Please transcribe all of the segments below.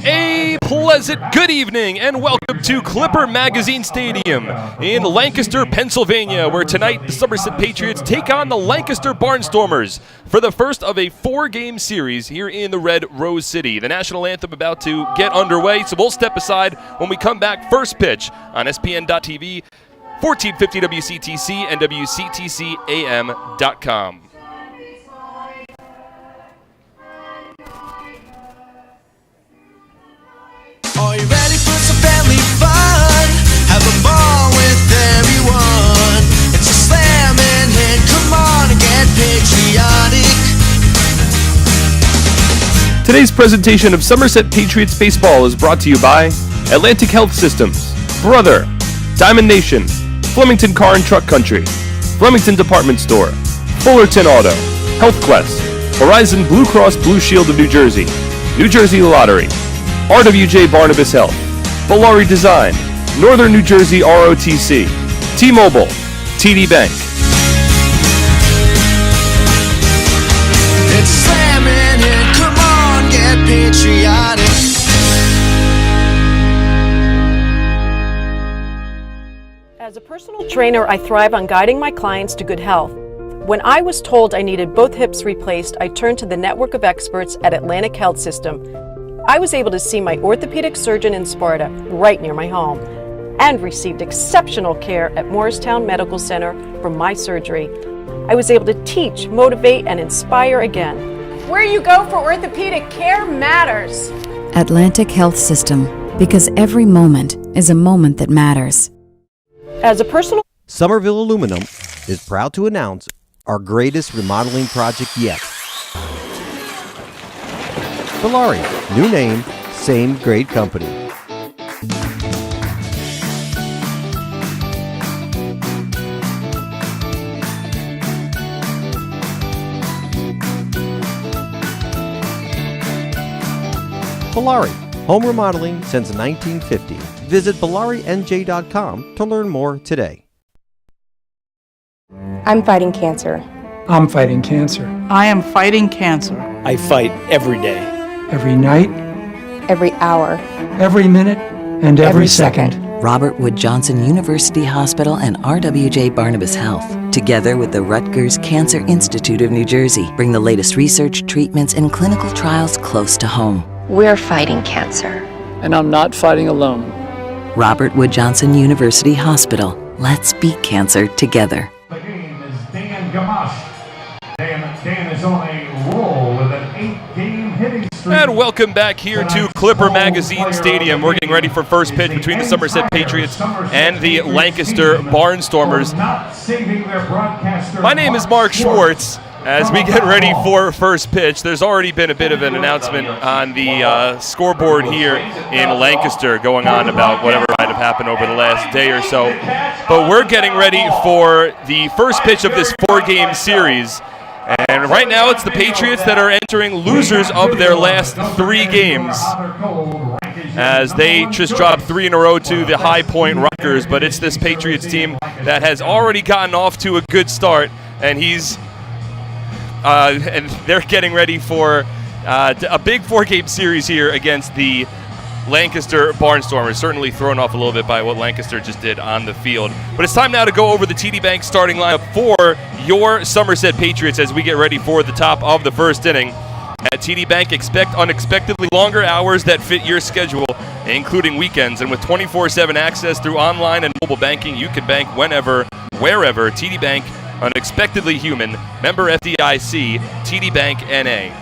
A pleasant good evening and welcome to Clipper Magazine Stadium in Lancaster, Pennsylvania, where tonight the Somerset Patriots take on the Lancaster Barnstormers for the first of a 4-game series here in the Red Rose City. The national anthem about to get underway, so we'll step aside when we come back. First pitch on SPN.TV, 1450 WCTC and WCTCAM.com. Are you ready for some family fun? Have a ball with everyone. It's a slamming hit, come on and get patriotic. Today's presentation of Somerset Patriots Baseball is brought to you by Atlantic Health Systems, Brother, Diamond Nation, Flemington Car and Truck Country, Flemington Department Store, Fullerton Auto, Health Quest, Horizon Blue Cross Blue Shield of New Jersey Lottery, RWJ Barnabas Health, Valari Design, Northern New Jersey ROTC, T-Mobile, TD Bank. It's slamming it, come on, get patriotic. As a personal trainer, I thrive on guiding my clients to good health. When I was told I needed both hips replaced, I turned to the network of experts at Atlantic Health System. I was able to see my orthopedic surgeon in Sparta, right near my home, and received exceptional care at Morristown Medical Center for my surgery. I was able to teach, motivate, and inspire again. Where you go for orthopedic care matters. Atlantic Health System, because every moment is a moment that matters. As a personal... Somerville Aluminum is proud to announce our greatest remodeling project yet. Valari, new name, same great company. Valari, home remodeling since 1950. Visit ValariNJ.com to learn more today. I'm fighting cancer. I'm fighting cancer. I am fighting cancer. I fight every day. Every night. Every hour. Every minute. And every second. Robert Wood Johnson University Hospital and RWJ Barnabas Health, together with the Rutgers Cancer Institute of New Jersey, bring the latest research, treatments, and clinical trials close to home. We're fighting cancer. And I'm not fighting alone. Robert Wood Johnson University Hospital. Let's beat cancer together. The game is Dan Gamache. Dan is on a roll with an 8-game hitting streak. And welcome back here to Clipper Magazine Stadium. We're getting ready for first pitch between the Somerset Patriots and the Lancaster Barnstormers. My name is Mark Schwartz. As we get ready for first pitch, there's already been a bit of an announcement on the scoreboard here in Lancaster going on about whatever might have happened over the last day or so. But we're getting ready for the first pitch of this 4-game series. And right now it's the Patriots that are entering losers of their last 3 games, as they just dropped 3 in a row to the High Point Rutgers. But it's this Patriots team that has already gotten off to a good start, and and they're getting ready for a big 4-game series here against the Lancaster Barnstormers, certainly thrown off a little bit by what Lancaster just did on the field. But it's time now to go over the TD Bank starting lineup for your Somerset Patriots as we get ready for the top of the first inning. At TD Bank, expect unexpectedly longer hours that fit your schedule, including weekends. And with 24/7 access through online and mobile banking, you can bank whenever, wherever. TD Bank, unexpectedly human. Member FDIC, TD Bank NA.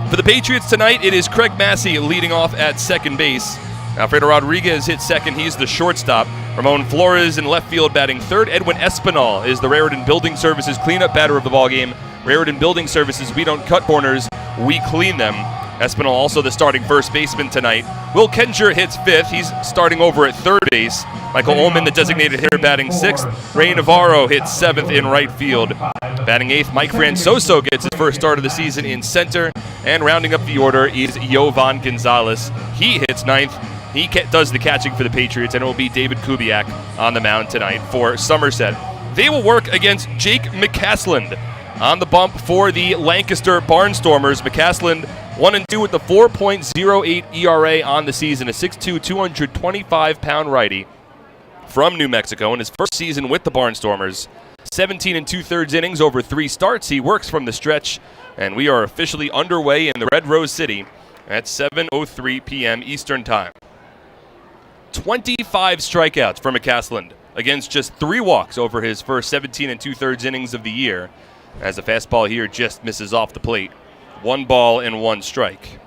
For the Patriots tonight, it is Craig Massey leading off at second base. Alfredo Rodriguez hits second. He's the shortstop. Ramon Flores in left field batting third. Edwin Espinal is the Raritan Building Services cleanup batter of the ballgame. Raritan Building Services, we don't cut corners, we clean them. Espinal also the starting first baseman tonight. Will Kenjer hits fifth. He's starting over at third base. Michael Ullman, the designated hitter, batting sixth. Ray Navarro hits seventh in right field. Batting eighth, Mike Francoso gets his first start of the season in center. And rounding up the order is Jovan Gonzalez. He hits ninth. He does the catching for the Patriots, and it will be David Kubiak on the mound tonight for Somerset. They will work against Jake McCasland. On the bump for the Lancaster Barnstormers, McCaslin 1-2 with the 4.08 ERA on the season, a 6'2", 225-pound righty from New Mexico in his first season with the Barnstormers. 17 2/3 innings over 3 starts. He works from the stretch, and we are officially underway in the Red Rose City at 7:03 p.m. Eastern Time. 25 strikeouts for McCaslin against just 3 walks over his first 17 2/3 innings of the year, as the fastball here just misses off the plate. 1 ball and 1 strike.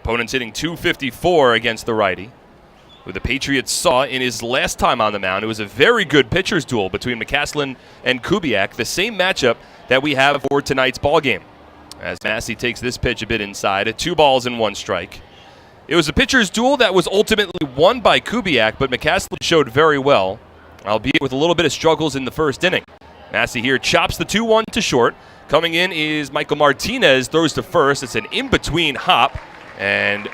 Opponent's hitting .254 against the righty, who the Patriots saw in his last time on the mound. It was a very good pitcher's duel between McCaslin and Kubiak, the same matchup that we have for tonight's ballgame. As Massey takes this pitch a bit inside, 2 balls and 1 strike. It was a pitcher's duel that was ultimately won by Kubiak, but McCaslin showed very well, albeit with a little bit of struggles in the first inning. Massey here chops the 2-1 to short. Coming in is Michael Martinez, throws to first. It's an in-between hop, and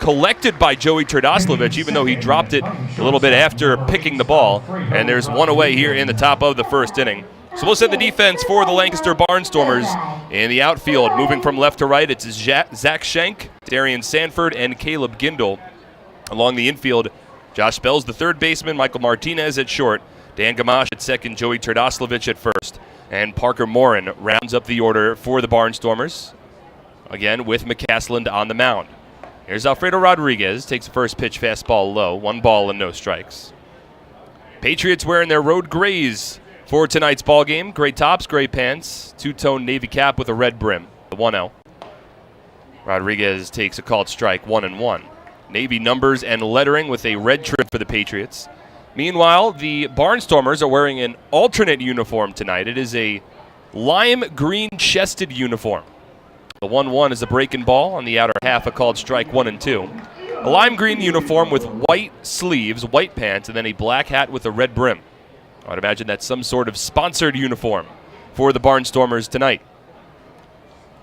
collected by Joey Turdoslavich, even though he dropped it a little bit after picking the ball. And there's 1 away here in the top of the first inning. So we'll set the defense for the Lancaster Barnstormers in the outfield. Moving from left to right, it's Zach Schenk, Darian Sanford, and Caleb Gindel. Along the infield, Josh Bell's the third baseman, Michael Martinez at short, Dan Gamache at second, Joey Turdoslavich at first, and Parker Morin rounds up the order for the Barnstormers, again with McCaslin on the mound. Here's Alfredo Rodriguez, takes the first pitch, fastball low, 1 ball and no strikes. Patriots wearing their road grays for tonight's ball game. Gray tops, gray pants, 2-tone navy cap with a red brim, the 1-0. Rodriguez takes a called strike, 1-1. Navy numbers and lettering with a red trim for the Patriots. Meanwhile, the Barnstormers are wearing an alternate uniform tonight. It is a lime green chested uniform. The 1-1 is a breaking ball on the outer half, a called strike, 1-2. A lime green uniform with white sleeves, white pants, and then a black hat with a red brim. I would imagine that's some sort of sponsored uniform for the Barnstormers tonight.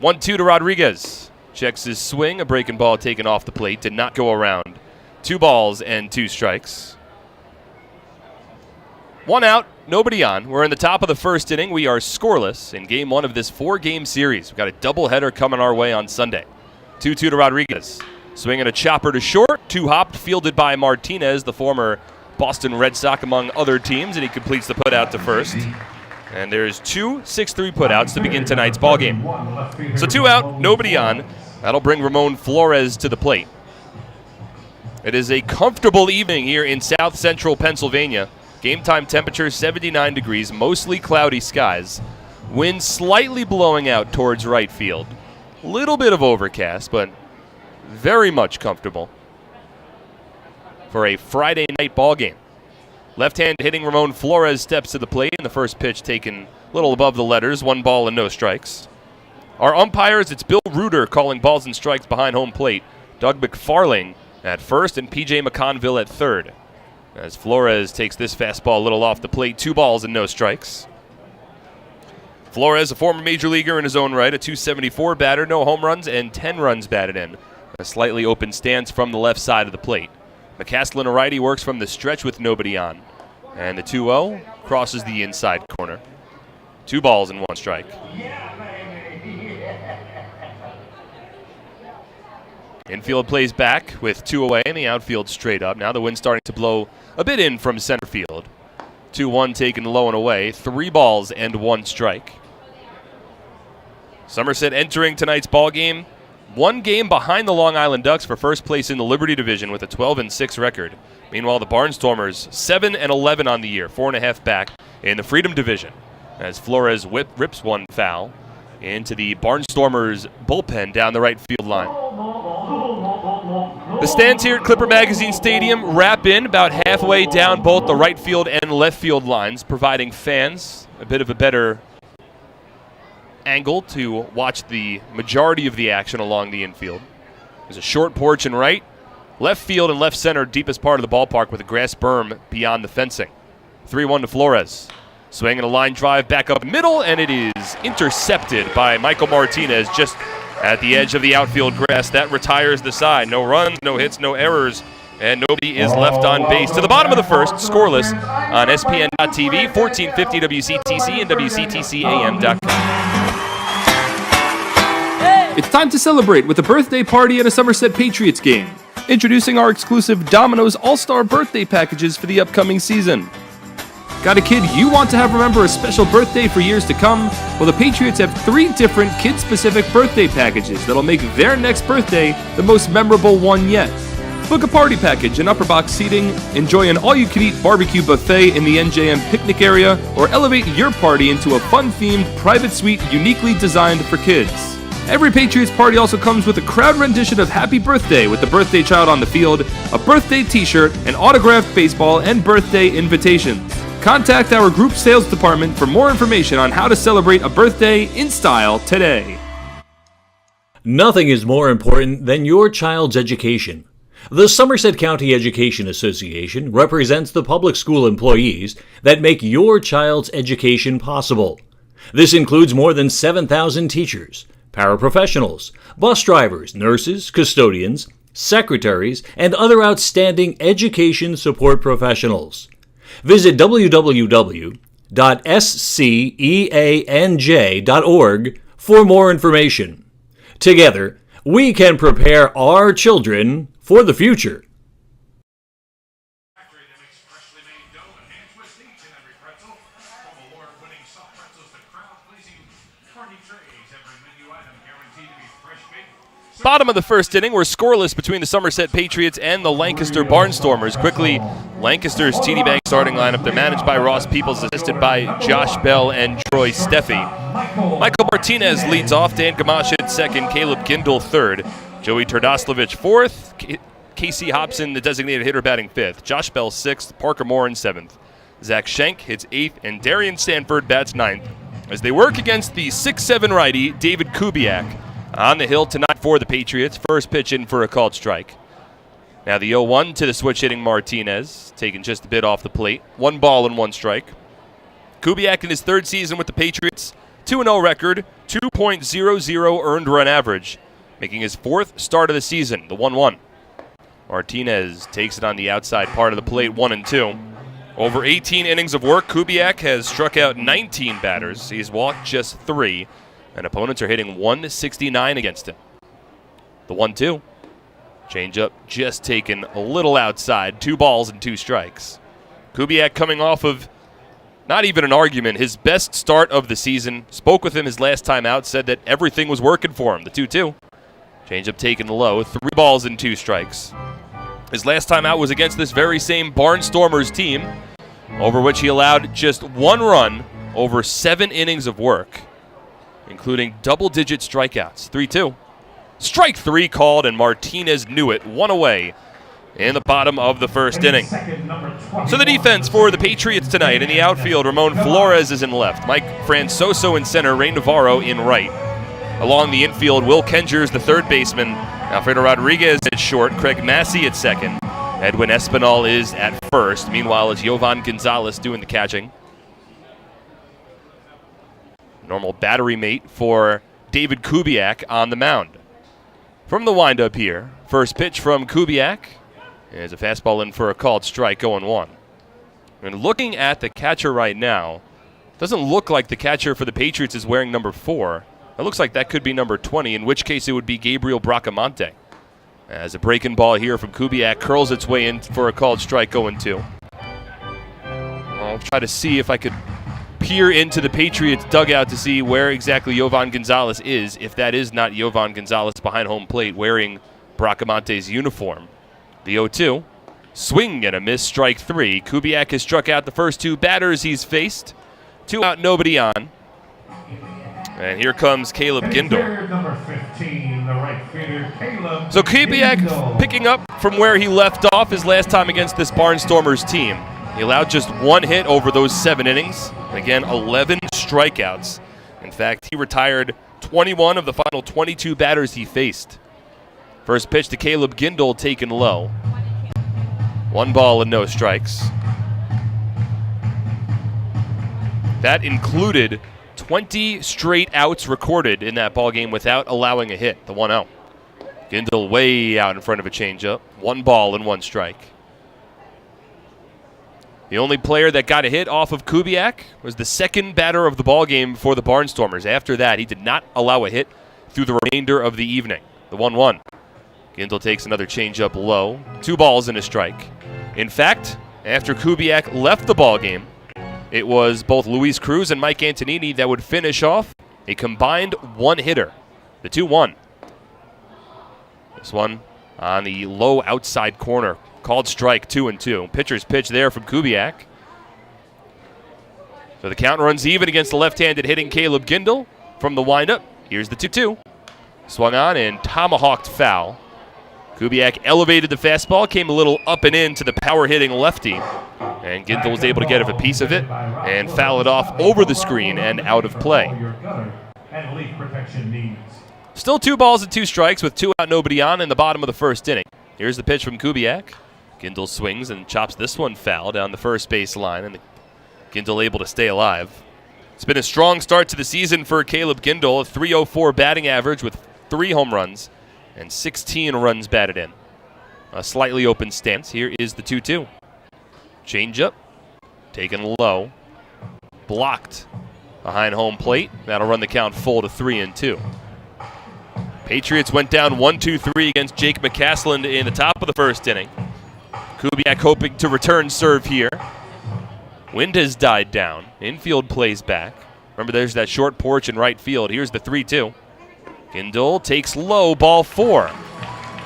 1-2 to Rodriguez. Checks his swing, a breaking ball taken off the plate, did not go around. 2 balls and 2 strikes. 1 out, nobody on. We're in the top of the first inning. We are scoreless in game 1 of this 4-game series. We've got a doubleheader coming our way on Sunday. 2-2 to Rodriguez. Swinging a chopper to short. 2-hopped, fielded by Martinez, the former Boston Red Sox, among other teams, and he completes the putout to first. And there's 2 6-3 putouts to begin tonight's ballgame. So 2 out, nobody on. That'll bring Ramon Flores to the plate. It is a comfortable evening here in South Central Pennsylvania. Game time temperature 79 degrees, mostly cloudy skies. Wind slightly blowing out towards right field. Little bit of overcast, but very much comfortable for a Friday night ball game. Left-hand hitting Ramon Flores steps to the plate, and the first pitch taken a little above the letters, 1 ball and no strikes. Our umpires, it's Bill Reuter calling balls and strikes behind home plate. Doug McFarling at first, and P.J. McConville at third. As Flores takes this fastball a little off the plate, 2 balls and no strikes. Flores, a former major leaguer in his own right, a .274 batter, no home runs, and 10 runs batted in. A slightly open stance from the left side of the plate. McCaslin, a righty, works from the stretch with nobody on. And the 2-0 crosses the inside corner. 2 balls and 1 strike. Infield plays back with 2 away, and the outfield straight up. Now the wind starting to blow a bit in from center field. 2-1 taken low and away. 3 balls and 1 strike. Somerset entering tonight's ball game 1 game behind the Long Island Ducks for first place in the Liberty Division with a 12-6 record. Meanwhile, the Barnstormers 7-11 on the year, 4.5 back in the Freedom Division, as Flores rips 1 foul into the Barnstormers bullpen down the right field line. The stands here at Clipper Magazine Stadium wrap in about halfway down both the right field and left field lines, providing fans a bit of a better angle to watch the majority of the action along the infield. There's a short porch in right, left field and left center, deepest part of the ballpark with a grass berm beyond the fencing. 3-1 to Flores. Swinging a line drive back up middle, and it is intercepted by Michael Martinez just at the edge of the outfield grass. That retires the side. No runs, no hits, no errors, and nobody is left on base. To the bottom of the first, scoreless on SPN.TV, 1450 WCTC and WCTCAM.com. It's time to celebrate with a birthday party at a Somerset Patriots game. Introducing our exclusive Domino's All-Star birthday packages for the upcoming season. Got a kid you want to have remember a special birthday for years to come? Well, the Patriots have 3 different kid-specific birthday packages that'll make their next birthday the most memorable one yet. Book a party package and upper box seating, enjoy an all-you-can-eat barbecue buffet in the NJM picnic area, or elevate your party into a fun-themed private suite uniquely designed for kids. Every Patriots party also comes with a crowd rendition of Happy Birthday with the birthday child on the field, a birthday t-shirt, an autographed baseball, and birthday invitations. Contact our group sales department for more information on how to celebrate a birthday in style today. Nothing is more important than your child's education. The Somerset County Education Association represents the public school employees that make your child's education possible. This includes more than 7,000 teachers, paraprofessionals, bus drivers, nurses, custodians, secretaries, and other outstanding education support professionals. Visit www.sceanj.org for more information. Together, we can prepare our children for the future. Bottom of the first inning, we're scoreless between the Somerset Patriots and the Lancaster Barnstormers. Quickly, Lancaster's TD Bank starting lineup. They're managed by Ross Peoples, assisted by Josh Bell and Troy Steffi. Michael Martinez leads off, Dan Gamache at second, Caleb Gindel third, Joey Turdoslavich fourth, Casey Hobson, the designated hitter, batting fifth, Josh Bell sixth, Parker Moore in seventh, Zach Schenk hits eighth, and Darian Sanford bats ninth as they work against the 6'7" righty David Kubiak. On the hill tonight for the Patriots. First pitch in for a called strike. Now the 0-1 to the switch hitting Martinez, taking just a bit off the plate. 1 ball and 1 strike. Kubiak in his 3rd season with the Patriots, 2-0 record, 2.00 earned run average, making his 4th start of the season, the 1-1. Martinez takes it on the outside part of the plate, 1-2. Over 18 innings of work, Kubiak has struck out 19 batters. He's walked just 3. And opponents are hitting 169 against him. The 1-2. Changeup just taken a little outside. 2 balls and 2 strikes. Kubiak coming off of not even an argument. His best start of the season. Spoke with him his last time out. Said that everything was working for him. The 2-2. Changeup taken low. 3 balls and 2 strikes. His last time out was against this very same Barnstormers team, over which he allowed just 1 run over 7 innings of work, including double-digit strikeouts. 3-2. Strike 3 called, and Martinez knew it. 1 away in the bottom of the first inning. So the defense for the Patriots tonight: in the outfield, Ramon Flores is in left, Mike Francoso in center, Ray Navarro in right. Along the infield, Will Kengers, the third baseman, Alfredo Rodriguez at short, Craig Massey at second, Edwin Espinal is at first. Meanwhile, it's Jovan Gonzalez doing the catching. Normal battery mate for David Kubiak on the mound. From the windup here, first pitch from Kubiak is a fastball in for a called strike, 0-1. And looking at the catcher right now, doesn't look like the catcher for the Patriots is wearing number 4. It looks like that could be number 20, in which case it would be Gabriel Bracamonte. As a breaking ball here from Kubiak curls its way in for a called strike, 0-2. I'll try to see if I could peer into the Patriots dugout to see where exactly Jovan Gonzalez is, if that is not Jovan Gonzalez behind home plate wearing Bracamonte's uniform. The 0-2. Swing and a miss, strike 3. Kubiak has struck out the first 2 batters he's faced. 2 out, nobody on. And here comes Caleb Gindel. So Kubiak picking up from where he left off his last time against this Barnstormers team. He allowed just 1 hit over those 7 innings. Again, 11 strikeouts. In fact, he retired 21 of the final 22 batters he faced. First pitch to Caleb Gindel taken low. 1 ball and no strikes. That included 20 straight outs recorded in that ballgame without allowing a hit, the 1-0. Gindel way out in front of a changeup. 1 ball and 1 strike. The only player that got a hit off of Kubiak was the second batter of the ballgame for the Barnstormers. After that, he did not allow a hit through the remainder of the evening. The 1-1. Gindel takes another changeup low. 2 balls and a strike. In fact, after Kubiak left the ballgame, it was both Luis Cruz and Mike Antonini that would finish off a combined 1-hitter. The 2-1. This one on the low outside corner. Called strike 2-2. Pitcher's pitch there from Kubiak. So the count runs even against the left-handed hitting Caleb Gindel from the windup. Here's the 2-2. Swung on and tomahawked foul. Kubiak elevated the fastball, came a little up and in to the power-hitting lefty. And Gindel was able to get a piece of it and foul it off over the screen and out of play. Still 2 balls and 2 strikes with 2 out, nobody on in the bottom of the first inning. Here's the pitch from Kubiak. Gindel swings and chops this one foul down the first base line, and Gindel able to stay alive. It's been a strong start to the season for Caleb Gindel, a .304 batting average with 3 home runs and 16 runs batted in. A slightly open stance. Here is the 2-2. Changeup, taken low, blocked behind home plate. That'll run the count full to 3-2. Patriots went down 1-2-3 against Jake McCasland in the top of the first inning. Kubiak hoping to return serve here. Wind has died down. Infield plays back. Remember, there's that short porch in right field. Here's the 3-2. Gindel takes low, ball 4.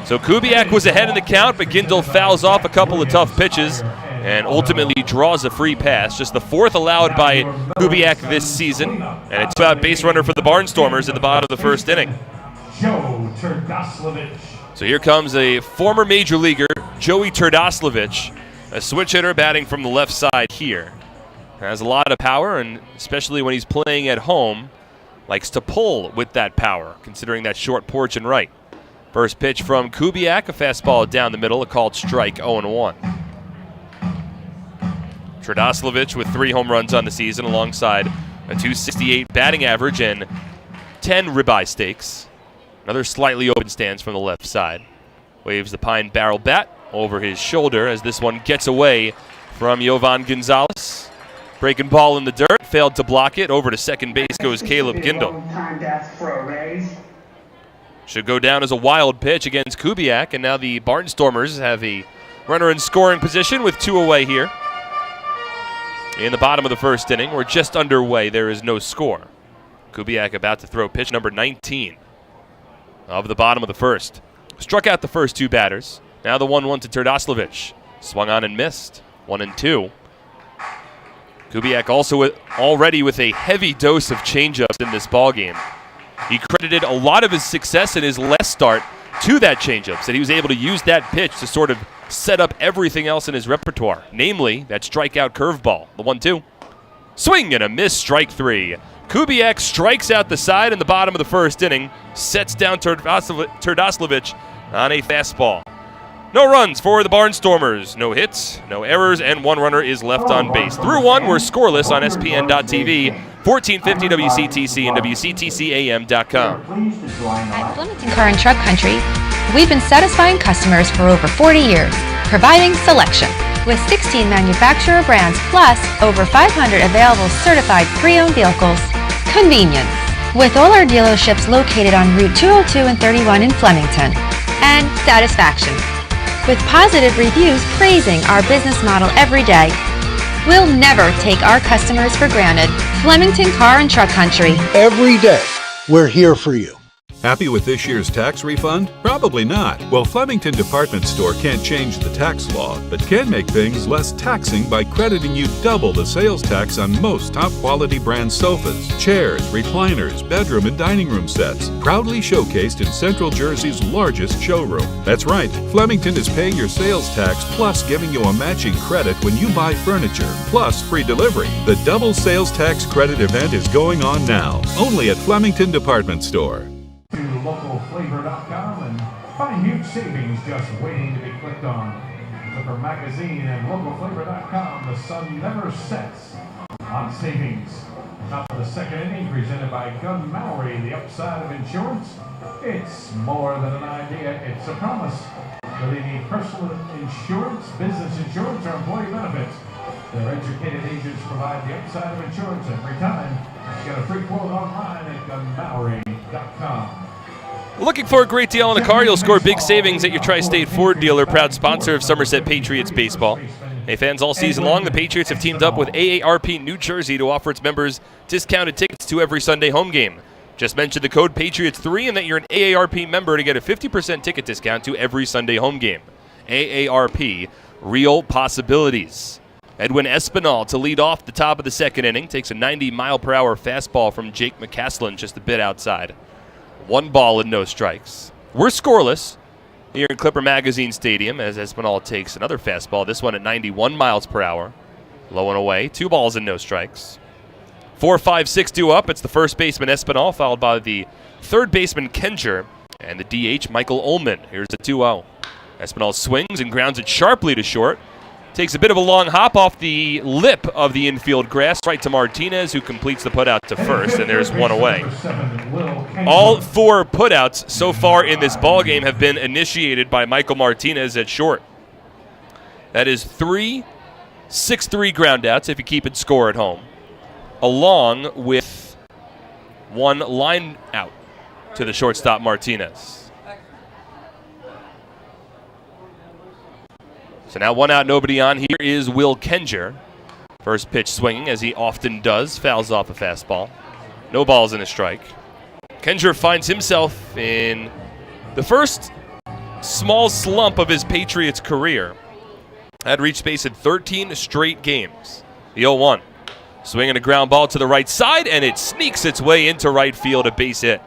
So Kubiak was ahead in the count, but Gindel fouls off a couple of tough pitches and ultimately draws a free pass. Just the 4th allowed by Kubiak this season. And it's about base runner for the Barnstormers at the bottom of the first inning. So here comes a former major leaguer, Joey Turdoslavich, a switch hitter batting from the left side here. Has a lot of power, and especially when he's playing at home, likes to pull with that power, considering that short porch and right. First pitch from Kubiak, a fastball down the middle, a called strike, 0-1. Turdoslavich with 3 home runs on the season alongside a .268 batting average and 10 ribeye steaks. Another slightly open stance from the left side. Waves the pine barrel bat over his shoulder as this one gets away from Yovan Gonzalez. Breaking ball in the dirt, failed to block it. Over to second base goes Caleb Gindel. Should go down as a wild pitch against Kubiak, and now the Barnstormers have a runner in scoring position with 2 away here. In the bottom of the first inning, we're just underway. There is no score. Kubiak about to throw pitch number 19 of the bottom of the first. Struck out the first 2 batters. Now the 1-1 to Turdoslavich. Swung on and missed. 1-2. Kubiak also already with a heavy dose of changeups in this ballgame. He credited a lot of his success in his last start to that changeup. Said he was able to use that pitch to sort of set up everything else in his repertoire, namely that strikeout curveball, the 1-2. Swing and a miss, strike 3. Kubiak strikes out the side in the bottom of the first inning, sets down Turdoslavich on a fastball. No runs for the Barnstormers, no hits, no errors, and 1 runner is left on base. Through 1, we're scoreless on SPN.TV, 1450 WCTC and WCTCAM.com. At Flemington Car and Truck Country, we've been satisfying customers for over 40 years, providing selection. With 16 manufacturer brands plus over 500 available certified pre-owned vehicles. Convenience. With all our dealerships located on Route 202 and 31 in Flemington. And satisfaction. With positive reviews praising our business model every day. We'll never take our customers for granted. Flemington Car and Truck Country. Every day, we're here for you. Happy with this year's tax refund? Probably not. Well, Flemington Department Store can't change the tax law, but can make things less taxing by crediting you double the sales tax on most top-quality brand sofas, chairs, recliners, bedroom and dining room sets, proudly showcased in Central Jersey's largest showroom. That's right, Flemington is paying your sales tax plus giving you a matching credit when you buy furniture, plus free delivery. The double sales tax credit event is going on now, only at Flemington Department Store. To localflavor.com and find huge savings just waiting to be clicked on. Clipper Magazine and localflavor.com, the sun never sets on savings. Top of the second inning, presented by Gunn Mallory, the upside of insurance. It's more than an idea, it's a promise. Whether you need personal insurance, business insurance, or employee benefits, their educated agents provide the upside of insurance every time. Get a free quote online at gunmallory.com. Looking for a great deal on a car? You'll score big savings at your Tri-State Ford dealer, proud sponsor of Somerset Patriots baseball. Hey fans, all season long, the Patriots have teamed up with AARP New Jersey to offer its members discounted tickets to every Sunday home game. Just mention the code Patriots3 and that you're an AARP member to get a 50% ticket discount to every Sunday home game. AARP, real possibilities. Edwin Espinal to lead off the top of the second inning. Takes a 90-mile-per-hour fastball from Jake McCaslin just a bit outside. 1 ball and no strikes. We're scoreless here in Clipper Magazine Stadium as Espinal takes another fastball, this one at 91 miles per hour. Low and away, 2 balls and no strikes. 4-5-6 due up. It's the first baseman Espinal, followed by the third baseman Kenger and the DH Michael Ullman. Here's the 2-0. Espinal swings and grounds it sharply to short. Takes a bit of a long hop off the lip of the infield grass right to Martinez, who completes the putout to first, and there's 1 away. All 4 putouts so far in this ballgame have been initiated by Michael Martinez at short. That is 3 6-3 groundouts if you keep it score at home, along with 1 line out to the shortstop Martinez. So now 1 out, nobody on. Here is Will Kenger. First pitch swinging, as he often does. Fouls off a fastball. No balls and a strike. Kenger finds himself in the first small slump of his Patriots career. Had reached base in 13 straight games. The 0-1. Swinging a ground ball to the right side, and it sneaks its way into right field, a base hit.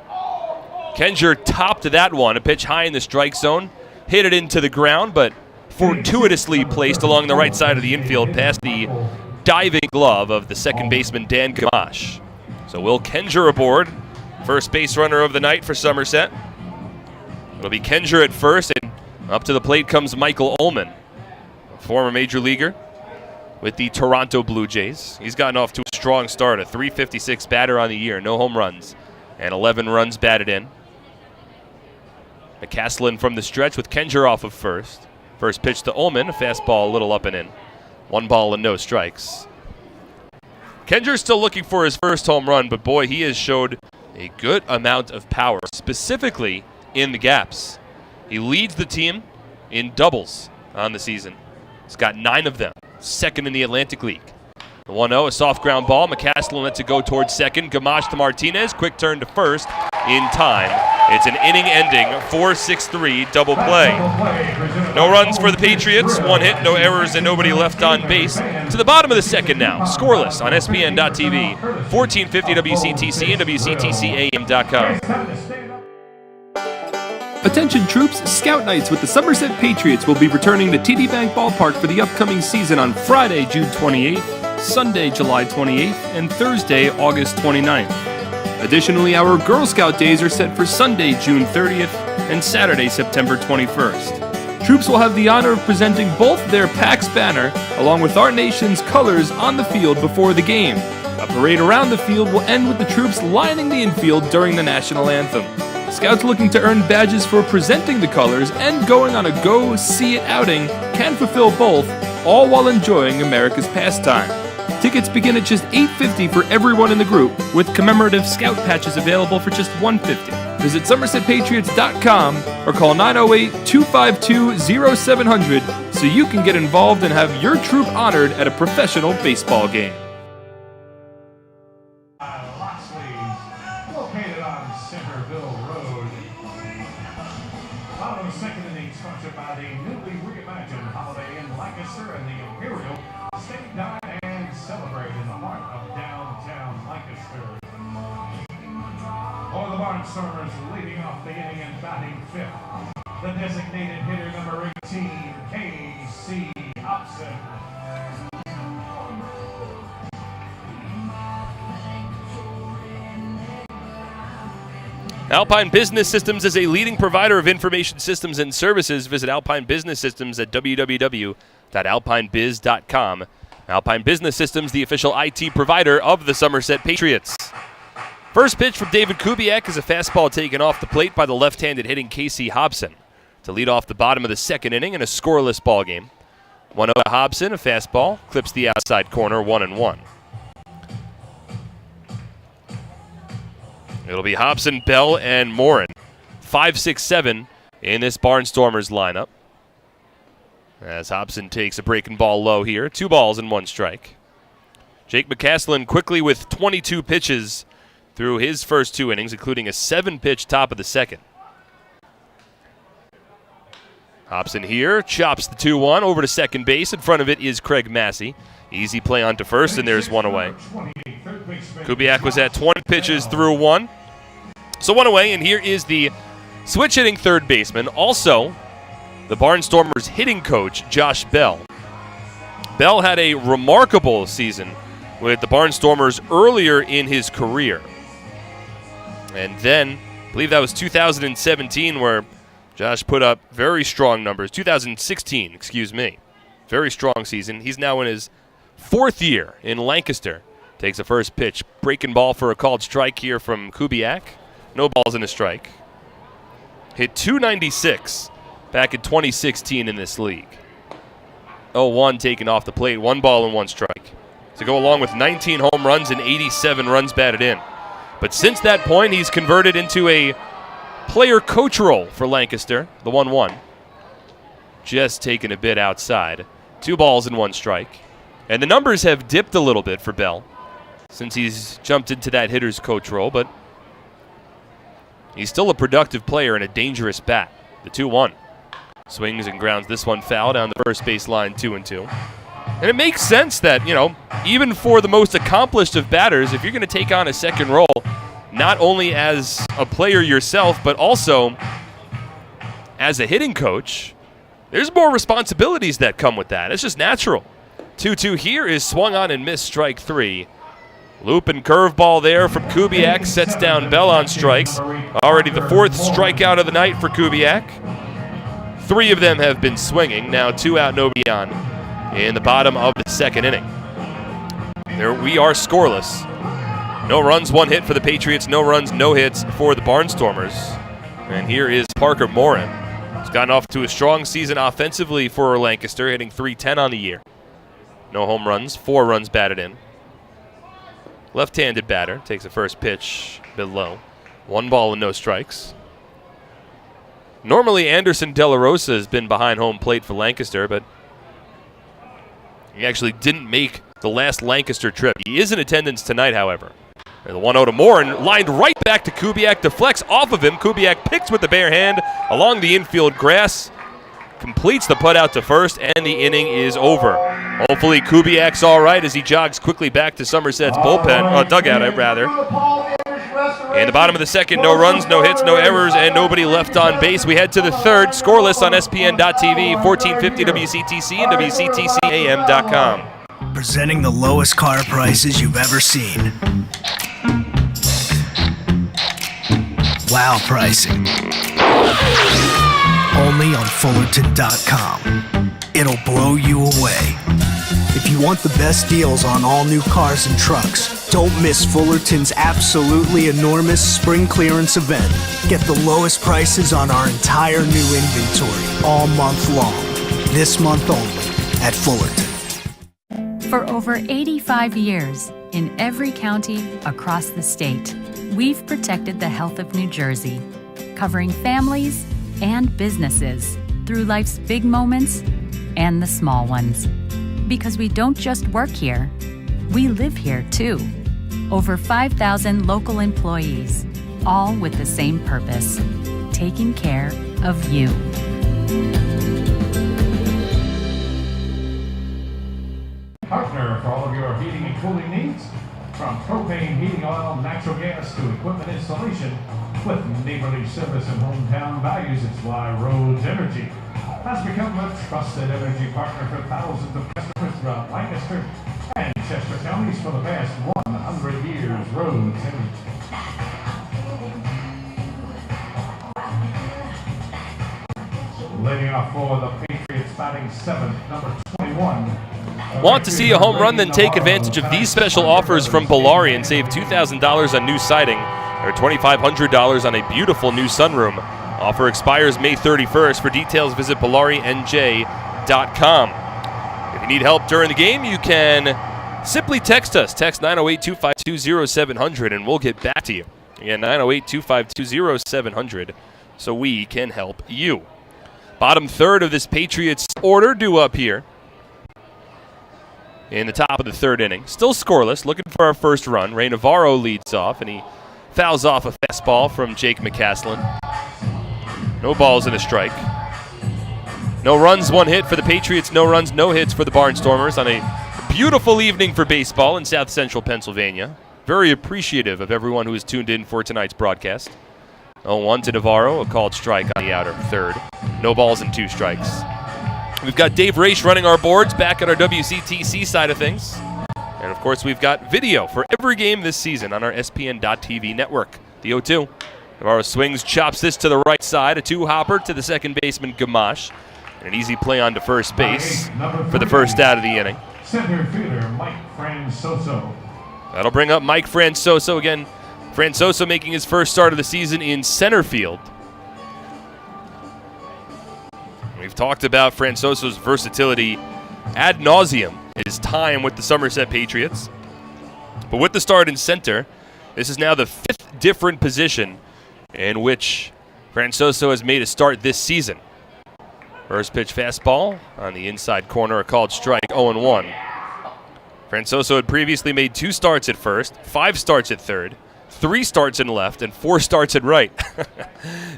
Kenger topped that one. A pitch high in the strike zone. Hit it into the ground, but fortuitously placed along the right side of the infield past the diving glove of the second baseman Dan Gamache. So Will Kenger aboard, first base runner of the night for Somerset. It'll be Kenger at first, and up to the plate comes Michael Ullman, a former major leaguer with the Toronto Blue Jays. He's gotten off to a strong start, a .356 batter on the year, no home runs, and 11 runs batted in. McCaslin from the stretch with Kenger off of first. First pitch to Ullman, a fastball a little up and in. 1 ball and no strikes. Kenger's still looking for his first home run, but boy, he has showed a good amount of power, specifically in the gaps. He leads the team in doubles on the season. He's got 9 of them, second in the Atlantic League. The 1-0, a soft ground ball. McCaslin lets it go towards second. Gamache to Martinez, quick turn to first in time. It's an inning-ending 4-6-3 double play. No runs for the Patriots, 1 hit, no errors, and nobody left on base. To the bottom of the second now, scoreless on SPN.TV, 1450 WCTC and WCTCAM.com. Attention troops, Scout Nights with the Somerset Patriots will be returning to TD Bank Ballpark for the upcoming season on Friday, June 28th, Sunday, July 28th, and Thursday, August 29th. Additionally, our Girl Scout days are set for Sunday, June 30th, and Saturday, September 21st. Troops will have the honor of presenting both their PAX banner, along with our nation's colors, on the field before the game. A parade around the field will end with the troops lining the infield during the national anthem. Scouts looking to earn badges for presenting the colors and going on a go-see-it outing can fulfill both, all while enjoying America's pastime. Tickets begin at just $8.50 for everyone in the group, with commemorative Scout patches available for just $1.50. Visit SomersetPatriots.com or call 908-252-0700 so you can get involved and have your troop honored at a professional baseball game. Located on Centerville Road. Bottom of the second inning, sponsored by the newly reimagined Holiday Inn Lancaster and the Imperial. Stay, dine, and celebrate in the heart of downtown Lancaster. For the Barnstormers leading off the inning and batting fifth, the designated hitter number 18, K.C. Hobson. Alpine Business Systems is a leading provider of information systems and services. Visit Alpine Business Systems at www.alpinebiz.com. Alpine Business Systems, the official IT provider of the Somerset Patriots. First pitch from David Kubiak is a fastball taken off the plate by the left-handed hitting K.C. Hobson to lead off the bottom of the second inning in a scoreless ball game. 1-0 to Hobson, a fastball, clips the outside corner, 1-1. It'll be Hobson, Bell, and Morin. 5, 6, 7 in this Barnstormers lineup. As Hobson takes a breaking ball low here. 2 balls and 1 strike. Jake McCaslin quickly with 22 pitches through his first 2 innings, including a 7-pitch top of the second. Hobson here, chops the 2-1 over to second base. In front of it is Craig Massey. Easy play on to first, and there's 1 away. Kubiak was at 20 pitches through 1. So 1 away, and here is the switch hitting third baseman. Also, the Barnstormers hitting coach, Josh Bell. Bell had a remarkable season with the Barnstormers earlier in his career. And then, I believe that was 2017 where Josh put up very strong numbers. 2016, excuse me. Very strong season. He's now in his 4th year in Lancaster. Takes the first pitch. Breaking ball for a called strike here from Kubiak. No balls and a strike. Hit .296 back in 2016 in this league. 0-1 taken off the plate. 1 ball and 1 strike. To go along with 19 home runs and 87 runs batted in. But since that point, he's converted into a player coach role for Lancaster, the 1-1. Just taking a bit outside. 2 balls and 1 strike. And the numbers have dipped a little bit for Bell since he's jumped into that hitter's coach role, but he's still a productive player and a dangerous bat. The 2-1. Swings and grounds this one foul down the first base line, 2-2. And it makes sense that, even for the most accomplished of batters, if you're going to take on a second role, not only as a player yourself, but also as a hitting coach, there's more responsibilities that come with that. It's just natural. 2-2 here is swung on and missed, strike 3. Loop and curveball there from Kubiak, sets down Bell on strikes. Already the 4th strikeout of the night for Kubiak. 3 of them have been swinging. Now 2 out, nobody on in the bottom of the 2nd inning. There we are scoreless. No runs, 1 hit for the Patriots. No runs, no hits for the Barnstormers. And here is Parker Morin. He's gotten off to a strong season offensively for Lancaster, hitting .310 on the year. No home runs, 4 runs batted in. Left-handed batter, takes the first pitch a bit low. 1 ball and no strikes. Normally Anderson De La Rosa has been behind home plate for Lancaster, but he actually didn't make the last Lancaster trip. He is in attendance tonight, however. And the 1-0 to Morin, lined right back to Kubiak, deflects off of him. Kubiak picks with the bare hand along the infield grass, completes the putout to first, and the inning is over. Hopefully Kubiak's all right as he jogs quickly back to Somerset's dugout, rather. In the bottom of the 2nd, no runs, no hits, no errors, and nobody left on base. We head to the 3rd, scoreless on SPN.TV, 1450 WCTC and WCTCAM.com. Presenting the lowest car prices you've ever seen. Wow pricing. Only on Fullerton.com. It'll blow you away. If you want the best deals on all new cars and trucks, don't miss Fullerton's absolutely enormous spring clearance event. Get the lowest prices on our entire new inventory all month long. This month only at Fullerton. For over 85 years, in every county across the state, we've protected the health of New Jersey, covering families and businesses through life's big moments and the small ones. Because we don't just work here, we live here too. Over 5,000 local employees, all with the same purpose, taking care of you. Partner for all of your heating and cooling needs, from propane, heating oil, natural gas to equipment installation. With neighborly service and hometown values, it's why Rhodes Energy has become a trusted energy partner for thousands of customers throughout Lancaster and Chester counties for the past 100 years. Rhodes Energy. Leading off for the Patriots, batting 7th, number 21. Want to see a home run? Then take advantage of these special offers from Bellari and save $2,000 on new siding or $2,500 on a beautiful new sunroom. Offer expires May 31st. For details, visit BellariNJ.com. If you need help during the game, you can simply text us. Text 908-252-0700 and we'll get back to you. Again, 908-252-0700 so we can help you. Bottom third of this Patriots order due up here in the top of the third inning. Still scoreless, looking for our first run. Ray Navarro leads off, and he fouls off a fastball from Jake McCaslin. No balls and a strike. No runs, one hit for the Patriots. No runs, no hits for the Barnstormers on a beautiful evening for baseball in South Central Pennsylvania. Very appreciative of everyone who has tuned in for tonight's broadcast. 0-1 to Navarro, a called strike on the outer third. No balls and 2 strikes. We've got Dave Raish running our boards back at our WCTC side of things. And of course, we've got video for every game this season on our SPN.TV network. The 0-2. Navarro swings, chops this to the right side. A 2-hopper to the second baseman, Gamache. And an easy play on to first base for the first out of the inning. Center fielder Mike Francoso. That'll bring up Mike Francoso again. Francoso making his first start of the season in center field. We've talked about Francoso's versatility ad nauseum, his time with the Somerset Patriots. But with the start in center, this is now the 5th different position in which Francoso has made a start this season. First pitch fastball on the inside corner, a called strike, 0-1. Francoso had previously made 2 starts at first, 5 starts at third, 3 starts in left, and 4 starts at right.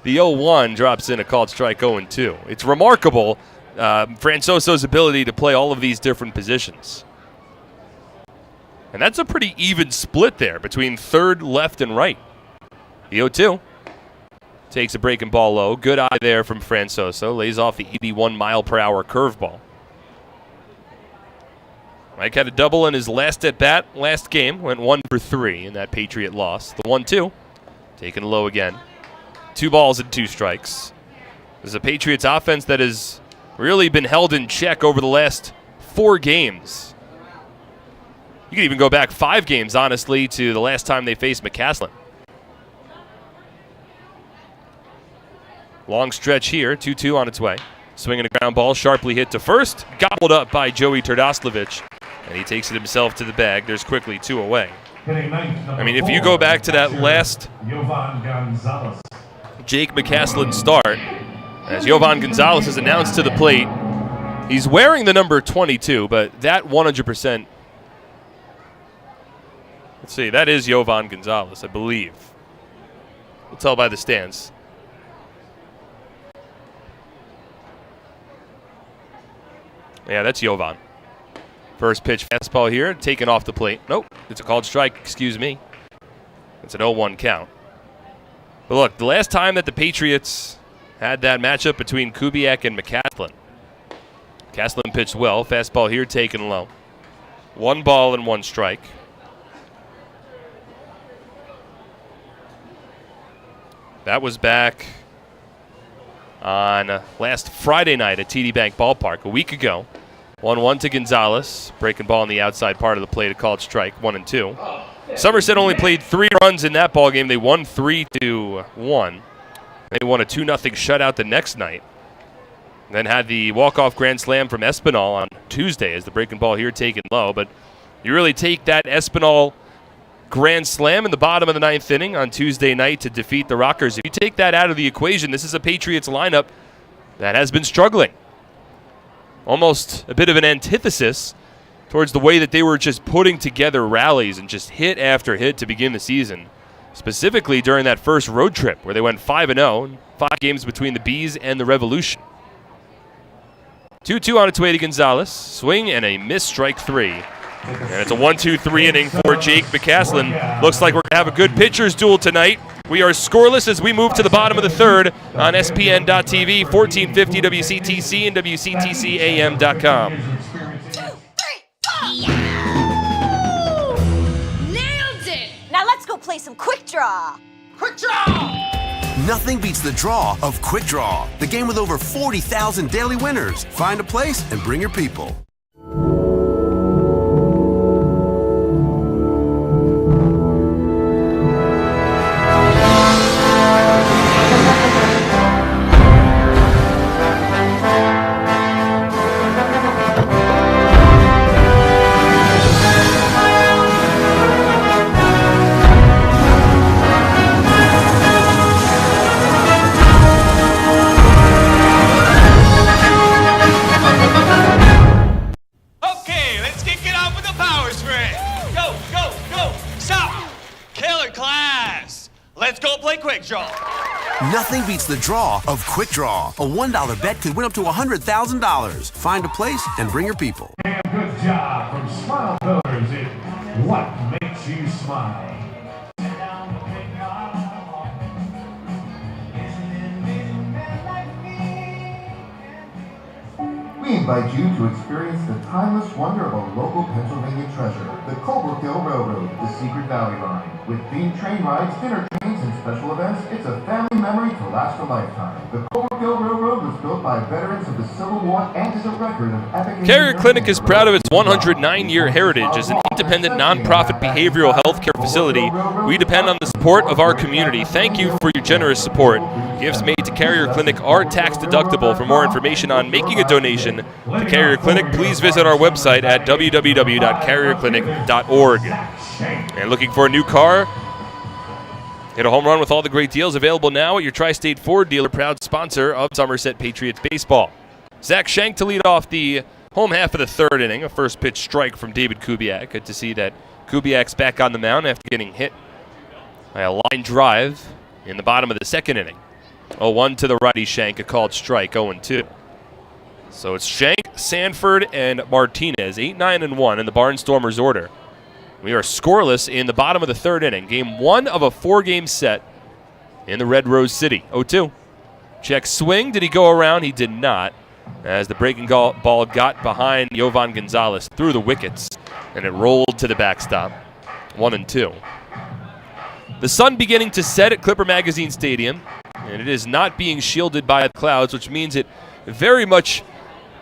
The 0-1 drops in a called strike, 0-2. It's remarkable, Francoso's ability to play all of these different positions. And that's a pretty even split there between third, left, and right. The 0-2 takes a breaking ball low. Good eye there from Francoso. Lays off the 81-mile-per-hour curveball. Mike had a double in his last at-bat, last game. Went 1 for 3 in that Patriot loss. The 1-2, taken low again. 2 balls and 2 strikes. This is a Patriots offense that has really been held in check over the last 4 games. You can even go back 5 games, honestly, to the last time they faced McCaslin. Long stretch here, 2-2 on its way. Swinging a ground ball, sharply hit to first. Gobbled up by Joey Turdoslavich. And he takes it himself to the bag. There's quickly 2 away. I mean, if you go back to that last Jake McCaslin start, as Yovan Gonzalez is announced to the plate, he's wearing the number 22, but that 100%, let's see, that is Yovan Gonzalez, I believe. We'll tell by the stance. Yeah, that's Yovan. First pitch fastball here, taken off the plate. Nope, it's a called strike, excuse me. It's an 0-1 count. But look, the last time that the Patriots had that matchup between Kubiak and McCaslin, McCaslin pitched well. Fastball here, taken low. 1 ball and 1 strike. That was back on last Friday night at TD Bank Ballpark, a week ago. 1-1 to Gonzalez. Breaking ball on the outside part of the plate, a called strike, 1-2. Somerset only played 3 runs in that ball game. They won 3-1. They won a 2-0 shutout the next night. Then had the walk-off grand slam from Espinal on Tuesday as the breaking ball here taken low. But you really take that Espinal grand slam in the bottom of the 9th inning on Tuesday night to defeat the Rockers. If you take that out of the equation, this is a Patriots lineup that has been struggling. Almost a bit of an antithesis towards the way that they were just putting together rallies and just hit after hit to begin the season. Specifically during that first road trip where they went 5-0, 5 games between the Bees and the Revolution. 2-2 on its way to Gonzalez. Swing and a miss, strike 3. And it's a 1-2-3 inning for Jake McCaslin. Looks like we're going to have a good pitcher's duel tonight. We are scoreless as we move to the bottom of the third on SPN.TV, 1450 WCTC and WCTCAM.com. 2, 3, 4. Nailed it! Now let's go play some Quick Draw. Quick Draw! Nothing beats the draw of Quick Draw, the game with over 40,000 daily winners. Find a place and bring your people. Nothing beats the draw of Quick Draw. A $1 bet could win up to $100,000. Find a place and bring your people. And good job from Smile Builders in What Makes You Smile. We invite you to experience the timeless wonder of a local Pennsylvania treasure, the Colebrook Hill Railroad, the Secret Valley Line. With themed train rides, dinner trains, and special events, it's a family memory to last a lifetime. The Colebrook Hill Railroad was built by veterans of the Civil War and is a record of epic... Carrier Clinic is proud of its 109-year heritage as an independent nonprofit behavioral health care facility. We depend on the support of our community. Thank you for your generous support. Gifts made to Carrier Clinic are tax deductible. For more information on making a donation to Carrier Clinic, please visit our website at www.carrierclinic.org. And looking for a new car? Hit a home run with all the great deals available now at your Tri-State Ford dealer, proud sponsor of Somerset Patriots baseball. Zach Schenk to lead off the home half of the third inning. A first pitch strike from David Kubiak. Good to see that Kubiak's back on the mound after getting hit by a line drive in the bottom of the second inning. 0-1 to the righty Schenk, a called strike, 0-2. So it's Schenk, Sanford, and Martinez, 8-9-1 in the Barnstormers order. We are scoreless in the bottom of the third inning. Game 1 of a 4-game set in the Red Rose City. 0-2. Check swing. Did he go around? He did not. As the breaking ball got behind Jovan Gonzalez through the wickets, and it rolled to the backstop. 1-2. The sun beginning to set at Clipper Magazine Stadium, and it is not being shielded by clouds, which means it very much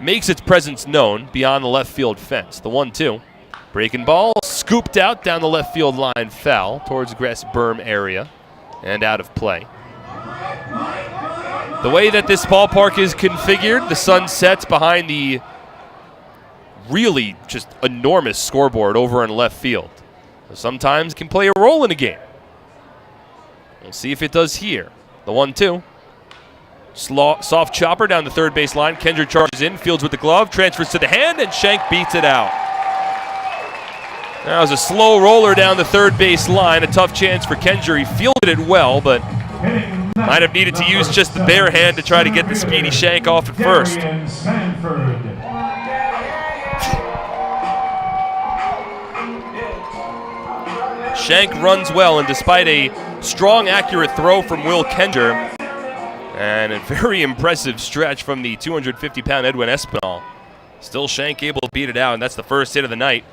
makes its presence known beyond the left field fence. The 1-2. Breaking ball, scooped out down the left field line, foul towards the grass berm area, and out of play. The way that this ballpark is configured, the sun sets behind the really just enormous scoreboard over in left field. So sometimes it can play a role in a game. We'll see if it does here. The 1-2. Soft chopper down the third base line. Kendrick charges in, fields with the glove, transfers to the hand, and Schenk beats it out. That was a slow roller down the third base line. A tough chance for Kendrick. He fielded it well, but might have needed to use just the bare hand to try to get the speedy Schenk off at first. Schenk runs well, and despite a strong, accurate throw from Will Kendrick and a very impressive stretch from the 250-pound Edwin Espinal, still Schenk able to beat it out, and that's the first hit of the night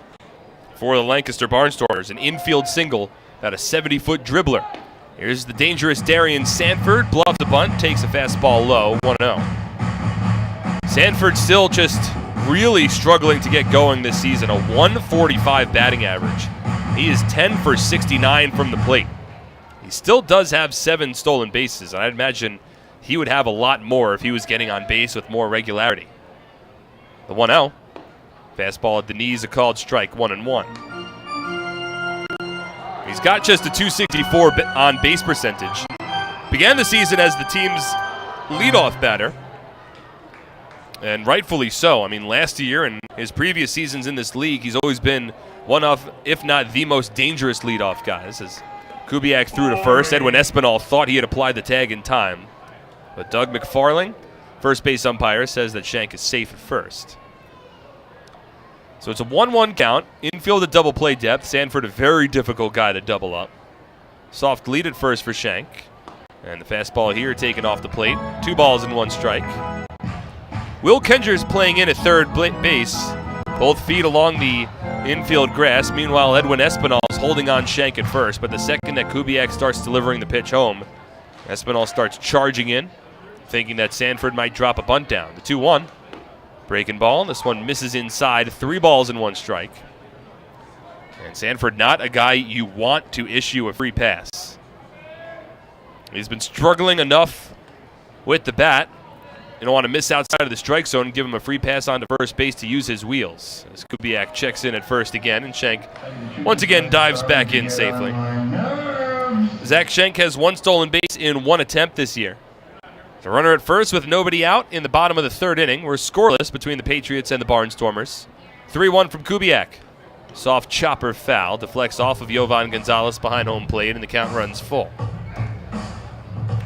for the Lancaster Barnstormers. An infield single, about a 70-foot dribbler. Here's the dangerous Darian Sanford, bluffs the bunt, takes a fastball low, 1-0. Sanford still just really struggling to get going this season, a 145 batting average. He is 10 for 69 from the plate. He still does have 7 stolen bases, and I'd imagine he would have a lot more if he was getting on base with more regularity. The 1-0. Fastball at the knees, a called strike, 1-1. He's got just a .264 on base percentage. Began the season as the team's leadoff batter, and rightfully so. I mean, last year and his previous seasons in this league, he's always been one of, if not the most dangerous leadoff guys. As Kubiak threw to first, Edwin Espinal thought he had applied the tag in time, but Doug McFarling, first base umpire, says that Schenk is safe at first. So it's a 1-1 count. Infield at double play depth. Sanford, a very difficult guy to double up. Soft lead at first for Schenk. And the fastball here taken off the plate. 2 balls and 1 strike. Will Kendrick's playing in at third base. Both feet along the infield grass. Meanwhile, Edwin Espinal is holding on Schenk at first. But the second that Kubiak starts delivering the pitch home, Espinal starts charging in, thinking that Sanford might drop a bunt down. The 2-1. Breaking ball. This one misses inside. 3 balls and 1 strike. And Sanford, not a guy you want to issue a free pass. He's been struggling enough with the bat. You don't want to miss outside of the strike zone and give him a free pass onto first base to use his wheels. As Kubiak checks in at first again, and Schenk once again dives back in safely. Zach Schenk has 1 stolen base in 1 attempt this year. The runner at first with nobody out in the bottom of the third inning. We're scoreless between the Patriots and the Barnstormers. 3-1 from Kubiak. Soft chopper foul. Deflects off of Jovan Gonzalez behind home plate, and the count runs full.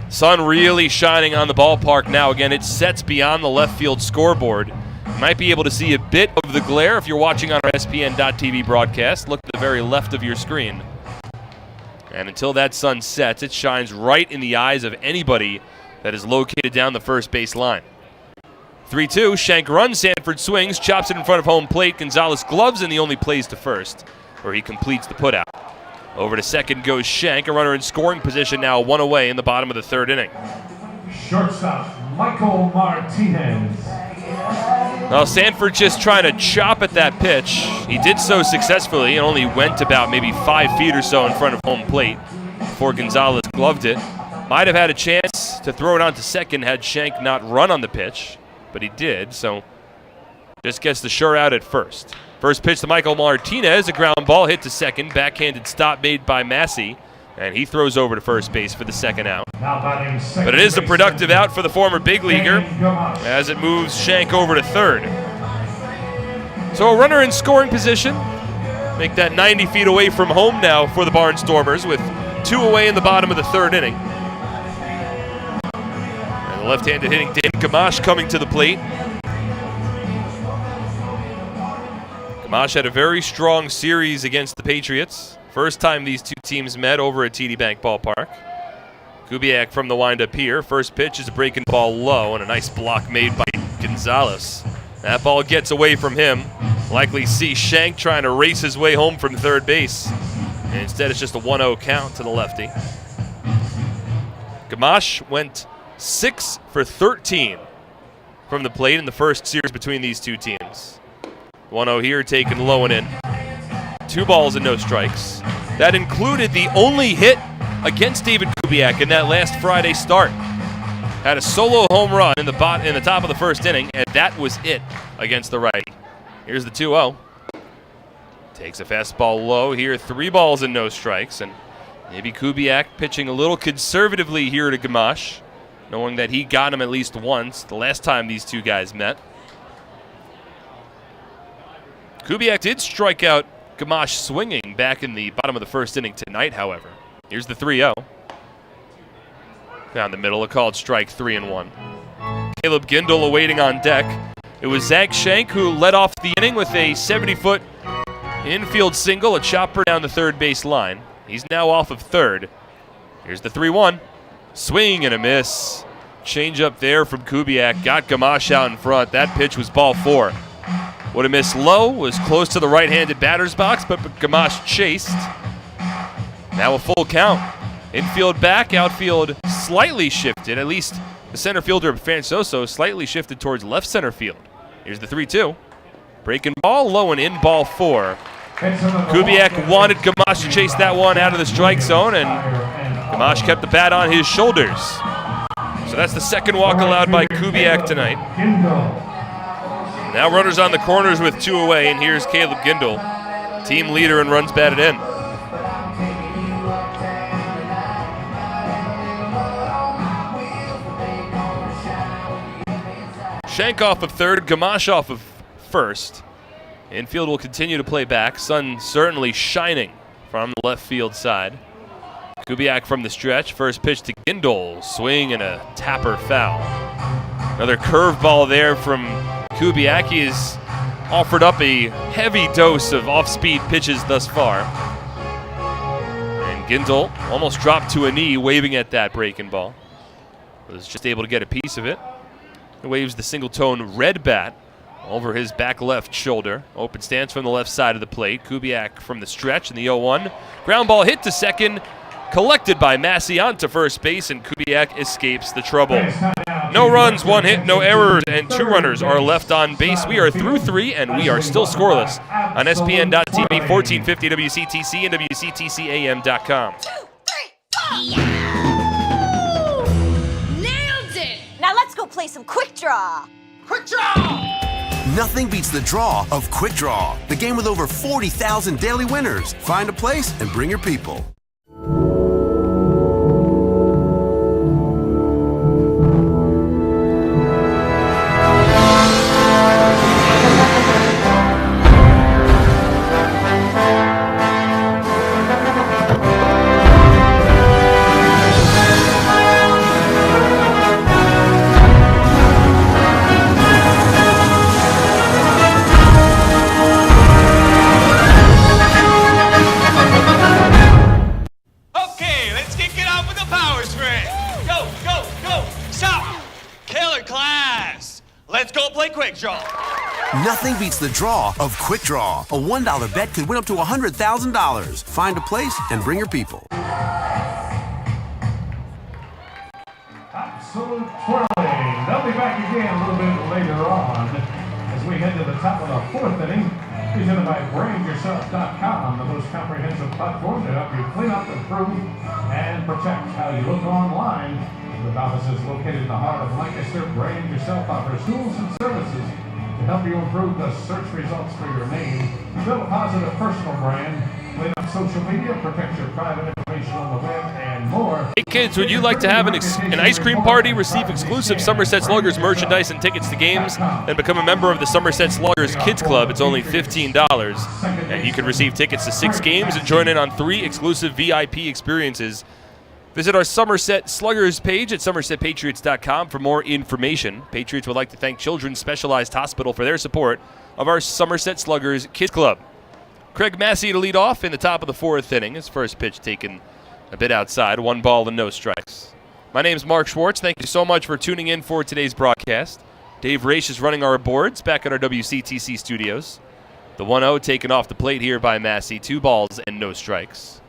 Sun really shining on the ballpark now. Again, it sets beyond the left field scoreboard. You might be able to see a bit of the glare if you're watching on our SPN.TV broadcast. Look to the very left of your screen. And until that sun sets, it shines right in the eyes of anybody that is located down the first base line. 3-2, Shank runs, Sanford swings, chops it in front of home plate. Gonzalez gloves, and he only plays to first, where he completes the putout. Over to second goes Shank, a runner in scoring position now, one away in the bottom of the third inning. Shortstop, Michael Martinez. Well, Sanford just trying to chop at that pitch. He did so successfully and only went about maybe 5 feet or so in front of home plate before Gonzalez gloved it. Might have had a chance to throw it on to second had Shank not run on the pitch, but he did, so just gets the sure out at first. First pitch to Michael Martinez, a ground ball hit to second, backhanded stop made by Massey, and he throws over to first base for the second out. But it is a productive out for the former big leaguer as it moves Shank over to third. So a runner in scoring position, make that 90 feet away from home now for the Barnstormers with 2 away in the bottom of the third inning. And the left-handed hitting Dan Gamache coming to the plate. Gamache had a very strong series against the Patriots. First time these two teams met over at TD Bank Ballpark. Kubiak from the windup here. First pitch is a breaking ball low and a nice block made by Gonzalez. That ball gets away from him. Likely see Shank trying to race his way home from third base. And instead it's just a 1-0 count to the lefty. Gamache went 6 for 13 from the plate in the first series between these two teams. 1-0 here, taken low and in. 2 balls and no strikes. That included the only hit against David Kubiak in that last Friday start. Had a solo home run in the top of the first inning, and that was it against the righty. Here's the 2-0. Takes a fastball low here, 3 balls and no strikes, and maybe Kubiak pitching a little conservatively here to Gamache, knowing that he got him at least once the last time these two guys met. Kubiak did strike out Gamache swinging back in the bottom of the first inning tonight, however. Here's the 3-0. Down the middle, a called strike, 3-1. Caleb Gindel awaiting on deck. It was Zach Shank who led off the inning with a 70-foot infield single, a chopper down the third base line. He's now off of third. Here's the 3-1. Swing and a miss. Change up there from Kubiak. Got Gamache out in front. That pitch was ball 4. Would have missed low, was close to the right-handed batter's box, but Gamache chased. Now a full count. Infield back, outfield slightly shifted. At least the center fielder, Francoso, slightly shifted towards left center field. Here's the 3-2. Breaking ball, low and in, ball 4. Kubiak wanted Gamache to chase that one out of the strike zone, and Gamache kept the bat on his shoulders. So that's the second walk allowed by Kubiak tonight. Now runners on the corners with 2 away, and here's Caleb Gindel, team leader in runs batted in. Shank off of third, Gamache off of first. Infield will continue to play back. Sun certainly shining from the left field side. Kubiak from the stretch. First pitch to Gindel. Swing and a tapper foul. Another curveball there from Kubiak. He has offered up a heavy dose of off-speed pitches thus far. And Gindel almost dropped to a knee waving at that breaking ball. Was just able to get a piece of it. He waves the single-tone red bat over his back left shoulder. Open stance from the left side of the plate. Kubiak from the stretch in the 0-1. Ground ball hit to second. Collected by Massey onto first base, and Kubiak escapes the trouble. No runs, 1 hit, no errors, and 2 runners are left on base. We are through 3, and we are still scoreless on SPN.TV, 1450 WCTC, and WCTCAM.com. 2, 3, 4. Nailed it! Now let's go play some Quick Draw. Quick Draw! Nothing beats the draw of Quick Draw, the game with over 40,000 daily winners. Find a place and bring your people. Nothing beats the draw of Quick Draw. A $1 bet could win up to $100,000. Find a place and bring your people. Absolute twirling. They'll be back again a little bit later on as we head to the top of the fourth inning. Presented by BrainYourself.com, the most comprehensive platform to help you clean up, improve, and protect how you look online. With offices located in the heart of Lancaster, Brain Yourself offers tools and services to help you improve the search results for your name, build a positive personal brand, clean up social media, protect your private information on the web, and more. Hey kids, would you like to have an ice cream party, receive exclusive Somerset Sluggers merchandise and tickets to games, and become a member of the Somerset Sluggers Kids Club? It's only $15, and you can receive tickets to 6 games and join in on 3 exclusive VIP experiences. Visit our Somerset Sluggers page at somersetpatriots.com for more information. Patriots would like to thank Children's Specialized Hospital for their support of our Somerset Sluggers Kids Club. Craig Massey to lead off in the top of the 4th inning. His first pitch taken a bit outside, 1 ball and no strikes. My name's Mark Schwartz. Thank you so much for tuning in for today's broadcast. Dave Raish is running our boards back at our WCTC studios. The 1-0 taken off the plate here by Massey, 2 balls and no strikes.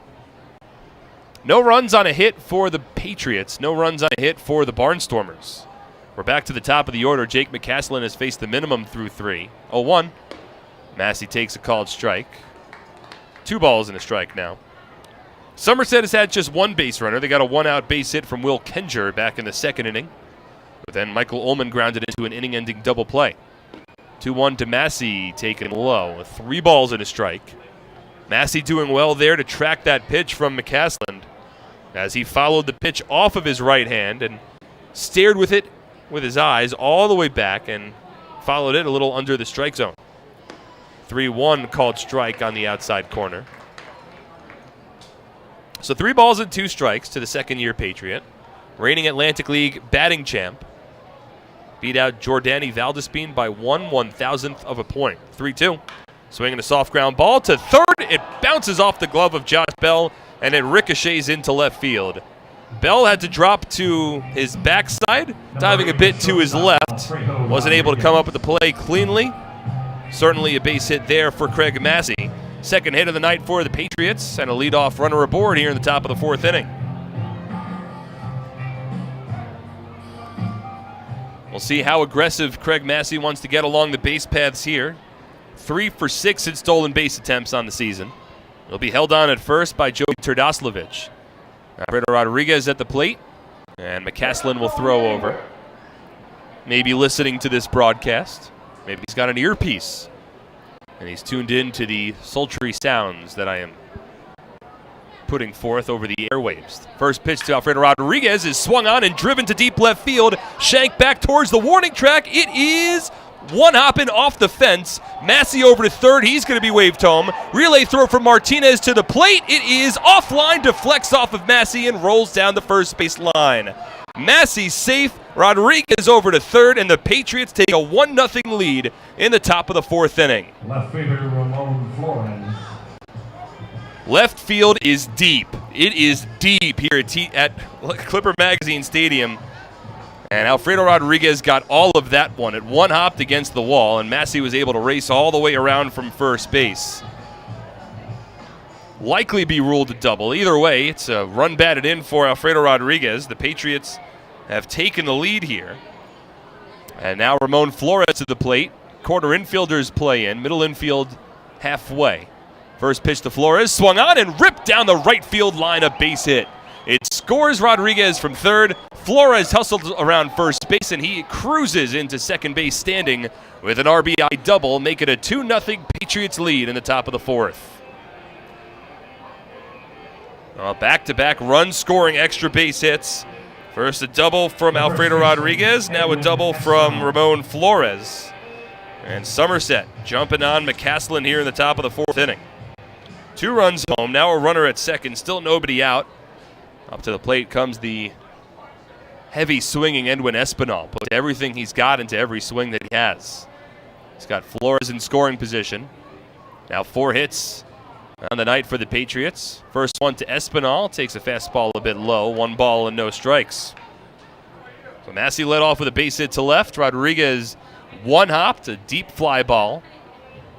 No runs on a hit for the Patriots. No runs on a hit for the Barnstormers. We're back to the top of the order. Jake McCaslin has faced the minimum through 3. 0-1. Massey takes a called strike. 2 balls and a strike now. Somerset has had just 1 base runner. They got a 1-out base hit from Will Kenger back in the 2nd inning. But then Michael Ullman grounded into an inning-ending double play. 2-1 to Massey, taken low. 3 balls and a strike. Massey doing well there to track that pitch from McCaslin, as he followed the pitch off of his right hand and stared with it with his eyes all the way back and followed it a little under the strike zone. 3-1 called strike on the outside corner. So 3 balls and 2 strikes to the second-year Patriot. Reigning Atlantic League batting champ. Beat out Jordani Valdespin by 1/1000th of a point. 3-2. Swinging a soft ground ball to third. It bounces off the glove of Josh Bell, and it ricochets into left field. Bell had to drop to his backside, diving a bit to his left. Wasn't able to come up with the play cleanly. Certainly a base hit there for Craig Massey. Second hit of the night for the Patriots, and a leadoff runner aboard here in the top of the 4th inning. We'll see how aggressive Craig Massey wants to get along the base paths here. 3 for 6 in stolen base attempts on the season. He'll be held on at first by Joey Turdoslavich. Alfredo Rodriguez at the plate, and McCaslin will throw over. Maybe listening to this broadcast. Maybe he's got an earpiece, and he's tuned in to the sultry sounds that I am putting forth over the airwaves. First pitch to Alfredo Rodriguez is swung on and driven to deep left field. Shank back towards the warning track. It is one-hopping off the fence. Massey over to third. He's going to be waved home. Relay throw from Martinez to the plate. It is offline, deflects off of Massey, and rolls down the first base line. Massey safe. Rodriguez over to third, and the Patriots take a 1-0 lead in the top of the 4th inning. Left fielder Ramon Flores. Left field is deep. It is deep here at Clipper Magazine Stadium. And Alfredo Rodriguez got all of that one. It one-hopped against the wall, and Massey was able to race all the way around from first base. Likely be ruled a double. Either way, it's a run batted in for Alfredo Rodriguez. The Patriots have taken the lead here. And now Ramon Flores to the plate. Corner infielders play in. Middle infield halfway. First pitch to Flores. Swung on and ripped down the right field line, a base hit. It scores Rodriguez from third. Flores hustled around first base, and he cruises into second base standing with an RBI double, make it a 2-0 Patriots lead in the top of the 4th. Back-to-back run-scoring extra base hits. First a double from Alfredo Rodriguez, now a double from Ramon Flores. And Somerset jumping on McCaslin here in the top of the 4th inning. 2 runs home, now a runner at second, still nobody out. Up to the plate comes the heavy swinging Edwin Espinal. Put everything he's got into every swing that he has. He's got Flores in scoring position. Now 4 hits on the night for the Patriots. First one to Espinal, takes a fastball a bit low, 1 ball and no strikes. So Massey led off with a base hit to left. Rodriguez One hopped, a deep fly ball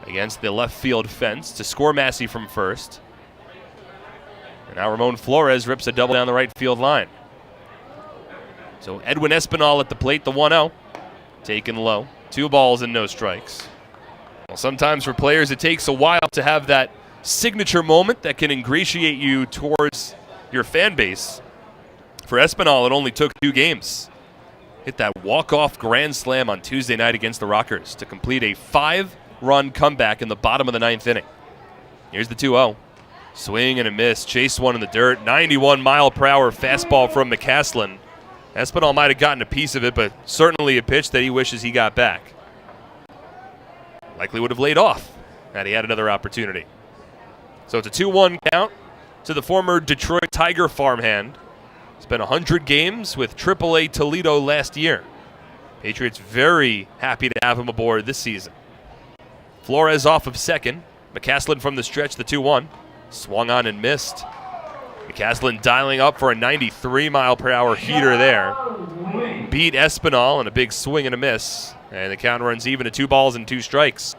against the left field fence to score Massey from first. And now Ramon Flores rips a double down the right field line. So Edwin Espinal at the plate, the 1-0. Taken low. 2 balls and no strikes. Well, sometimes for players it takes a while to have that signature moment that can ingratiate you towards your fan base. For Espinal, it only took 2 games. Hit that walk-off grand slam on Tuesday night against the Rockers to complete a 5-run comeback in the bottom of the 9th inning. Here's the 2-0. Swing and a miss. Chase one in the dirt. 91-mile-per-hour fastball from McCaslin. Espinal might have gotten a piece of it, but certainly a pitch that he wishes he got back. Likely would have laid off had he had another opportunity. So it's a 2-1 count to the former Detroit Tiger farmhand. Spent 100 games with AAA Toledo last year. Patriots very happy to have him aboard this season. Flores off of second. McCaslin from the stretch, the 2-1. Swung on and missed. McCaslin dialing up for a 93-mile-per-hour heater there. Beat Espinal in a big swing and a miss. And the count runs even to 2 balls and 2 strikes.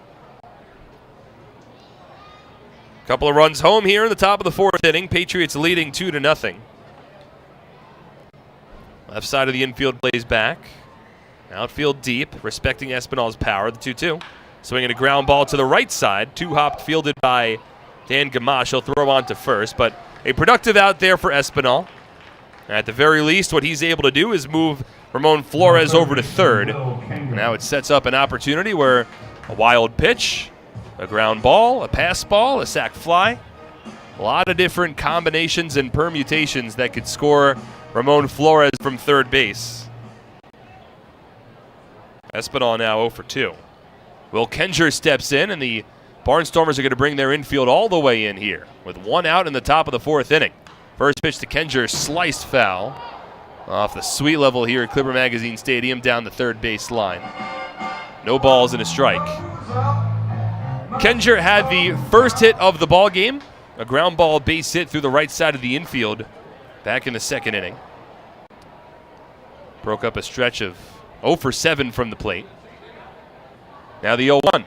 Couple of runs home here in the top of the 4th inning. Patriots leading 2-0. Left side of the infield plays back. Outfield deep, respecting Espinal's power, the 2-2. Swinging a ground ball to the right side. 2-hopped, fielded by Dan Gamache. He'll throw on to first, but a productive out there for Espinal. At the very least, what he's able to do is move Ramon Flores over to third. Now it sets up an opportunity where a wild pitch, a ground ball, a pass ball, a sac fly. A lot of different combinations and permutations that could score Ramon Flores from third base. Espinal now 0 for 2. Will Kenger steps in, and the Barnstormers are going to bring their infield all the way in here with 1 out in the top of the 4th inning. First pitch to Kenger, sliced foul off the sweet level here at Clipper Magazine Stadium down the third base line. No balls and a strike. Kenger had the first hit of the ball game, a ground ball base hit through the right side of the infield back in the 2nd inning. Broke up a stretch of 0 for 7 from the plate. Now the 0-1.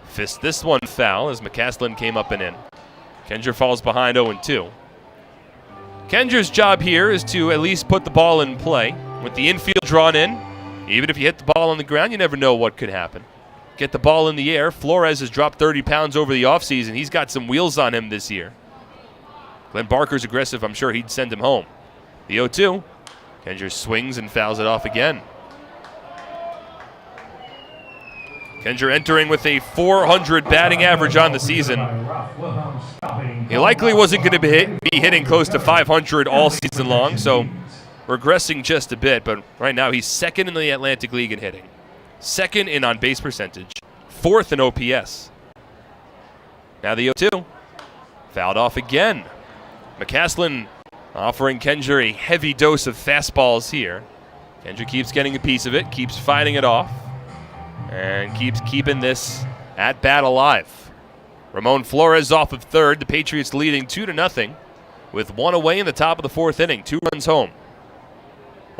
Fist this one foul as McCaslin came up and in. Kenger falls behind 0-2. Kenger's job here is to at least put the ball in play. With the infield drawn in, even if you hit the ball on the ground, you never know what could happen. Get the ball in the air. Flores has dropped 30 pounds over the offseason. He's got some wheels on him this year. Glenn Barker's aggressive. I'm sure he'd send him home. The 0-2. Kenger swings and fouls it off again. Kenger entering with a .400 batting average on the season. He likely wasn't going to be hitting close to .500 all season long, so regressing just a bit. But right now he's 2nd in the Atlantic League in hitting, 2nd in on-base percentage, 4th in OPS. Now the 0-2. Fouled off again. McCaslin offering Kenger a heavy dose of fastballs here. Kenger keeps getting a piece of it, keeps fighting it off, and keeps keeping this at-bat alive. Ramon Flores off of third. The Patriots leading 2-0 with 1 away in the top of the 4th inning. 2 runs home.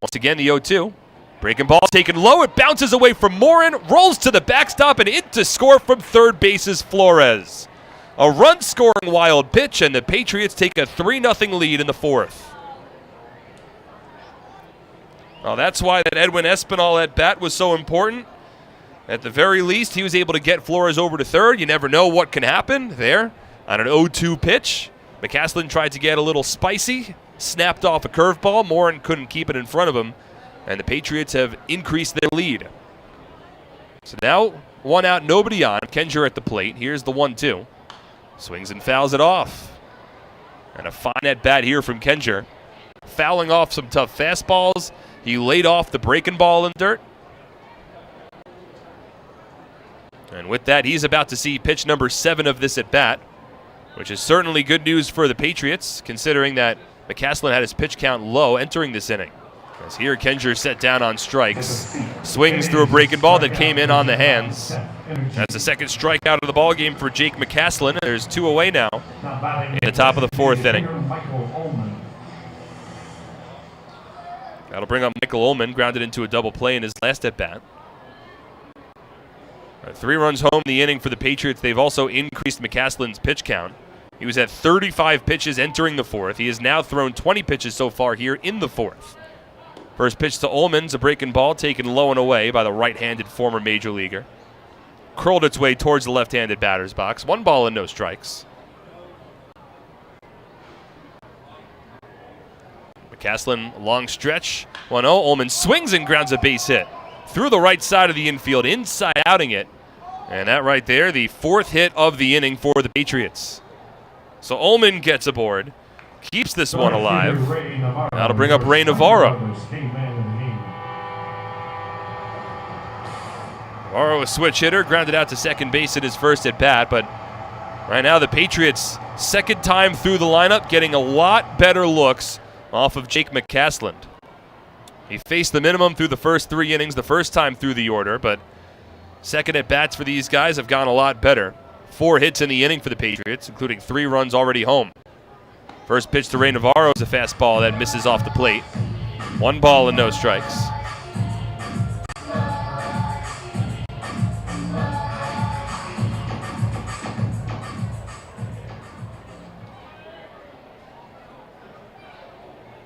Once again, the 0-2. Breaking ball taken low. It bounces away from Morin, rolls to the backstop, and in to score from third base is Flores. A run-scoring wild pitch, and the Patriots take a 3-0 lead in the 4th. Well, that's why that Edwin Espinal at bat was so important. At the very least, he was able to get Flores over to third. You never know what can happen there on an 0-2 pitch. McCaslin tried to get a little spicy, snapped off a curveball. Morin couldn't keep it in front of him, and the Patriots have increased their lead. So now 1 out, nobody on. Kenger at the plate. Here's the 1-2. Swings and fouls it off. And a fine at bat here from Kenger. Fouling off some tough fastballs. He laid off the breaking ball in dirt. And with that, he's about to see pitch number 7 of this at-bat, which is certainly good news for the Patriots, considering that McCaslin had his pitch count low entering this inning. As here, Kenger set down on strikes. Swings through a breaking ball that came in on the hands. That's the 2nd strikeout of the ball game for Jake McCaslin. There's 2 away now in the top of the 4th inning. That'll bring up Michael Ullman, grounded into a double play in his last at-bat. 3 runs home in the inning for the Patriots. They've also increased McCaslin's pitch count. He was at 35 pitches entering the 4th. He has now thrown 20 pitches so far here in the 4th. First pitch to Ullman's a breaking ball taken low and away by the right-handed former major leaguer. Curled its way towards the left-handed batter's box. 1 ball and no strikes. McCaslin, long stretch. 1-0. Ullman swings and grounds a base hit. Through the right side of the infield, inside outing it. And that right there, the 4th hit of the inning for the Patriots. So Ullman gets aboard, keeps this one alive. That'll bring up Ray Navarro. Navarro, a switch hitter, grounded out to second base at his first at bat, but right now the Patriots, second time through the lineup, getting a lot better looks off of Jake McCaslin. He faced the minimum through the first 3 innings, the first time through the order, but second at bats for these guys have gone a lot better. 4 hits in the inning for the Patriots, including 3 runs already home. First pitch to Ray Navarro is a fastball that misses off the plate. 1 ball and no strikes.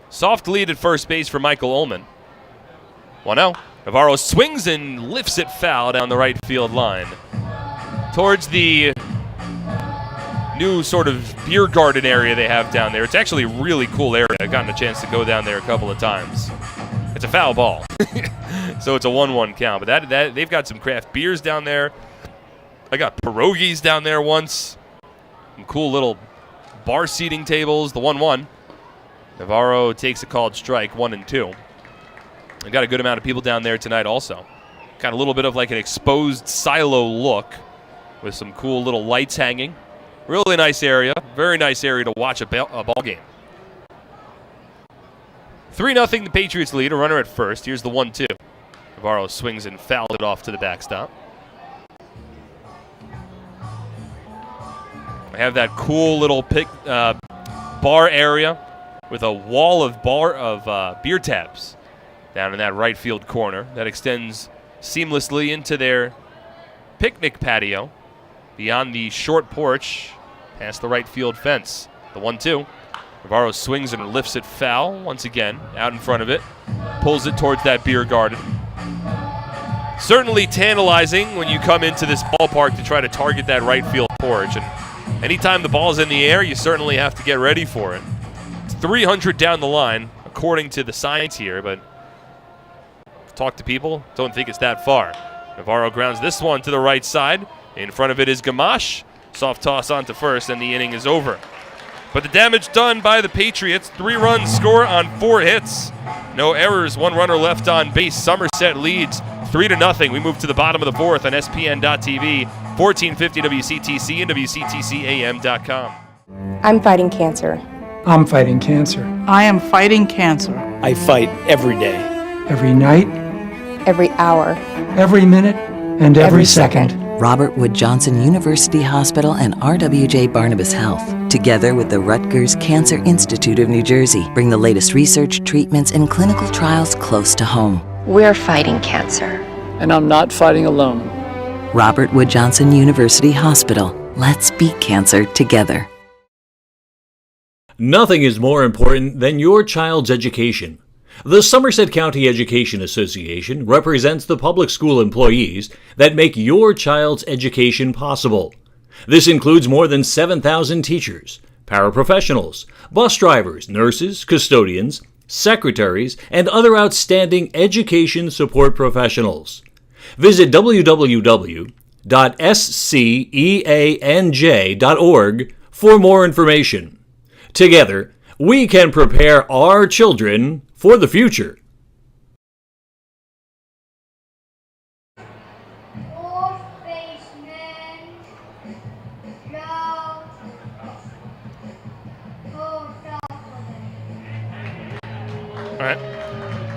Soft lead at first base for Michael Ullman. 1-0. Navarro swings and lifts it foul down the right field line. Towards the new sort of beer garden area they have down there. It's actually a really cool area. I've gotten a chance to go down there a couple of times. It's a foul ball. So it's a 1-1 count. But that they've got some craft beers down there. I got pierogies down there once. Some cool little bar seating tables. The 1-1. Navarro takes a called strike, 1-2. I got a good amount of people down there tonight also. Got a little bit of like an exposed silo look with some cool little lights hanging. Really nice area. Very nice area to watch a ball game. 3-0 the Patriots lead. A runner at first. Here's the 1-2. Navarro swings and fouled it off to the backstop. I have that cool little bar area with a wall of beer taps down in that right field corner that extends seamlessly into their picnic patio beyond the short porch past the right field fence. The 1-2. Navarro swings and lifts it foul once again out in front of it. Pulls it towards that beer garden. Certainly tantalizing when you come into this ballpark to try to target that right field porch. And anytime the ball's in the air, you certainly have to get ready for it. 300 down the line, according to the signs here, but talk to people, don't think it's that far. Navarro grounds this one to the right side. In front of it is Gamache. Soft toss onto first, and the inning is over. But the damage done by the Patriots. 3 runs score on 4 hits. No errors, 1 runner left on base. Somerset leads 3-0. We move to the bottom of the 4th on SPN.TV, 1450 WCTC, and WCTCAM.com. I'm fighting cancer. I'm fighting cancer. I am fighting cancer. I fight every day. Every night. Every hour. Every minute. And every second. Robert Wood Johnson University Hospital and RWJ Barnabas Health, together with the Rutgers Cancer Institute of New Jersey, bring the latest research, treatments, and clinical trials close to home. We're fighting cancer. And I'm not fighting alone. Robert Wood Johnson University Hospital. Let's beat cancer together. Nothing is more important than your child's education. The Somerset County Education Association represents the public school employees that make your child's education possible. This includes more than 7,000 teachers, paraprofessionals, bus drivers, nurses, custodians, secretaries, and other outstanding education support professionals. Visit www.sceanj.org for more information. Together, we can prepare our children for the future. All right.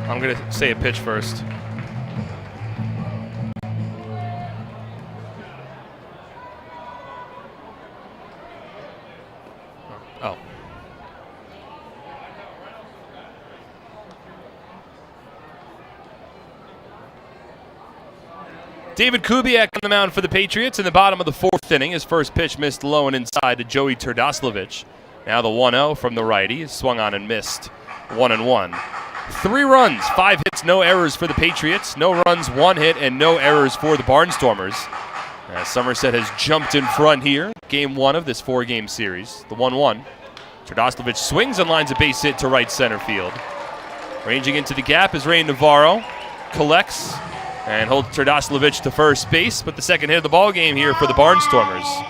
I'm going to say a pitch first. Oh. David Kubiak on the mound for the Patriots in the bottom of the fourth inning. His first pitch missed low and inside to Joey Turdoslavich. Now the 1-0 from the righty is swung on and missed 1-1. 3 runs, 5 hits, no errors for the Patriots. No runs, 1 hit, and no errors for the Barnstormers. As Somerset has jumped in front here. Game 1 of this 4-game series. The 1-1. Turdoslavich swings and lines a base hit to right center field. Ranging into the gap is Ray Navarro. Collects and holds Turdoslavich to first base, but the second hit of the ball game here for the Barnstormers.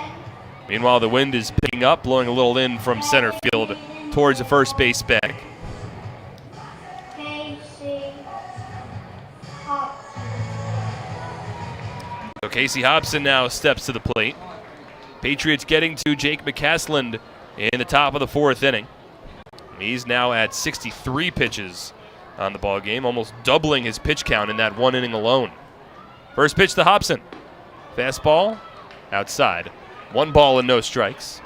Meanwhile, the wind is picking up, blowing a little in from center field towards the first base bag. So Casey Hobson now steps to the plate. Patriots getting to Jake McCasland in the top of the fourth inning. He's now at 63 pitches on the ball game, almost doubling his pitch count in that 1 inning alone. First pitch to Hobson. Fastball outside. 1 ball and no strikes.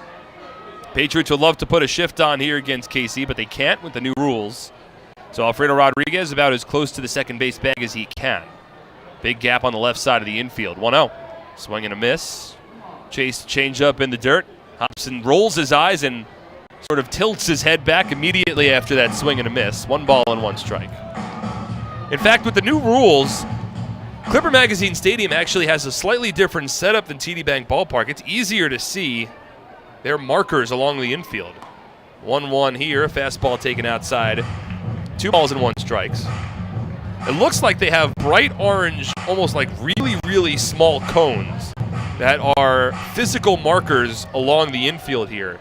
Patriots would love to put a shift on here against KC, but they can't with the new rules. So Alfredo Rodriguez about as close to the second base bag as he can. Big gap on the left side of the infield. 1-0. Swing and a miss. Chase change up in the dirt. Hobson rolls his eyes and sort of tilts his head back immediately after that swing and a miss. 1 ball and 1 strike. In fact, with the new rules, Clipper Magazine Stadium actually has a slightly different setup than TD Bank Ballpark. It's easier to see their markers along the infield. 1-1 here, a fastball taken outside. 2 balls and 1 strikes. It looks like they have bright orange, almost like really, really small cones that are physical markers along the infield here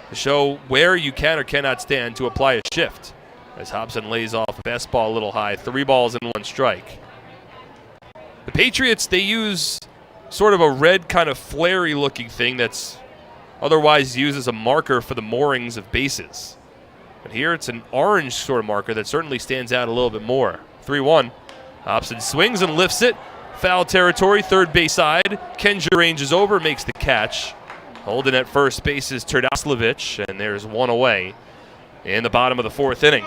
to show where you can or cannot stand to apply a shift. As Hobson lays off a fastball a little high, 3 balls and 1 strike. The Patriots, they use sort of a red kind of flary looking thing that's otherwise used as a marker for the moorings of bases. But here it's an orange sort of marker that certainly stands out a little bit more. 3-1. Hobson swings and lifts it. Foul territory, third base side. Kenja ranges over, makes the catch. Holding at first base is Turdoslavich, and there's 1 away in the bottom of the fourth inning.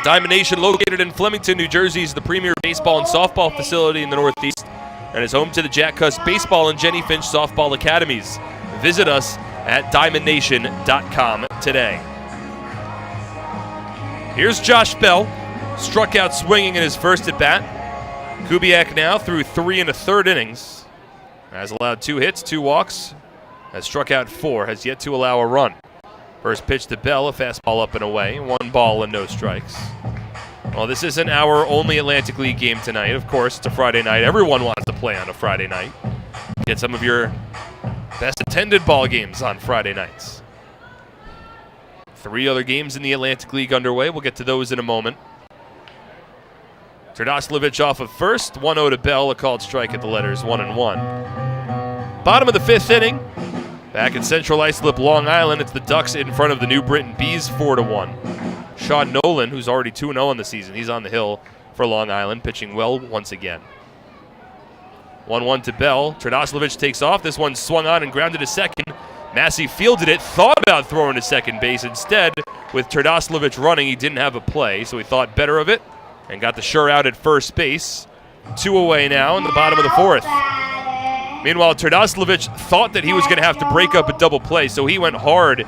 Diamond Nation, located in Flemington, New Jersey, is the premier baseball and softball facility in the Northeast and is home to the Jack Cuss Baseball and Jenny Finch Softball Academies. Visit us at diamondnation.com today. Here's Josh Bell, struck out swinging in his first at-bat. Kubiak now through 3 1/3 innings. Has allowed 2 hits, 2 walks, has struck out 4, has yet to allow a run. First pitch to Bell, a fastball up and away, 1 ball and no strikes. Well, this isn't our only Atlantic League game tonight. Of course, it's a Friday night. Everyone wants to play on a Friday night. Get some of your best attended ball games on Friday nights. 3 other games in the Atlantic League underway. We'll get to those in a moment. Turdoslavich off of first, 1-0 to Bell, a called strike at the letters, 1-1. Bottom of the 5th inning. Back in Central Islip, Long Island, it's the Ducks in front of the New Britain Bees, 4-1. Sean Nolan, who's already 2-0 on the season, he's on the hill for Long Island, pitching well once again. 1-1 to Bell. Turdoslavich takes off. This one swung on and grounded to second. Massey fielded it, thought about throwing to second base. Instead, with Turdoslavich running, he didn't have a play, so he thought better of it and got the sure out at first base. 2 away now in the bottom of the 4th. Meanwhile, Turdoslavich thought that he was going to have to break up a double play, so he went hard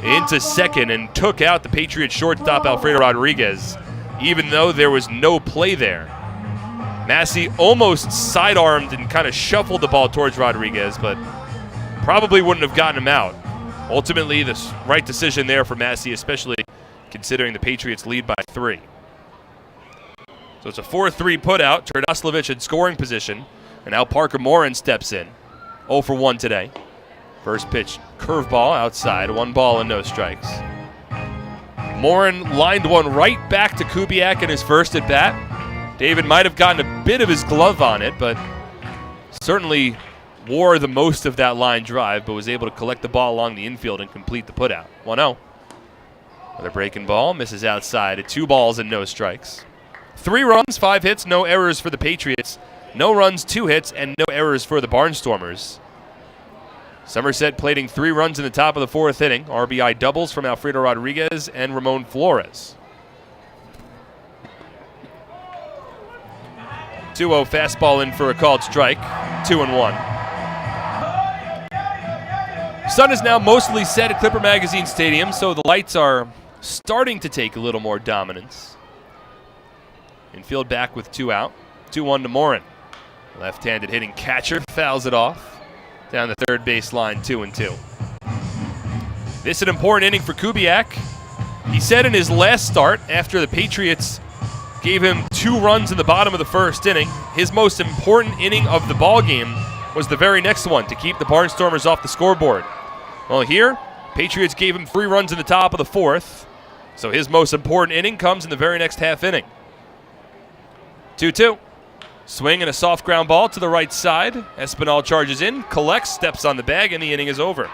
into second and took out the Patriots shortstop Alfredo Rodriguez, even though there was no play there. Massey almost sidearmed and kind of shuffled the ball towards Rodriguez, but probably wouldn't have gotten him out. Ultimately, the right decision there for Massey, especially considering the Patriots lead by 3. So it's a 4-3 putout. Turdoslavich in scoring position. And now Parker Morin steps in. 0 for 1 today. First pitch, curveball outside. 1 ball and no strikes. Morin lined one right back to Kubiak in his first at bat. David might have gotten a bit of his glove on it, but certainly wore the most of that line drive, but was able to collect the ball along the infield and complete the putout. 1-0. Another breaking ball, misses outside at 2 balls and no strikes. 3 runs, 5 hits, no errors for the Patriots. No runs, 2 hits, and no errors for the Barnstormers. Somerset plating 3 runs in the top of the 4th inning. RBI doubles from Alfredo Rodriguez and Ramon Flores. 2-0 fastball in for a called strike. 2-1. Sun is now mostly set at Clipper Magazine Stadium, so the lights are starting to take a little more dominance. Infield back with 2 out. 2-1 to Morin. Left-handed hitting catcher fouls it off. Down the third base line, 2-2. This is an important inning for Kubiak. He said in his last start, after the Patriots gave him 2 runs in the bottom of the first inning, his most important inning of the ball game was the very next one to keep the Barnstormers off the scoreboard. Well, here, Patriots gave him 3 runs in the top of the fourth, so his most important inning comes in the very next half inning. 2-2. Swing and a soft ground ball to the right side. Espinal charges in, collects, steps on the bag, and the inning is over.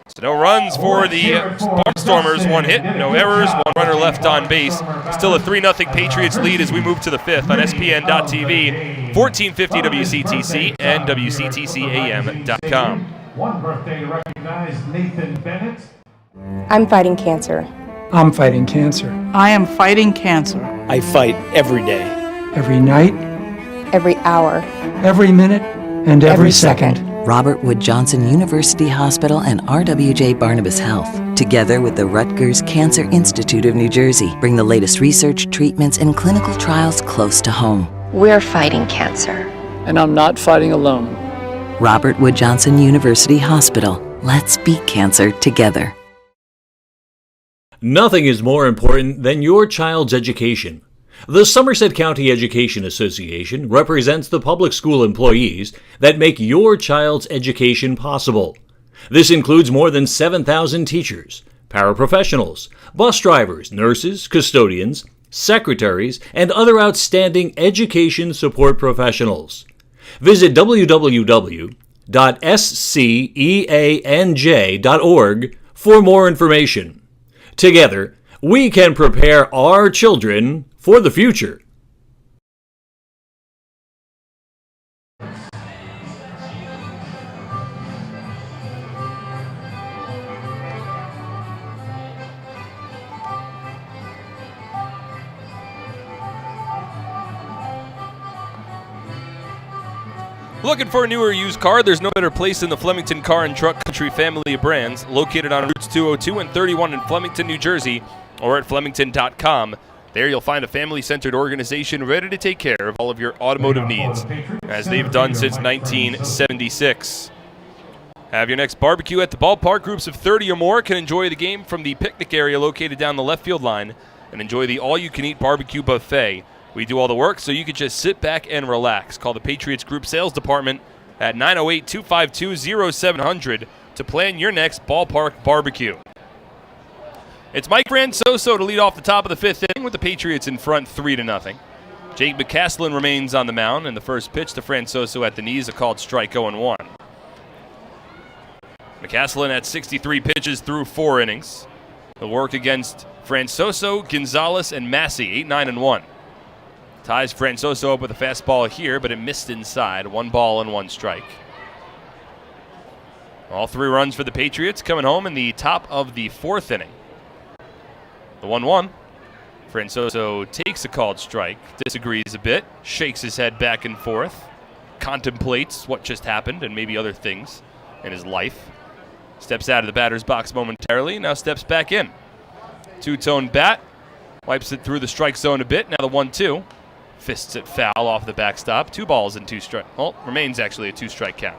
So no runs for the Barnstormers, 1 hit, no errors, 1 runner left on base. Still a 3-0 Patriots lead as we move to the 5th on SPN.TV, 1450 WCTC, and WCTCAM.com. One birthday to recognize Nathan Bennett. I'm fighting cancer. I'm fighting cancer. I am fighting cancer. I fight every day. Every night, Every hour. every minute, and every second. Robert Wood Johnson University Hospital and RWJ Barnabas Health, together with the Rutgers Cancer Institute of New Jersey, bring the latest research, treatments, and clinical trials close to home. We're fighting cancer. And I'm not fighting alone. Robert Wood Johnson University Hospital. Let's beat cancer together. Nothing is more important than your child's education. The Somerset County Education Association represents the public school employees that make your child's education possible. This includes more than 7,000 teachers, paraprofessionals, bus drivers, nurses, custodians, secretaries, and other outstanding education support professionals. Visit www.sceanj.org for more information. Together, we can prepare our children for the future. Looking for a newer used car? There's no better place than the Flemington Car and Truck Country family of brands, located on routes 202 and 31 in Flemington, New Jersey, or at flemington.com. There you'll find a family-centered organization ready to take care of all of your automotive needs, as they've done since 1976. Have your next barbecue at the ballpark. Groups of 30 or more can enjoy the game from the picnic area located down the left field line and enjoy the all-you-can-eat barbecue buffet. We do all the work so you can just sit back and relax. Call the Patriots Group Sales Department at 908-252-0700 to plan your next ballpark barbecue. It's Mike Francoso to lead off the top of the 5th inning with the Patriots in front 3-0. Jake McCaslin remains on the mound, and the first pitch to Francoso at the knees, a called strike 0-1. McCaslin at 63 pitches through 4 innings. He'll work against Francoso, Gonzalez, and Massey, 8-9-1. Ties Francoso up with a fastball here, but it missed inside. 1 ball and 1 strike. All 3 runs for the Patriots coming home in the top of the 4th inning. The 1-1. Francoso takes a called strike, disagrees a bit, shakes his head back and forth, contemplates what just happened and maybe other things in his life. Steps out of the batter's box momentarily, now steps back in. 2-tone bat, wipes it through the strike zone a bit. Now the 1-2. Fists it foul off the backstop. 2 balls and 2 strikes. Well, remains actually a 2-strike count.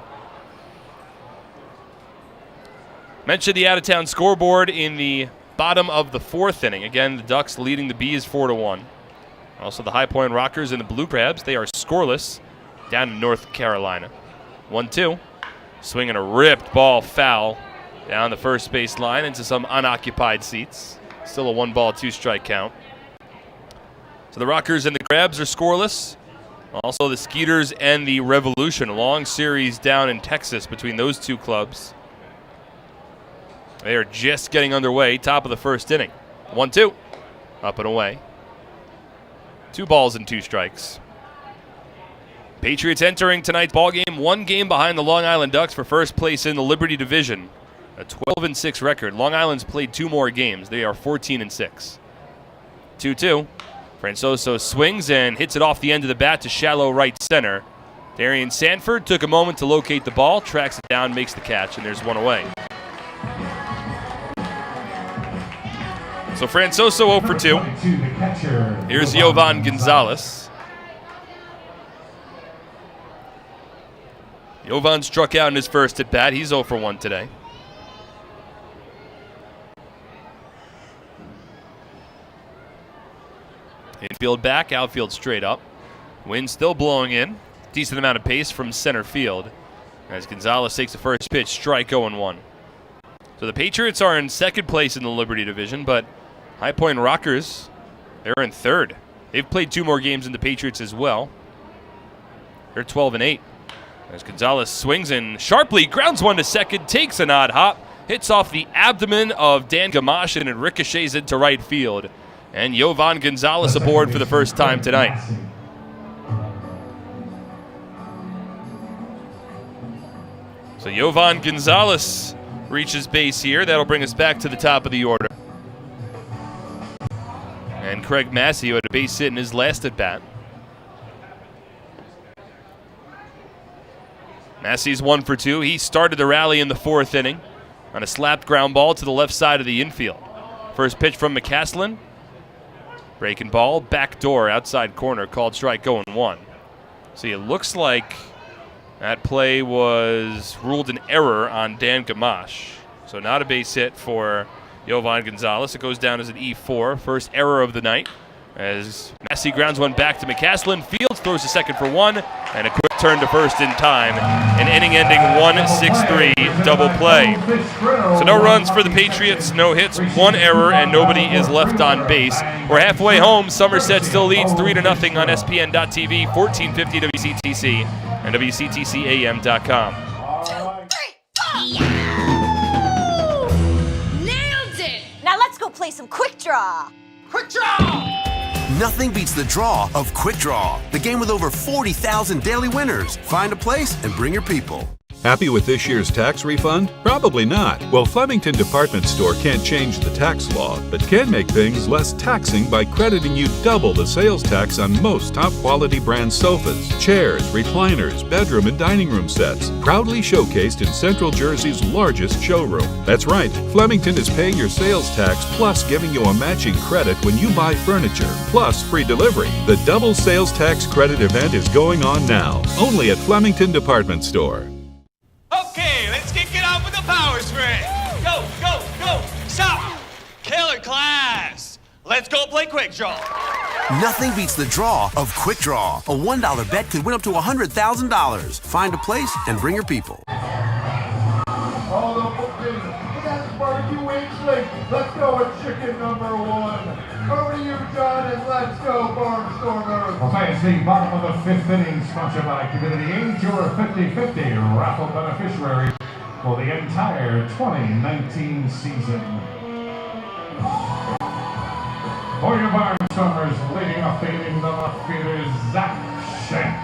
Mentioned the out-of-town scoreboard in the bottom of the 4th inning. Again, the Ducks leading the Bees 4-1. Also the High Point Rockers and the Blue Crabs, they are scoreless down in North Carolina. 1-2. Swinging a ripped ball foul down the first base line into some unoccupied seats. Still a 1-ball, 2-strike count. So the Rockers and the Crabs are scoreless. Also the Skeeters and the Revolution. A long series down in Texas between those 2 clubs. They are just getting underway. Top of the 1st inning. 1-2. Up and away. 2 balls and 2 strikes. Patriots entering tonight's ballgame 1 game behind the Long Island Ducks for first place in the Liberty Division. A 12-6 record. Long Island's played 2 more games. They are 14-6. 2-2. Francoso swings and hits it off the end of the bat to shallow right center. Darian Sanford took a moment to locate the ball, tracks it down, makes the catch, and there's one away. So Francoso 0 for 2. Here's Jovan Gonzalez. Jovan struck out in his first at bat. He's 0 for 1 today. Infield back, outfield straight up. Wind still blowing in. Decent amount of pace from center field as Gonzalez takes the first pitch, strike 0-1. So the Patriots are in second place in the Liberty Division, but High Point Rockers, they're in third. They've played 2 more games than the Patriots as well. They're 12-8. As Gonzalez swings and sharply grounds one to second, takes an odd hop, hits off the abdomen of Dan Gamache and it ricochets into right field. And Jovan Gonzalez aboard for the first time tonight. So Jovan Gonzalez reaches base here. That'll bring us back to the top of the order. And Craig Massey, who had a base hit in his last at bat. Massey's 1 for 2. He started the rally in the 4th inning on a slapped ground ball to the left side of the infield. First pitch from McCaslin. Breaking ball, back door, outside corner, called strike 0-1. See, it looks like that play was ruled an error on Dan Gamache. So not a base hit for Jovan Gonzalez. It goes down as an E4. First error of the night as Massey grounds one back to McCaslin. Fields throws to second for 1 and a quick turn to first in time. An inning-ending 1-6-3 double play. So no runs for the Patriots, no hits, 1 error, and nobody is left on base. We're halfway home. Somerset still leads 3-0 on SPN.TV, 1450 WCTC, and WCTCAM.com. Nailed it! Now let's go play some Quick Draw. Quick Draw! Nothing beats the draw of Quick Draw, the game with over 40,000 daily winners. Find a place and bring your people. Happy with this year's tax refund? Probably not. Well, Flemington Department Store can't change the tax law, but can make things less taxing by crediting you double the sales tax on most top-quality brand sofas, chairs, recliners, bedroom and dining room sets, proudly showcased in Central Jersey's largest showroom. That's right, Flemington is paying your sales tax plus giving you a matching credit when you buy furniture, plus free delivery. The double sales tax credit event is going on now, only at Flemington Department Store. Okay, let's kick it off with a power spray. Go, go, go. Stop. Killer class. Let's go play Quick Draw. Nothing beats the draw of Quick Draw. A $1 bet could win up to $100,000. Find a place and bring your people. All the bookings. That's barbecue wings link. Let's go with chicken number 1. Over to you, John, and let's go, Barnstormers. Well, it's the bottom of the 5th inning, sponsored by Community Aid. Your 50-50 raffle beneficiary for the entire 2019 season. For your Barnstormers, leading off the inning, the left fielder is Zach Shank.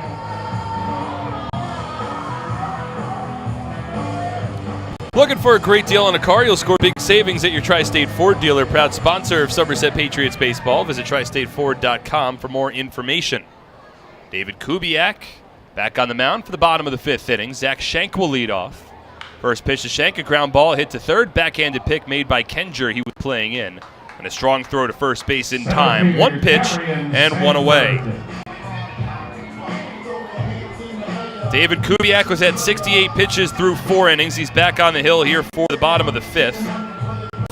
Looking for a great deal on a car? You'll score big savings at your Tri-State Ford dealer. Proud sponsor of Somerset Patriots baseball. Visit tristateford.com for more information. David Kubiak back on the mound for the bottom of the 5th inning. Zach Shank will lead off. First pitch to Shank, a ground ball hit to third. Backhanded pick made by Kenger. He was playing in. And a strong throw to first base in time. 1 pitch and 1 away. David Kubiak was at 68 pitches through 4 innings. He's back on the hill here for the bottom of the 5th.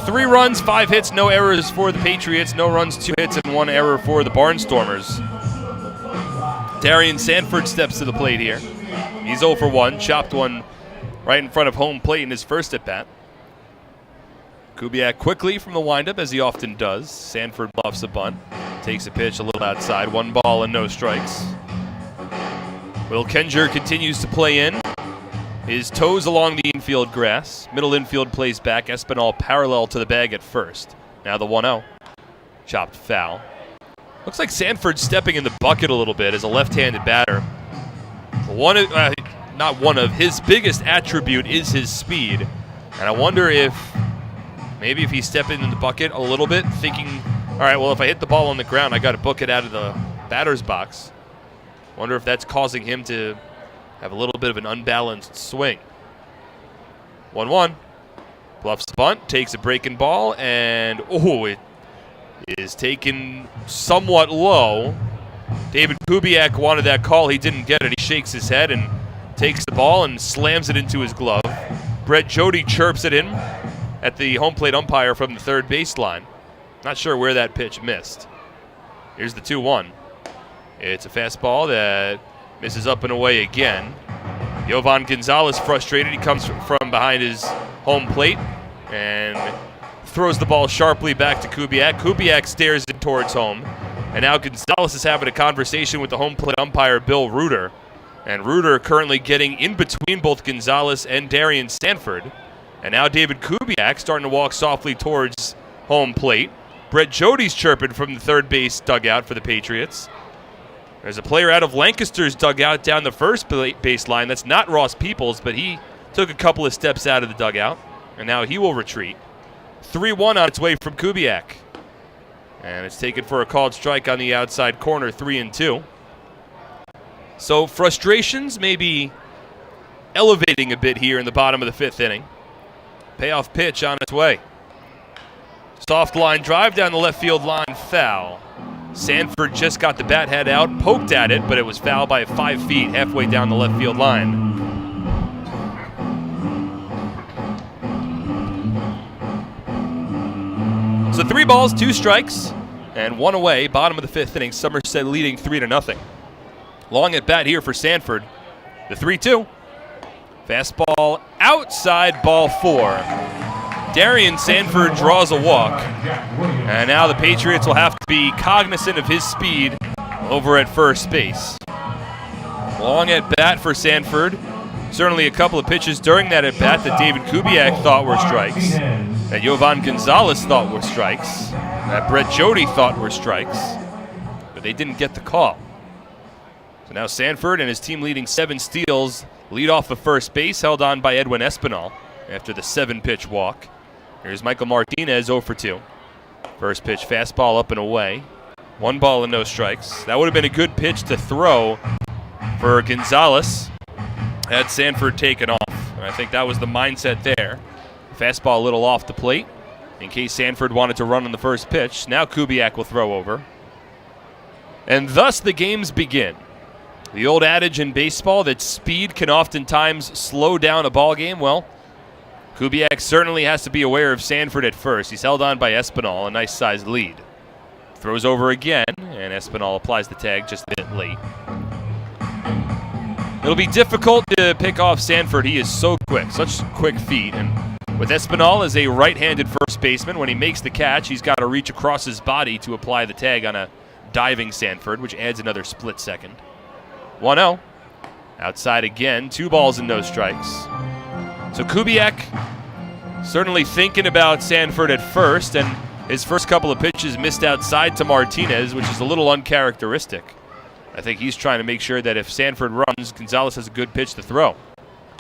3 runs, 5 hits, no errors for the Patriots. No runs, 2 hits, and 1 error for the Barnstormers. Darian Sanford steps to the plate here. He's 0 for 1. Chopped one right in front of home plate in his first at-bat. Kubiak quickly from the windup, as he often does. Sanford bluffs a bunt. Takes a pitch a little outside. 1 ball and no strikes. Will Kenger continues to play in. His toes along the infield grass. Middle infield plays back. Espinal parallel to the bag at first. Now the 1-0. Chopped foul. Looks like Sanford stepping in the bucket a little bit as a left-handed batter. His biggest attribute is his speed. And I wonder if maybe if he's stepping in the bucket a little bit, thinking All right, well, if I hit the ball on the ground, I got to book it out of the batter's box. Wonder if that's causing him to have a little bit of an unbalanced swing. 1-1. Bluffs the bunt, takes a breaking ball, and it is taken somewhat low. David Kubiak wanted that call. He didn't get it. He shakes his head and takes the ball and slams it into his glove. Brett Jody chirps it in at the home plate umpire from the third baseline. Not sure where that pitch missed. Here's the 2-1. It's a fastball that misses up and away again. Yovan Gonzalez frustrated. He comes from behind his home plate and throws the ball sharply back to Kubiak. Kubiak stares in towards home. And now Gonzalez is having a conversation with the home plate umpire, Bill Reuter. And Reuter currently getting in between both Gonzalez and Darian Sanford. And now David Kubiak starting to walk softly towards home plate. Brett Jody's chirping from the third base dugout for the Patriots. There's a player out of Lancaster's dugout down the first baseline. That's not Ross Peoples, but he took a couple of steps out of the dugout. And now he will retreat. 3-1 on its way from Kubiak. And it's taken for a called strike on the outside corner, 3-2. So frustrations may be elevating a bit here in the bottom of the fifth inning. Payoff pitch on its way. Soft line drive down the left field line, foul. Sanford just got the bat head out, poked at it, but it was foul by 5 feet halfway down the left field line. So 3 balls, 2 strikes, and 1 away. Bottom of the fifth inning, Somerset leading 3-0. Long at bat here for Sanford. The 3-2. Fastball outside, ball 4. Darian Sanford draws a walk. And now the Patriots will have to be cognizant of his speed over at first base. Long at bat for Sanford. Certainly a couple of pitches during that at bat that David Kubiak thought were strikes, that Yovan Gonzalez thought were strikes, that Brett Jody thought were strikes, but they didn't get the call. So now Sanford and his team leading 7 steals lead off of first base, held on by Edwin Espinal after the 7-pitch walk. Here's Michael Martinez 0 for 2. First pitch fastball up and away. 1 ball and no strikes. That would have been a good pitch to throw for Gonzalez had Sanford taken off. And I think that was the mindset there. Fastball a little off the plate in case Sanford wanted to run on the first pitch. Now Kubiak will throw over. And thus the games begin. The old adage in baseball that speed can oftentimes slow down a ball game. Well, Kubiak certainly has to be aware of Sanford at first. He's held on by Espinal, a nice sized lead. Throws over again, and Espinal applies the tag just a bit late. It'll be difficult to pick off Sanford. He is so quick, such quick feet. And with Espinal as a right-handed first baseman, when he makes the catch, he's got to reach across his body to apply the tag on a diving Sanford, which adds another split second. 1-0. Outside again, 2 balls and no strikes. So Kubiak certainly thinking about Sanford at first, and his first couple of pitches missed outside to Martinez, which is a little uncharacteristic. I think he's trying to make sure that if Sanford runs, Gonzalez has a good pitch to throw.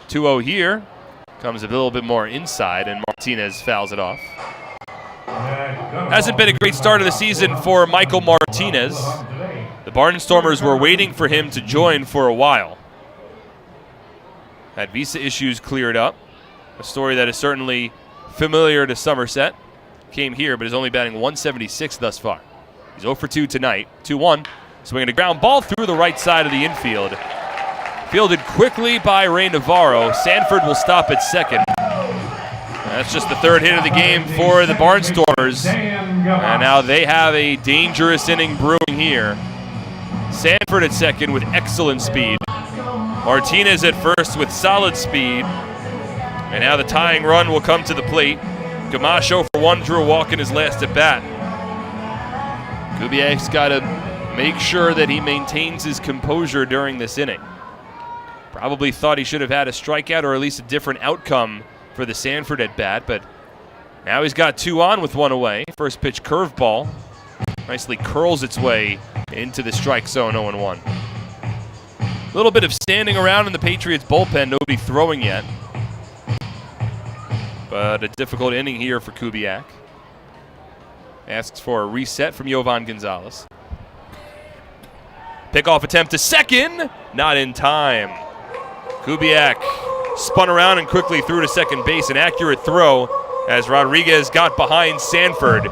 2-0 here. Comes a little bit more inside, and Martinez fouls it off. Hasn't been a great start of the season for Michael Martinez. The Barnstormers were waiting for him to join for a while. Had visa issues cleared up. A story that is certainly familiar to Somerset. Came here, but is only batting .176 thus far. He's 0 for 2 tonight. 2-1. Swinging a ground ball through the right side of the infield. Fielded quickly by Ray Navarro. Sanford will stop at second. That's just the 3rd hit of the game for the Barnstormers. And now they have a dangerous inning brewing here. Sanford at second with excellent speed. Martinez at first with solid speed. And now the tying run will come to the plate. Gamacho for 1 drew a walk in his last at bat. Kubiak's got to make sure that he maintains his composure during this inning. Probably thought he should have had a strikeout or at least a different outcome for the Sanford at bat, but now he's got 2 on with 1 away. First pitch curveball nicely curls its way into the strike zone. 0-1. A little bit of standing around in the Patriots bullpen, nobody throwing yet. But a difficult inning here for Kubiak. asks for a reset from Jovan Gonzalez. Pickoff attempt to second, not in time. Kubiak spun around and quickly threw to second base. An accurate throw as Rodriguez got behind Sanford,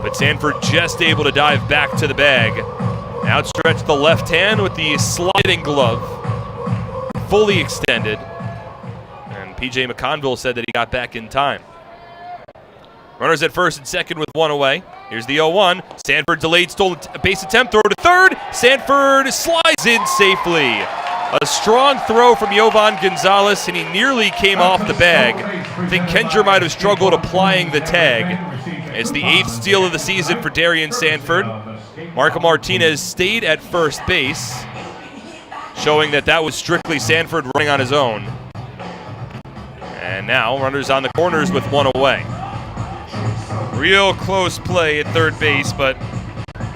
but Sanford just able to dive back to the bag. Outstretched the left hand with the sliding glove, fully extended. And P.J. McConville said that he got back in time. Runners at first and second with one away. Here's the 0-1. Sanford delayed, stolen base attempt, throw to third. Sanford slides in safely. A strong throw from Jovan Gonzalez, and he nearly came off the bag. I think Kenger might have struggled applying the tag. It's the 8th steal of the season for Darian Sanford. Marco Martinez stayed at first base, showing that was strictly Sanford running on his own. And now runners on the corners with one away. Real close play at third base, but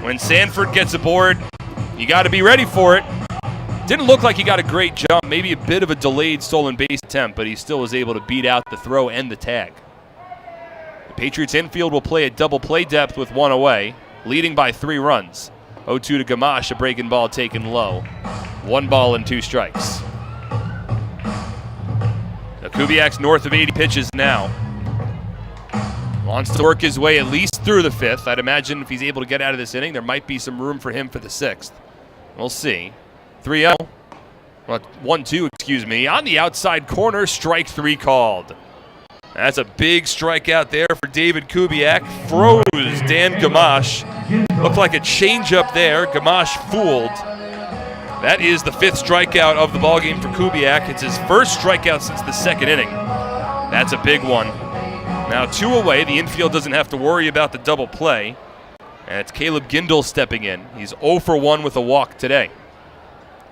when Sanford gets aboard, you got to be ready for it. Didn't look like he got a great jump, maybe a bit of a delayed stolen base attempt, but he still was able to beat out the throw and the tag. The Patriots infield will play at double play depth with one away, leading by 3 runs. 0-2 to Gamache, a breaking ball taken low. 1 ball and 2 strikes. Now Kubiak's north of 80 pitches now. Wants to work his way at least through the 5th. I'd imagine if he's able to get out of this inning, there might be some room for him for the 6th. We'll see. 3-0. 1-2, excuse me. On the outside corner, strike 3 called. That's a big strikeout there for David Kubiak. Froze Dan Gamache. Looked like a changeup there. Gamache fooled. That is the 5th strikeout of the ballgame for Kubiak. It's his first strikeout since the 2nd inning. That's a big one. Now 2 away. The infield doesn't have to worry about the double play. And it's Caleb Gindel stepping in. He's 0 for 1 with a walk today.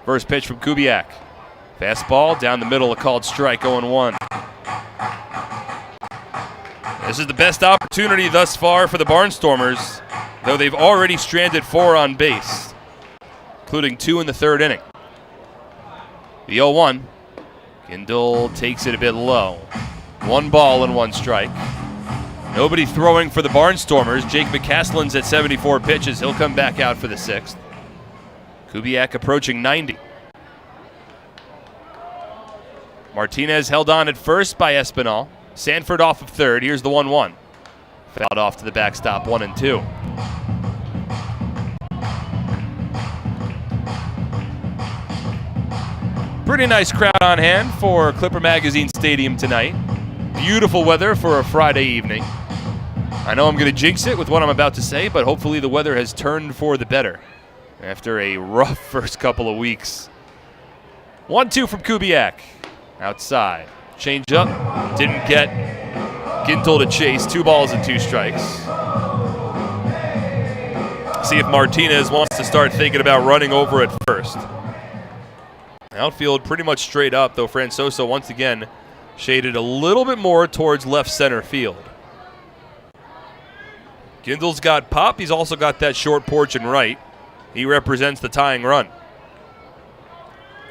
First pitch from Kubiak. Fastball down the middle, a called strike, 0-1. This is the best opportunity thus far for the Barnstormers, though they've already stranded 4 on base, including 2 in the 3rd inning. The 0-1. Gindel takes it a bit low. 1 ball and 1 strike. Nobody throwing for the Barnstormers. Jake McCaslin's at 74 pitches. He'll come back out for the 6th. Kubiak approaching 90. Martinez held on at first by Espinal. Sanford off of 3rd. Here's the 1-1. Fouled off to the backstop, 1-2. Pretty nice crowd on hand for Clipper Magazine Stadium tonight. Beautiful weather for a Friday evening. I know I'm going to jinx it with what I'm about to say, but hopefully the weather has turned for the better after a rough first couple of weeks. 1-2 from Kubiak. Outside. Change up. Didn't get Gindel to chase. 2 balls and 2 strikes. See if Martinez wants to start thinking about running over at first. Outfield pretty much straight up, though Francoso once again shaded a little bit more towards left center field. Gindel's got pop. He's also got that short porch and right. He represents the tying run.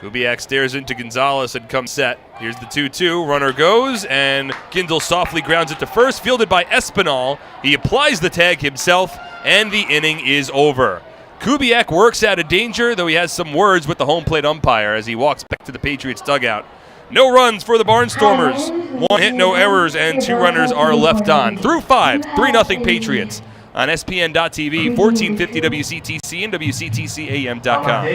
Kubiak stares into Gonzalez and comes set. Here's the 2-2. Runner goes, and Gindel softly grounds it to first. Fielded by Espinal. He applies the tag himself, and the inning is over. Kubiak works out of danger, though he has some words with the home plate umpire as he walks back to the Patriots dugout. No runs for the Barnstormers. 1 hit, no errors, and 2 runners are left on. Through 5, 3-0 Patriots on SPN.TV, 1450 WCTC, and WCTCAM.com.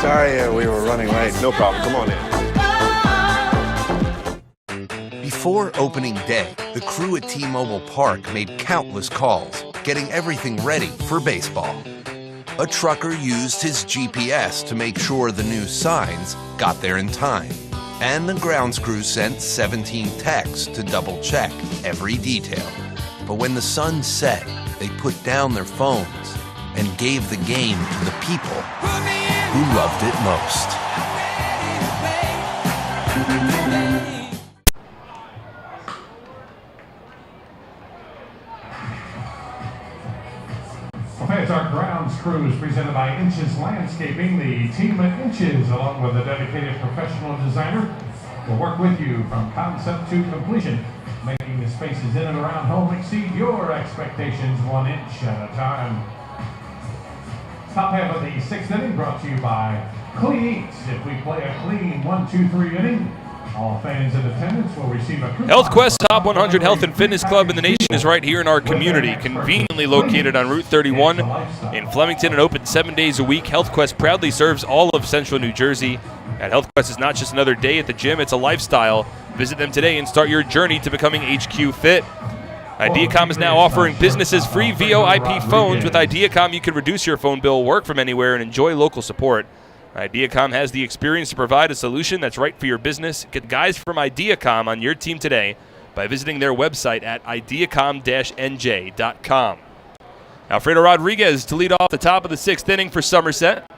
Sorry, we were running late. No problem. Come on in. Before opening day, the crew at T-Mobile Park made countless calls, getting everything ready for baseball. A trucker used his GPS to make sure the new signs got there in time. And the grounds crew sent 17 texts to double-check every detail. But when the sun set, they put down their phones and gave the game to the people. who loved it most. Okay, it's our grounds crews presented by Inches Landscaping. The team at Inches, along with a dedicated professional designer, will work with you from concept to completion, making the spaces in and around home exceed your expectations 1 inch at a time. Top half of the sixth inning brought to you by Clean Eats. If we play a clean 1-2-3 inning, all fans in attendance will receive a coupon. HealthQuest Top 100 Health and Fitness Club in the nation is right here in our community, conveniently located on Route 31 in Flemington and open 7 days a week. HealthQuest proudly serves all of central New Jersey. And HealthQuest is not just another day at the gym, it's a lifestyle. Visit them today and start your journey to becoming HQ Fit. Ideacom is now offering businesses free VoIP phones. With Ideacom, you can reduce your phone bill, work from anywhere, and enjoy local support. Ideacom has the experience to provide a solution that's right for your business. Get guys from Ideacom on your team today by visiting their website at ideacom-nj.com. Alfredo Rodriguez to lead off the top of the sixth inning for Somerset.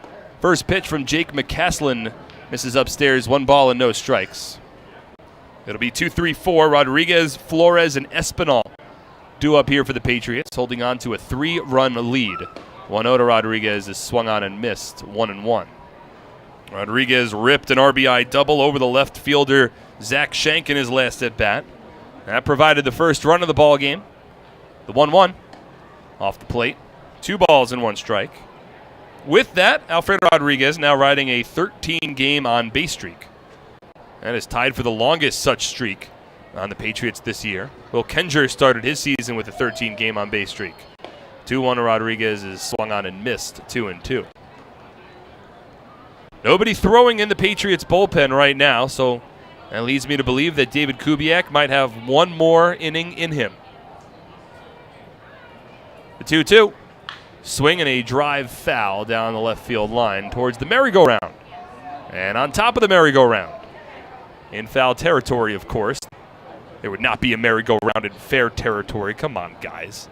First pitch from Jake McCaslin misses upstairs, 1 ball and no strikes. It'll be 2-3-4. Rodriguez, Flores, and Espinal due up here for the Patriots, holding on to a 3-run lead. 1-0 to Rodriguez is swung on and missed, 1-1. Rodriguez ripped an RBI double over the left fielder Zach Schenk in his last at-bat. That provided the first run of the ball game. The 1-1 off the plate. 2 balls and 1 strike. With that, Alfredo Rodriguez now riding a 13-game on-base streak. That is tied for the longest such streak on the Patriots this year. Will Kenger started his season with a 13-game on-base streak. 2-1 to Rodriguez is swung on and missed, 2-2. Nobody throwing in the Patriots bullpen right now, so that leads me to believe that David Kubiak might have one more inning in him. The 2-2. Swing and a drive foul down the left field line towards the merry-go-round. And on top of the merry-go-round, in foul territory, of course. There would not be a merry-go-round in fair territory. Come on, guys.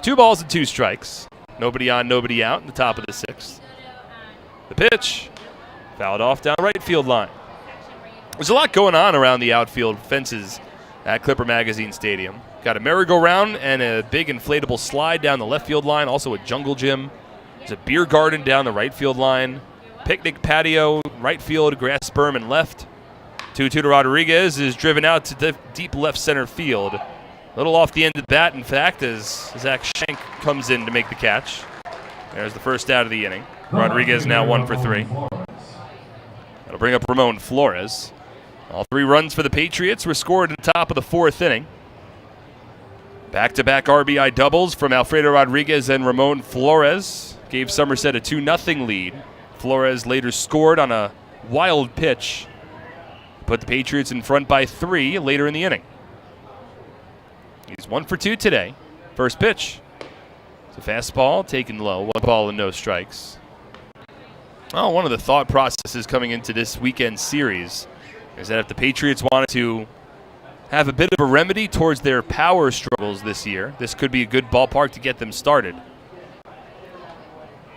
2 balls and 2 strikes. Nobody on, nobody out in the top of the sixth. The pitch, fouled off down the right field line. There's a lot going on around the outfield fences at Clipper Magazine Stadium. Got a merry-go-round and a big inflatable slide down the left field line, also a jungle gym. There's a beer garden down the right field line. Picnic patio, right field, grass berm and left. 2-2 to Rodriguez is driven out to deep left center field. A little off the end of the bat, in fact, as Zach Schenk comes in to make the catch. There's the first out of the inning. Rodriguez now 1 for 3. That'll bring up Ramon Flores. All 3 runs for the Patriots were scored in the top of the 4th inning. Back-to-back RBI doubles from Alfredo Rodriguez and Ramon Flores gave Somerset a 2-0 lead. Flores later scored on a wild pitch, put the Patriots in front by 3 later in the inning. He's 1 for 2 today. First pitch. It's a fastball taken low, 1 ball and no strikes. Well, one of the thought processes coming into this weekend series is that if the Patriots wanted to have a bit of a remedy towards their power struggles this year, this could be a good ballpark to get them started.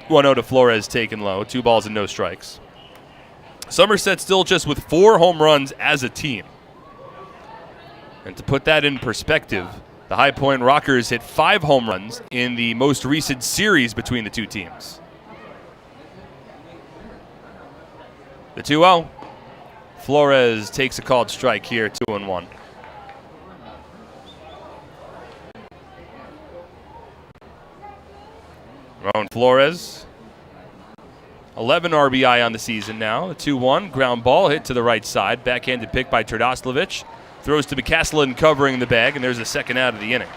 1-0 to Flores taken low, 2 balls and no strikes. Somerset still just with 4 home runs as a team. And to put that in perspective, the High Point Rockers hit 5 home runs in the most recent series between the 2 teams. The 2-0. Flores takes a called strike here, 2-1. Ramon Flores, 11 RBI on the season now. The 2-1, ground ball hit to the right side. Backhanded pick by Terdoslavich. Throws to McCaslin covering the bag, and there's the second out of the inning.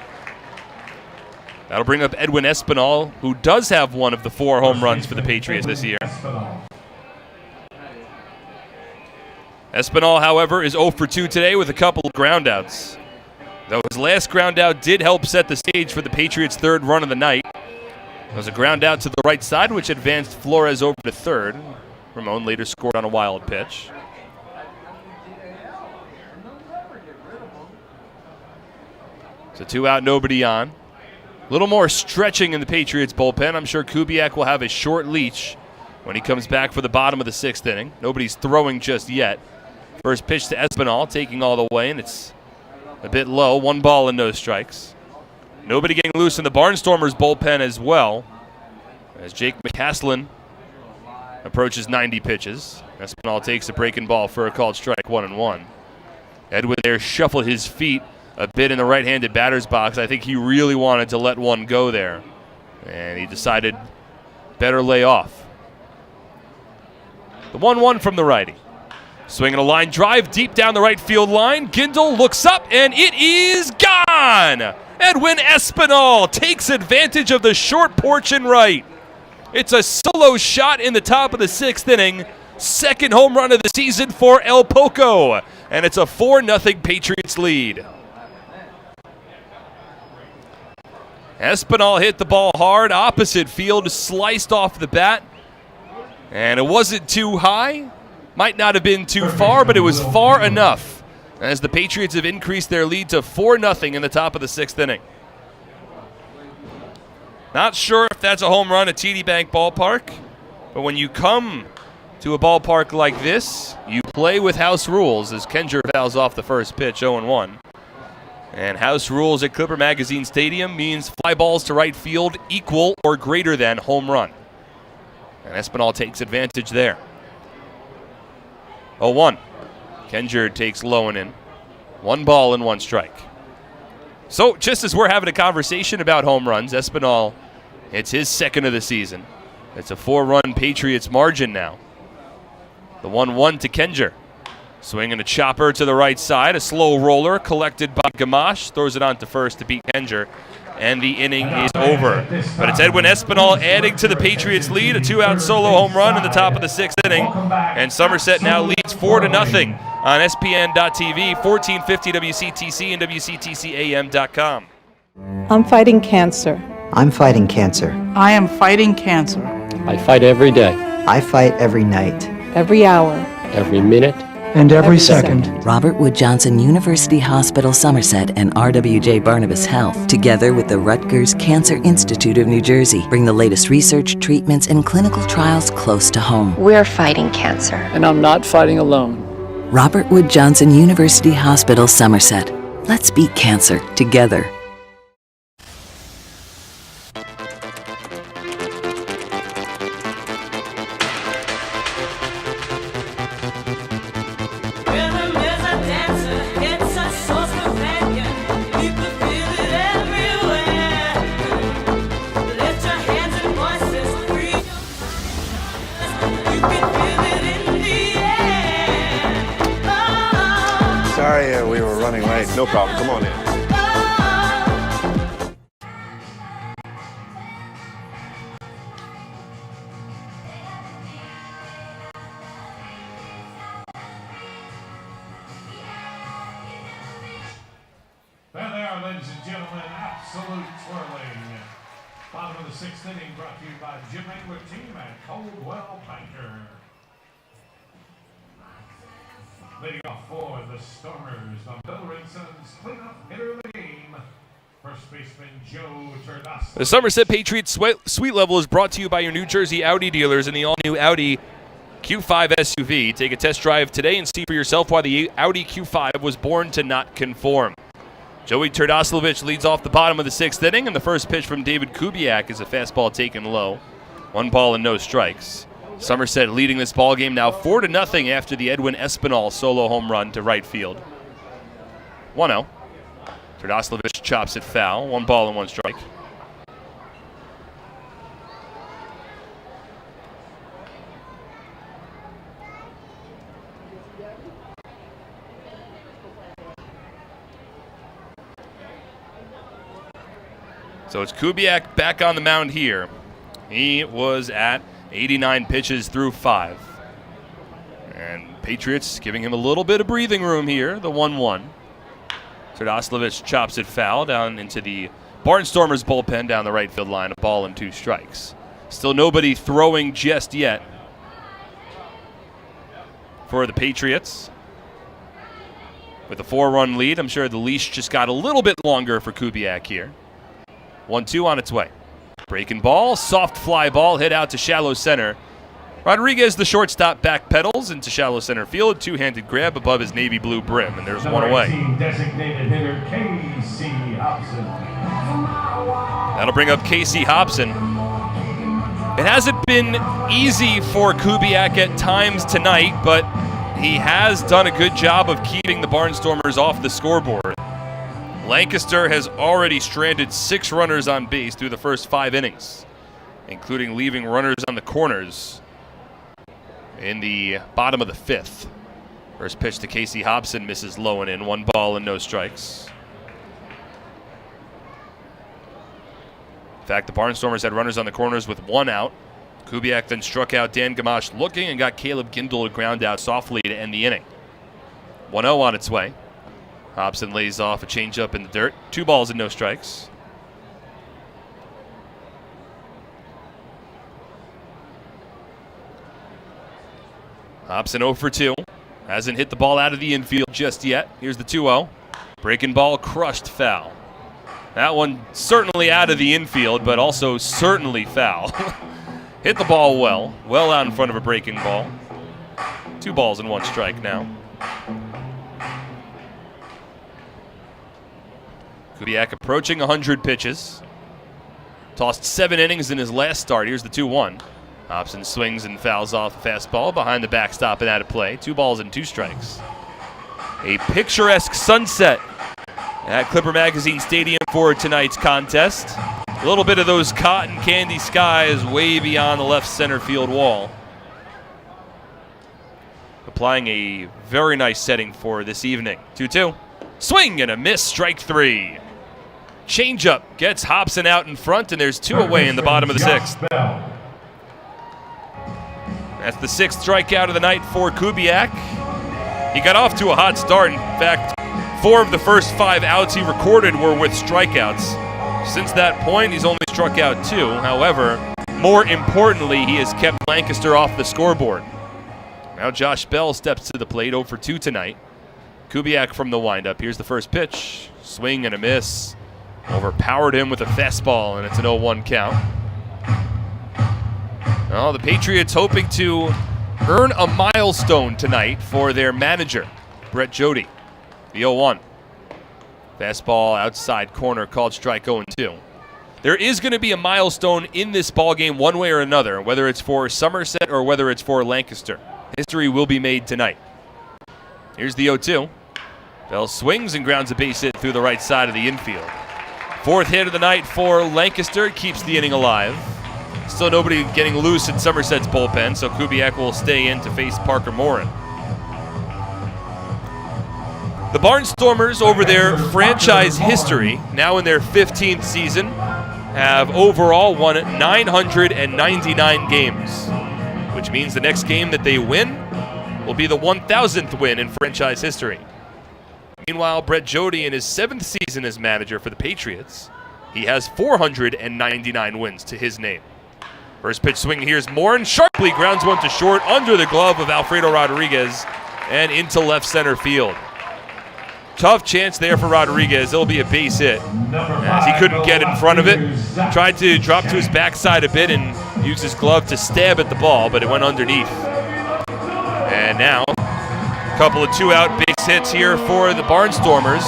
That'll bring up Edwin Espinal, who does have one of the 4 home runs for the Patriots this year. Espinal, however, is 0 for 2 today with a couple of groundouts. Though his last groundout did help set the stage for the Patriots' 3rd run of the night. It was a ground out to the right side, which advanced Flores over to 3rd. Ramon later scored on a wild pitch. So 2 out, nobody on. A little more stretching in the Patriots bullpen. I'm sure Kubiak will have a short leash when he comes back for the bottom of the 6th inning. Nobody's throwing just yet. First pitch to Espinal, taking all the way, and it's a bit low. 1 ball and no strikes. Nobody getting loose in the Barnstormers bullpen as well, as Jake McCaslin approaches 90 pitches. Espinal takes a breaking ball for a called strike, 1-1. Edwin there shuffled his feet a bit in the right-handed batter's box. I think he really wanted to let one go there, and he decided better lay off. The 1-1 from the righty. Swinging a line drive deep down the right field line. Gindel looks up, and it is gone! Edwin Espinal takes advantage of the short porch and right. It's a solo shot in the top of the 6th inning. Second home run of the season for El Poco. And it's a 4-0 Patriots lead. Espinal hit the ball hard, opposite field, sliced off the bat. And it wasn't too high. Might not have been too far, but it was far enough, as the Patriots have increased their lead to 4-0 in the top of the 6th inning. Not sure if that's a home run at TD Bank Ballpark, but when you come to a ballpark like this, you play with house rules, as Kenger fouls off the first pitch, 0-1. And house rules at Clipper Magazine Stadium means fly balls to right field equal or greater than home run. And Espinal takes advantage there. 0-1. Kenger takes low and in. 1 ball and 1 strike. So just as we're having a conversation about home runs, Espinal hits his 2nd of the season. It's a 4-run Patriots margin now. The 1-1 to Kenger. Swinging a chopper to the right side. A slow roller collected by Gamache. Throws it on to first to beat Kenger. And the inning is over. But it's Edwin Espinal adding to the Patriots' lead. A 2-out solo home run in the top of the 6th inning. And Somerset now leads 4-0 on SPN.TV, 1450 WCTC, and WCTCAM.com. I'm fighting cancer. I'm fighting cancer. I am fighting cancer. I fight every day, I fight every night. Every hour. every minute, and every second. Robert Wood Johnson University Hospital Somerset and RWJ Barnabas Health, together with the Rutgers Cancer Institute of New Jersey, bring the latest research, treatments, and clinical trials close to home. We're fighting cancer. and I'm not fighting alone. Robert Wood Johnson University Hospital Somerset. Let's beat cancer together. Sorry, we were running late. No problem. Come on in. There they are, ladies and gentlemen. Absolute twirling. Bottom of the sixth inning brought to you by Jim Engler team at Coldwell Banker. Leading off for the Stormers, the Bill Rinson's cleanup hitter of the game, first baseman Joe Turdosky. The Somerset Patriots Suite Level is brought to you by your New Jersey Audi dealers and the all-new Audi Q5 SUV. Take a test drive today and see for yourself why the Audi Q5 was born to not conform. Joey Turdoslovich leads off the bottom of the sixth inning, and the first pitch from David Kubiak is a fastball taken low. 1 ball and no strikes. Somerset leading this ball game now 4-0 after the Edwin Espinal solo home run to right field. 1-0. Turdoslovich chops it foul. 1 ball and 1 strike. So it's Kubiak back on the mound here. He was at 89 pitches through 5. And Patriots giving him a little bit of breathing room here, the 1-1. Turdoslovich chops it foul down into the Barnstormers bullpen down the right field line, a ball and 2 strikes. Still nobody throwing just yet for the Patriots. With a 4-run lead, I'm sure the leash just got a little bit longer for Kubiak here. 1-2 on its way. Breaking ball, soft fly ball hit out to shallow center. Rodriguez, the shortstop, backpedals into shallow center field. Two-handed grab above his navy blue brim, and there's one away. Designated hitter Casey Hobson. That'll bring up Casey Hobson. It hasn't been easy for Kubiak at times tonight, but he has done a good job of keeping the Barnstormers off the scoreboard. Lancaster has already stranded 6 runners on base through the first 5 innings, including leaving runners on the corners in the bottom of the 5th. First pitch to Casey Hobson misses low and in. 1 ball and no strikes. In fact, the Barnstormers had runners on the corners with 1 out. Kubiak then struck out Dan Gamache looking and got Caleb Gindel to ground out softly to end the inning. 1-0 on its way. Hobson lays off a changeup in the dirt. 2 balls and no strikes. Hobson 0 for 2. Hasn't hit the ball out of the infield just yet. Here's the 2-0. Breaking ball, crushed, foul. That one certainly out of the infield, but also certainly foul. Hit the ball well out in front of a breaking ball. 2 balls and 1 strike now. Kubiak approaching 100 pitches. Tossed 7 innings in his last start. Here's the 2-1. Hobson swings and fouls off the fastball behind the backstop and out of play. 2 balls and 2 strikes. A picturesque sunset at Clipper Magazine Stadium for tonight's contest. A little bit of those cotton candy skies way beyond the left center field wall. Applying a very nice setting for this evening. 2-2. Swing and a miss, strike 3. Changeup gets Hobson out in front, and there's 2 away in the bottom of the 6th. That's the 6th strikeout of the night for Kubiak. He got off to a hot start. In fact, 4 of the first 5 outs he recorded were with strikeouts. Since that point, he's only struck out 2. However, more importantly, he has kept Lancaster off the scoreboard. Now Josh Bell steps to the plate, 0 for 2 tonight. Kubiak from the windup. Here's the first pitch. Swing and a miss. Overpowered him with a fastball, and it's an 0-1 count. Well, the Patriots hoping to earn a milestone tonight for their manager, Brett Jody. The 0-1. Fastball outside corner called strike 0-2. There is going to be a milestone in this ballgame one way or another, whether it's for Somerset or whether it's for Lancaster. History will be made tonight. Here's the 0-2. Bell swings and grounds a base hit through the right side of the infield. 4th hit of the night for Lancaster, keeps the inning alive. Still nobody getting loose in Somerset's bullpen, so Kubiak will stay in to face Parker Morin. The Barnstormers, over their franchise history, now in their 15th season, have overall won 999 games, which means the next game that they win will be the 1,000th win in franchise history. Meanwhile, Brett Jody, in his 7th season as manager for the Patriots, he has 499 wins to his name. First pitch swing, here's Morin, sharply grounds one to short under the glove of Alfredo Rodriguez and into left center field. Tough chance there for Rodriguez. It'll be a base hit, as he couldn't get in front of it. Tried to drop to his backside a bit and use his glove to stab at the ball, but it went underneath. And now, a couple of 2-out base hits here for the Barnstormers.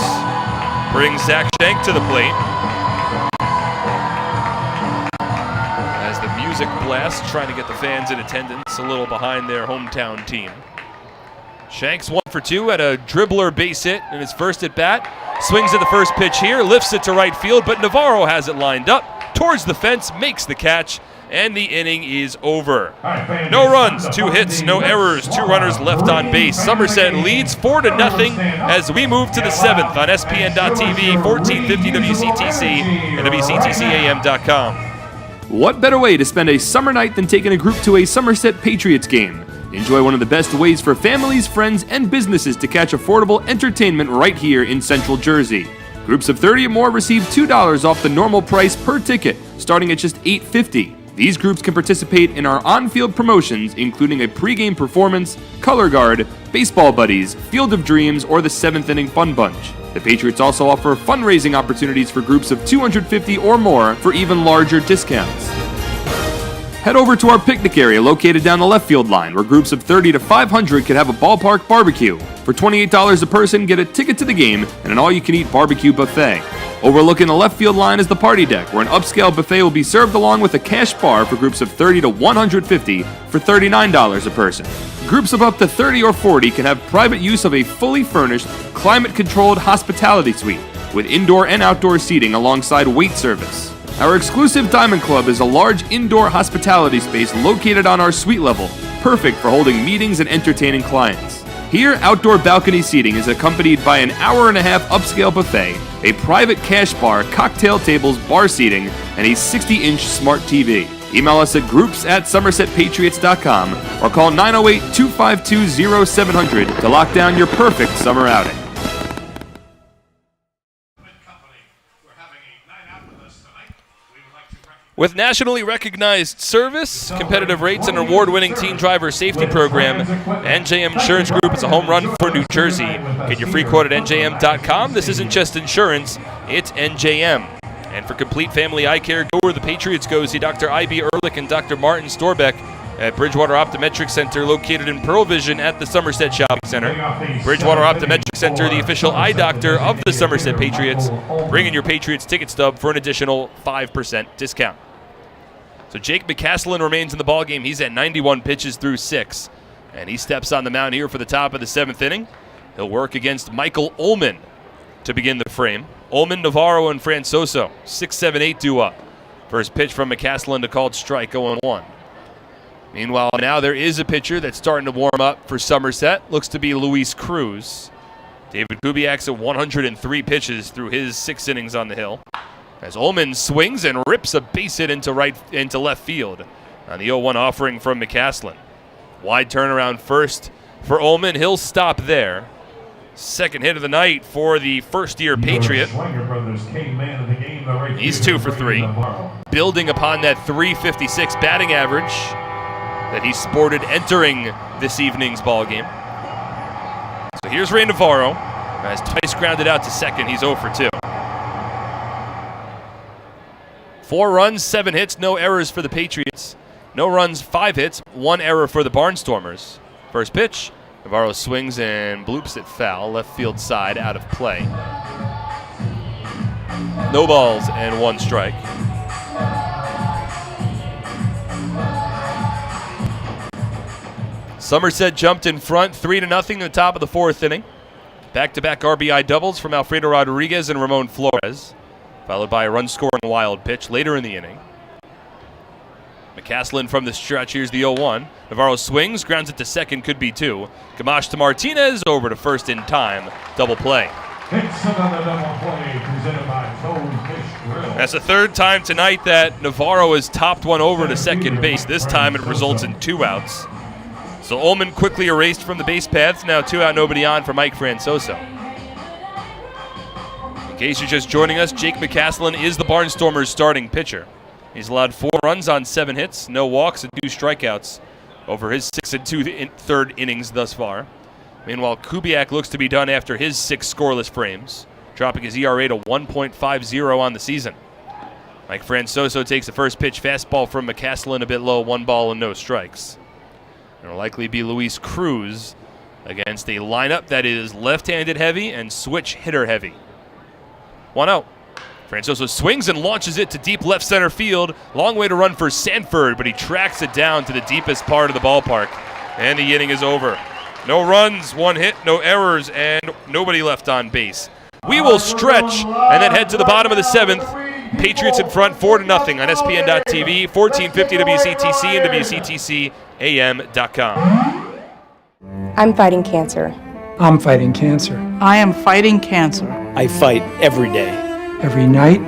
Brings Zach Shank to the plate. As the music blasts, trying to get the fans in attendance a little behind their hometown team. Shank's 1 for 2 at a dribbler base hit in his first at bat. Swings at the first pitch here, lifts it to right field, but Navarro has it lined up towards the fence, makes the catch, and the inning is over. No runs, 2 hits, no errors, 2 runners left on base. Somerset leads 4-0 as we move to the 7th on SPN.TV, 1450 WCTC, and WCTCAM.com. What better way to spend a summer night than taking a group to a Somerset Patriots game? Enjoy one of the best ways for families, friends, and businesses to catch affordable entertainment right here in Central Jersey. Groups of 30 or more receive $2 off the normal price per ticket, starting at just $8.50. These groups can participate in our on-field promotions, including a pregame performance, color guard, baseball buddies, Field of Dreams, or the 7th inning fun bunch. The Patriots also offer fundraising opportunities for groups of 250 or more for even larger discounts. Head over to our picnic area located down the left field line, where groups of 30 to 500 can have a ballpark barbecue. For $28 a person, get a ticket to the game and an all-you-can-eat barbecue buffet. Overlooking the left field line is the party deck, where an upscale buffet will be served along with a cash bar for groups of 30 to 150 for $39 a person. Groups of up to 30 or 40 can have private use of a fully furnished, climate-controlled hospitality suite with indoor and outdoor seating alongside wait service. Our exclusive Diamond Club is a large indoor hospitality space located on our suite level, perfect for holding meetings and entertaining clients. Here, outdoor balcony seating is accompanied by an hour-and-a-half upscale buffet, a private cash bar, cocktail tables, bar seating, and a 60-inch smart TV. Email us at groups@somersetpatriots.com or call 908-252-0700 to lock down your perfect summer outing. With nationally recognized service, competitive rates, and award-winning teen driver safety program, NJM Insurance Group is a home run for New Jersey. Get your free quote at NJM.com. This isn't just insurance, it's NJM. And for complete family eye care, go where the Patriots go. See Dr. I.B. Ehrlich and Dr. Martin Storbeck at Bridgewater Optometric Center, located in Pearl Vision at the Somerset Shopping Center. Bridgewater Optometric Center, the official eye doctor of the Somerset Patriots. Bring in your Patriots ticket stub for an additional 5% discount. So Jake McCaslin remains in the ballgame. He's at 91 pitches through 6. And he steps on the mound here for the top of the 7th inning. He'll work against Michael Ullman to begin the frame. Ullman, Navarro, and Francoso, 6-7-8 due up. First pitch from McCaslin to called strike, 0-1. Meanwhile, now there is a pitcher that's starting to warm up for Somerset. Looks to be Luis Cruz. David Kubiak's at 103 pitches through his 6 innings on the hill, as Ullman swings and rips a base hit into left field on the 0-1 offering from McCaslin. Wide turnaround first for Ullman. He'll stop there. Second hit of the night for the first-year Patriot. He's 2 for 3, building upon that .356 batting average that he sported entering this evening's ball game. So here's Ray Navarro. As Tice grounded out to second, he's 0 for 2. 4 runs, 7 hits, no errors for the Patriots. No runs, 5 hits, 1 error for the Barnstormers. First pitch, Navarro swings and bloops it foul, left field side, out of play. No balls and 1 strike. Somerset jumped in front 3-0 in the top of the 4th inning. Back-to-back RBI doubles from Alfredo Rodriguez and Ramon Flores, followed by a run-scoring wild pitch later in the inning. McCaslin from the stretch. Here's the 0-1. Navarro swings, grounds it to second, could be 2. Gamache to Martinez, over to first in time. Double play. It's another double play presented by Bonefish Grill. That's the 3rd time tonight that Navarro has topped one over to second base. This time it results in 2 outs. So Ullman quickly erased from the base paths. Now 2 out, nobody on for Mike Francoso. In case you're just joining us, Jake McCaslin is the Barnstormers' starting pitcher. He's allowed 4 runs on 7 hits, no walks, and 2 strikeouts over his 6 2/3 innings thus far. Meanwhile, Kubiak looks to be done after his 6 scoreless frames, dropping his ERA to 1.50 on the season. Mike Francoso takes the first pitch fastball from McCaslin, a bit low, 1 ball and no strikes. It'll likely be Luis Cruz against a lineup that is left-handed heavy and switch hitter heavy. 1-0. Francoso swings and launches it to deep left center field. Long way to run for Sanford, but he tracks it down to the deepest part of the ballpark. And the inning is over. No runs, 1 hit, no errors, and nobody left on base. We will stretch and then head to the bottom of the 7th. Patriots in front 4-0 on SPN.TV, 1450 WCTC and WCTCAM.com. I'm fighting cancer. I'm fighting cancer. I am fighting cancer. I fight every day. Every night,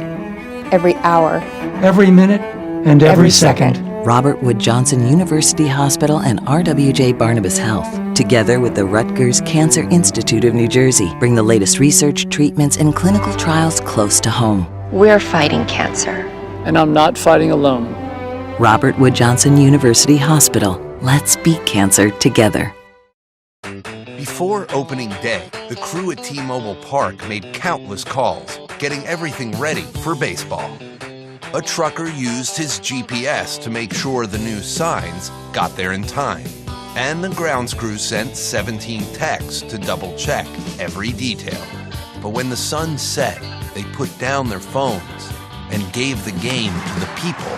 Every hour. every minute, and every second. Robert Wood Johnson University Hospital and RWJ Barnabas Health, together with the Rutgers Cancer Institute of New Jersey, bring the latest research, treatments, and clinical trials close to home. We're fighting cancer. And I'm not fighting alone. Robert Wood Johnson University Hospital. Let's beat cancer together. Before opening day, the crew at T-Mobile Park made countless calls, getting everything ready for baseball. A trucker used his GPS to make sure the new signs got there in time. And the grounds crew sent 17 texts to double-check every detail. But when the sun set, they put down their phones and gave the game to the people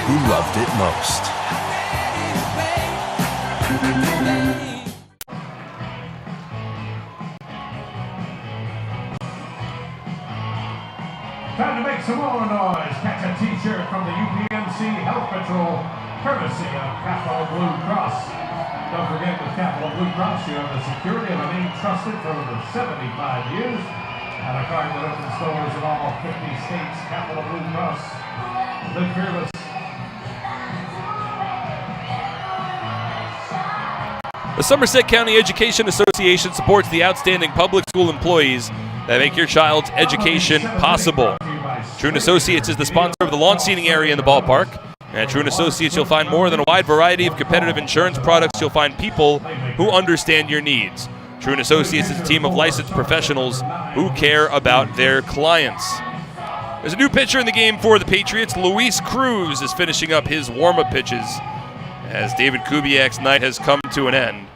who loved it most. Time to make some more noise. Catch a t-shirt from the UPMC Health Patrol, courtesy of Capital Blue Cross. Don't forget, with Capital Blue Cross, you have the security of a name trusted for over 75 years. And a card that opens stores in all 50 states. Capital Blue Cross. Live fearless. The Somerset County Education Association supports the outstanding public school employees that make your child's education possible. Trune Associates is the sponsor of the lawn seating area in the ballpark. At Trune Associates, you'll find more than a wide variety of competitive insurance products. You'll find people who understand your needs. Trune Associates is a team of licensed professionals who care about their clients. There's a new pitcher in the game for the Patriots. Luis Cruz is finishing up his warm-up pitches as David Kubiak's night has come to an end.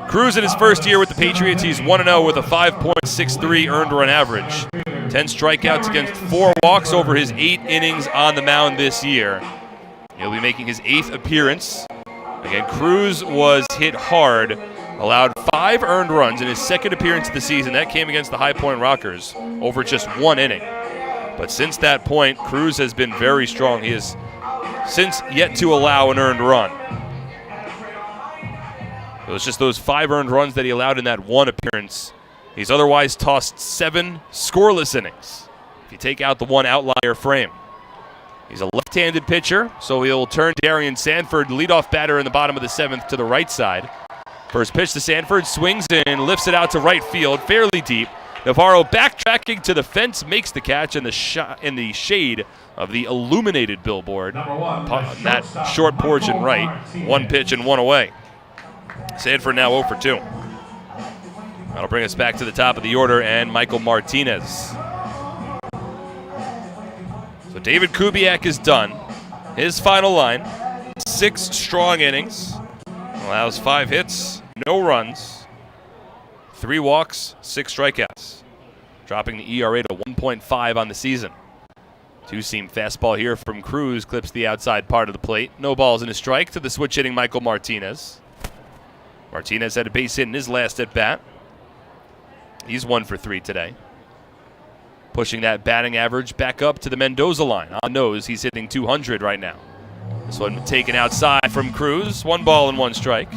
Cruz in his first year with the Patriots, he's 1-0 with a 5.63 earned run average. 10 strikeouts against 4 walks over his 8 innings on the mound this year. He'll be making his 8th appearance. Again, Cruz was hit hard, allowed 5 earned runs in his 2nd appearance of the season. That came against the High Point Rockers over just 1 inning. But since that point, Cruz has been very strong. He has since yet to allow an earned run. It was just those 5 earned runs that he allowed in that 1 appearance. He's otherwise tossed 7 scoreless innings, if you take out the 1 outlier frame. He's a left-handed pitcher, so he'll turn Darian Sanford, leadoff batter in the bottom of the 7th, to the right side. First pitch to Sanford, swings and lifts it out to right field, fairly deep. Navarro backtracking to the fence, makes the catch in the shade of the illuminated billboard on that short porch and right. 1 pitch and 1 away. Sanford now 0 for 2. That'll bring us back to the top of the order and Michael Martinez. So David Kubiak is done. His final line, 6 strong innings, allows 5 hits, no runs, 3 walks, 6 strikeouts, dropping the ERA to 1.5 on the season. 2-seam fastball here from Cruz clips the outside part of the plate. No balls and a strike to the switch-hitting Michael Martinez. Martinez had a base hit in his last at-bat. He's 1 for 3 today. Pushing that batting average back up to the Mendoza line. On nose, he's hitting 200 right now. This one taken outside from Cruz. 1 ball and 1 strike.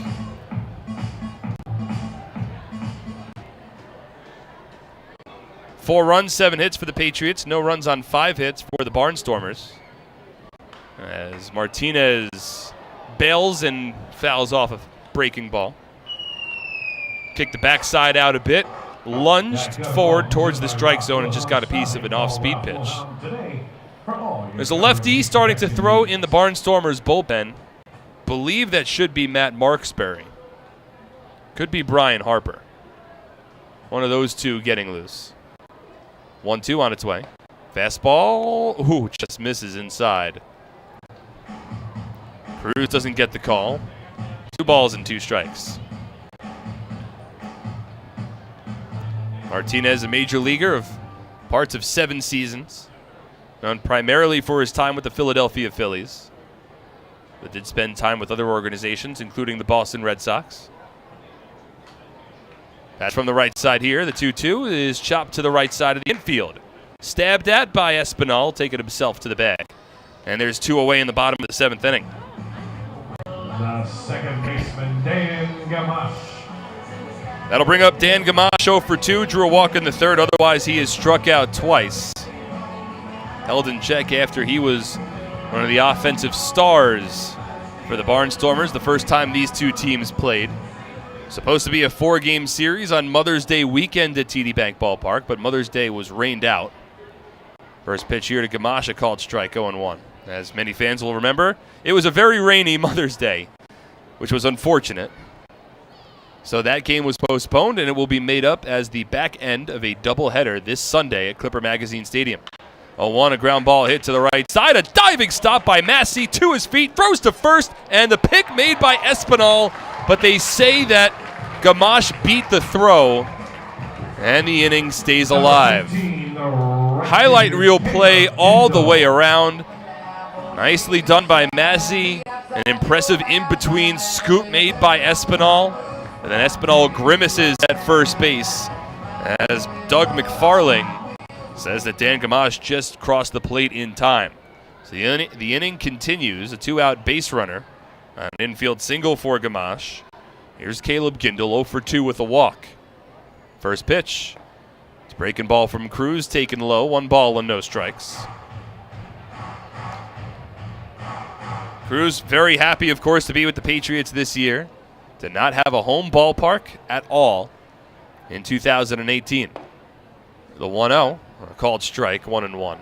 Four runs, 7 hits for the Patriots. No runs on 5 hits for the Barnstormers. As Martinez bails and fouls off a breaking ball. Kicked the backside out a bit. Lunged forward towards the strike zone and just got a piece of an off-speed pitch. There's a lefty starting to throw in the Barnstormers bullpen. Believe that should be Matt Marksberry. Could be Brian Harper. One of those two getting loose. 1-2 on its way. Fastball. Ooh, just misses inside. Cruz doesn't get the call. 2 balls and 2 strikes. Martinez, a major leaguer of parts of 7 seasons, known primarily for his time with the Philadelphia Phillies, but did spend time with other organizations, including the Boston Red Sox. Patch from the right side here. The 2-2 is chopped to the right side of the infield. Stabbed at by Espinal, taking himself to the bag. And there's 2 away in the bottom of the 7th inning. The second baseman, Dan Gamache. That'll bring up Dan Gamache 0 for 2. Drew a walk in the 3rd. Otherwise, he is struck out twice. Held in check after he was one of the offensive stars for the Barnstormers the first time these 2 teams played. Supposed to be a 4-game series on Mother's Day weekend at TD Bank Ballpark, but Mother's Day was rained out. First pitch here to Gamache, a called strike, 0-1. As many fans will remember, it was a very rainy Mother's Day, which was unfortunate. So that game was postponed, and it will be made up as the back end of a doubleheader this Sunday at Clipper Magazine Stadium. A ground ball hit to the right side. A diving stop by Massey to his feet. Throws to first. And the pick made by Espinal. But they say that Gamache beat the throw. And the inning stays alive. Highlight reel play all the way around. Nicely done by Massey. An impressive in-between scoop made by Espinal. And then Espinal grimaces at first base as Doug McFarling says that Dan Gamache just crossed the plate in time. So the inning continues. A 2-out base runner. An infield single for Gamache. Here's Caleb Gindel, 0 for 2 with a walk. First pitch. It's breaking ball from Cruz, taken low. 1 ball and no strikes. Cruz very happy, of course, to be with the Patriots this year. To not have a home ballpark at all in 2018. The 1-0. A called strike, 1-1.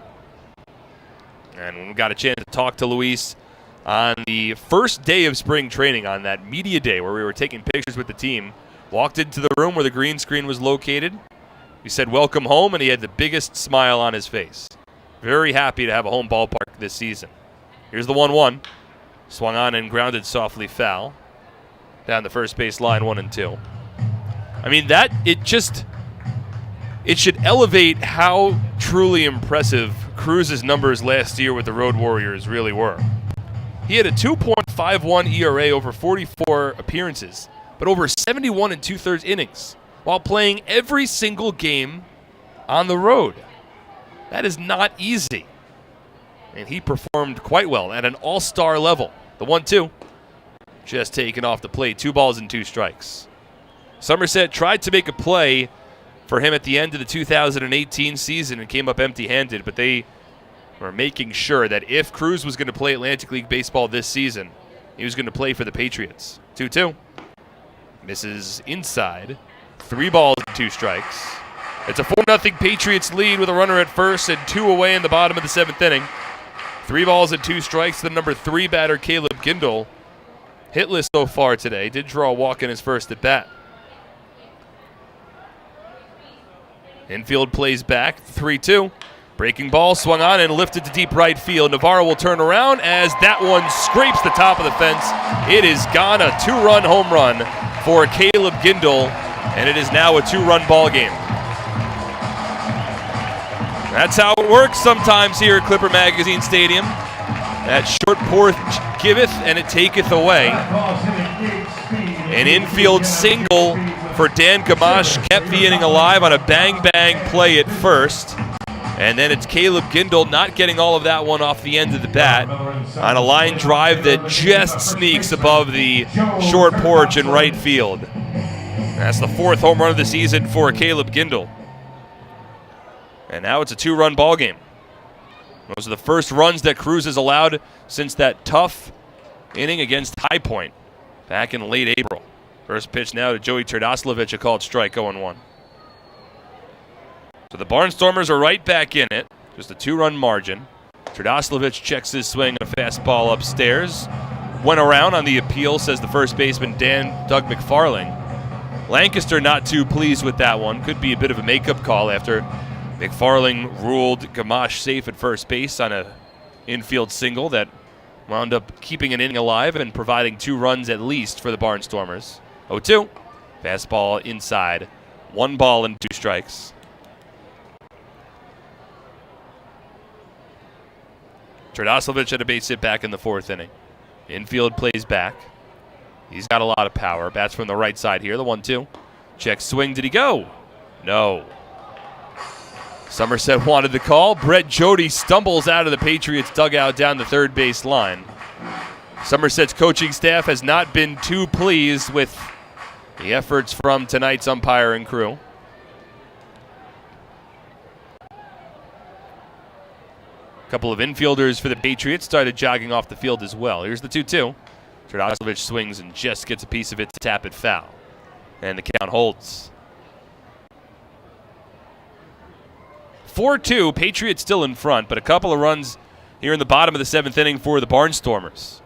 And we got a chance to talk to Luis on the first day of spring training, on that media day where we were taking pictures with the team. Walked into the room where the green screen was located. He said, "Welcome home," and he had the biggest smile on his face. Very happy to have a home ballpark this season. Here's the 1-1. Swung on and grounded softly foul. Down the first base line, 1-2. I mean, it should elevate how truly impressive Cruz's numbers last year with the Road Warriors really were. He had a 2.51 ERA over 44 appearances, but over 71 2/3 innings, while playing every single game on the road. That is not easy. And he performed quite well at an all-star level. The 1-2, just taken off the plate. 2 balls and 2 strikes. Somerset tried to make a play for him at the end of the 2018 season and came up empty-handed, but they were making sure that if Cruz was going to play Atlantic League baseball this season, he was going to play for the Patriots. 2-2. Misses inside. 3 balls and 2 strikes. It's a 4-0 Patriots lead with a runner at first and 2 away in the bottom of the 7th inning. 3 balls and 2 strikes. The number 3 batter, Caleb Gindel, hitless so far today. Did draw a walk in his first at bat. Infield plays back, 3-2. Breaking ball, swung on and lifted to deep right field. Navarro will turn around as that one scrapes the top of the fence. It is gone, a 2-run home run for Caleb Gindel, and it is now a 2-run ball game. That's how it works sometimes here at Clipper Magazine Stadium. That short porch giveth and it taketh away. An infield single for Dan Gamache kept the inning alive on a bang-bang play at first. And then it's Caleb Gindel not getting all of that one off the end of the bat on a line drive that just sneaks above the short porch in right field. That's the 4th home run of the season for Caleb Gindel. And now it's a 2-run ball game. Those are the first runs that Cruz has allowed since that tough inning against High Point back in late April. First pitch now to Joey Terdoslavich, a called strike, 0-1. So the Barnstormers are right back in it. Just a 2-run margin. Terdoslavich checks his swing on a fastball upstairs. Went around on the appeal, says the first baseman Doug McFarling. Lancaster not too pleased with that one. Could be a bit of a makeup call after McFarling ruled Gamache safe at first base on a infield single that wound up keeping an inning alive and providing 2 runs at least for the Barnstormers. 0-2. Fastball inside. 1 ball and 2 strikes. Terdoslavich had a base hit back in the 4th inning. Infield plays back. He's got a lot of power. Bats from the right side here. The 1-2. Check swing. Did he go? No. Somerset wanted the call. Brett Jody stumbles out of the Patriots dugout down the third base line. Somerset's coaching staff has not been too pleased with the efforts from tonight's umpire and crew. A couple of infielders for the Patriots started jogging off the field as well. Here's the 2-2. Terdoslavich swings and just gets a piece of it to tap it foul. And the count holds. 4-2, Patriots still in front, but a couple of runs here in the bottom of the 7th inning for the Barnstormers.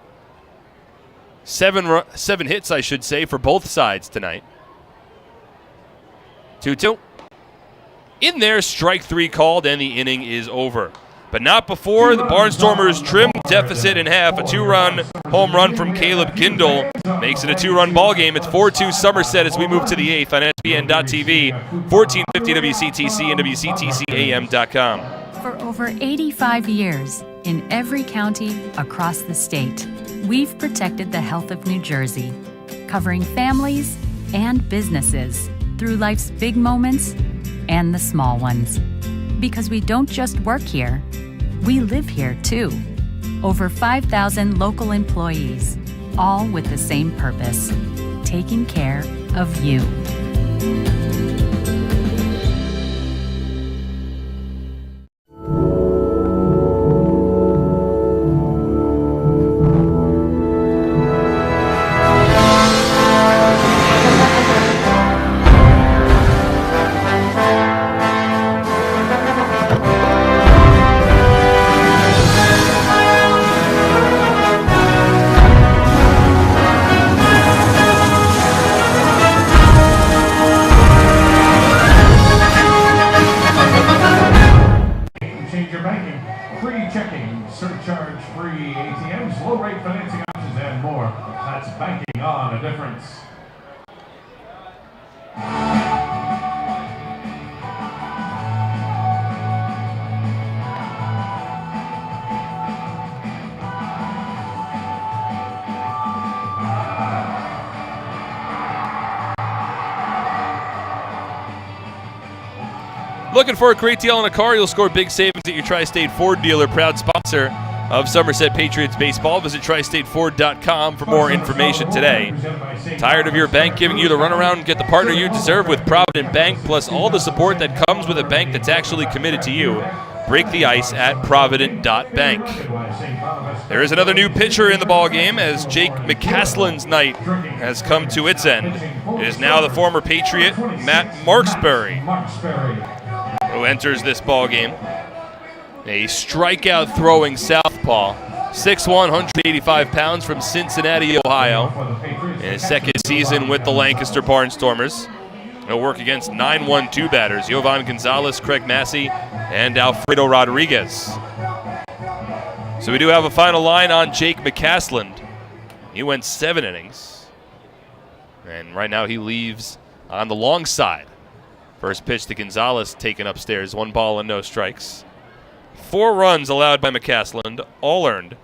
7 hits, I should say, for both sides tonight. 2-2. In there, strike 3 called, and the inning is over. but not before the Barnstormers trim deficit in half. A 2-run home run from Caleb Gindel makes it a 2-run ball game. It's 4-2 Somerset as we move to the 8th on ESPN.TV, 1450 WCTC and WCTCAM.com. For over 85 years, in every county across the state, we've protected the health of New Jersey, covering families and businesses through life's big moments and the small ones. Because we don't just work here, we live here too. Over 5,000 local employees, all with the same purpose, taking care of you. Surcharge-free ATMs, low-rate financing options, and more. That's banking on a difference. Looking for a great deal on a car? You'll score big savings at your Tri-State Ford dealer, proud sponsor of Somerset Patriots baseball. Visit TriStateFord.com for more information today. Tired of your bank giving you the runaround? Get the partner you deserve with Provident Bank, plus all the support that comes with a bank that's actually committed to you. Break the ice at Provident.bank. There is another new pitcher in the ballgame as Jake McCaslin's night has come to its end. It is now the former Patriot, Matt Marksbury, who enters this ball game. A strikeout throwing southpaw, 6'1", 185 pounds from Cincinnati, Ohio. In his second season with the Lancaster Barnstormers. He'll work against 9-1-2 batters, Yovan Gonzalez, Craig Massey, and Alfredo Rodriguez. So we do have a final line on Jake McCaslin. He went 7 innings. And right now he leaves on the long side. First pitch to Gonzalez taken upstairs. 1 ball and no strikes. 4 runs allowed by McCaslin, all earned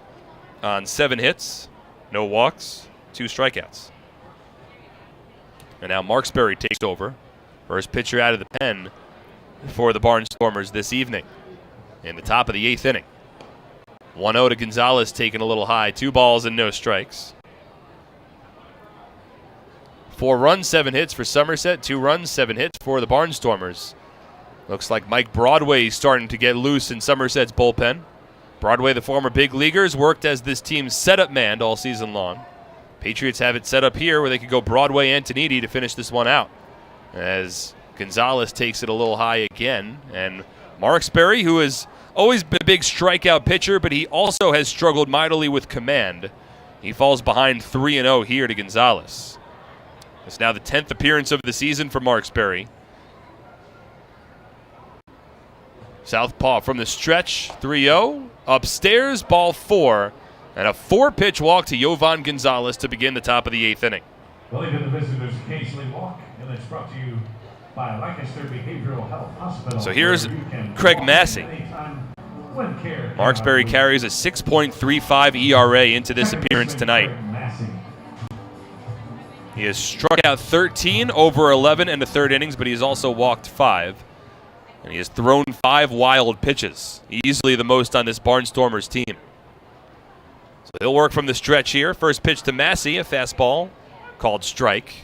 on 7 hits, no walks, 2 strikeouts. And now Marksbury takes over. First pitcher out of the pen for the Barnstormers this evening. In the top of the 8th inning. 1-0 to Gonzalez, taken a little high. 2 balls and no strikes. 4 runs, 7 hits for Somerset. 2 runs, 7 hits for the Barnstormers. Looks like Mike Broadway is starting to get loose in Somerset's bullpen. Broadway, the former big leaguers, worked as this team's setup man all season long. Patriots have it set up here where they could go Broadway and Antonidi to finish this one out. As Gonzalez takes it a little high again. And Marksbury, who has always been a big strikeout pitcher, but he also has struggled mightily with command. He falls behind 3-0 here to Gonzalez. It's now the 10th appearance of the season for Marksbury. Southpaw from the stretch, 3-0. Upstairs, ball 4. And a 4-pitch walk to Yovan Gonzalez to begin the top of the 8th inning. Believe in the visitors occasionally walk, and it's brought to you by Lancaster Behavioral Health Hospital. So here's Craig Massey. Marksbury carries a 6.35 ERA into this appearance tonight. He has struck out 13 over 11 in the 3rd innings, but he has also walked 5. And he has thrown 5 wild pitches, easily the most on this Barnstormers team. So he'll work from the stretch here. First pitch to Massey, a fastball called strike.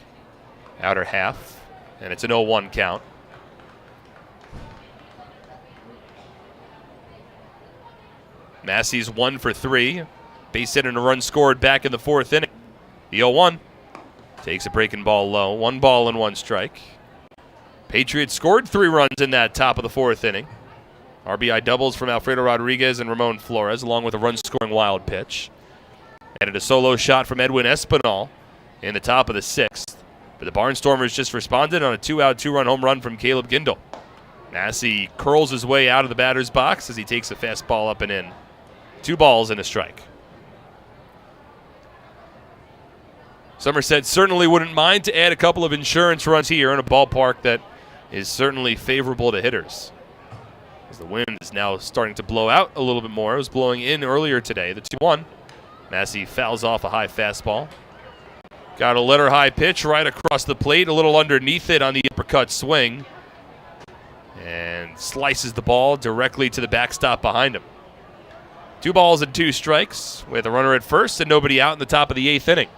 Outer half, and it's an 0-1 count. Massey's 1 for 3. Base hit and a run scored back in the 4th inning. The 0-1 takes a breaking ball low. 1 ball and 1 strike. Patriots scored 3 runs in that top of the 4th inning. RBI doubles from Alfredo Rodriguez and Ramon Flores, along with a run-scoring wild pitch. Added a solo shot from Edwin Espinal in the top of the 6th. But the Barnstormers just responded on a 2-out, 2-run home run from Caleb Gindel. Massey curls his way out of the batter's box as he takes a fastball up and in. 2 balls and a strike. Somerset certainly wouldn't mind to add a couple of insurance runs here in a ballpark that is certainly favorable to hitters. As the wind is now starting to blow out a little bit more. It was blowing in earlier today. The 2-1. Massey fouls off a high fastball. Got a letter high pitch right across the plate, a little underneath it on the uppercut swing. And slices the ball directly to the backstop behind him. 2 balls and 2 strikes with a runner at first and nobody out in the top of the 8th inning.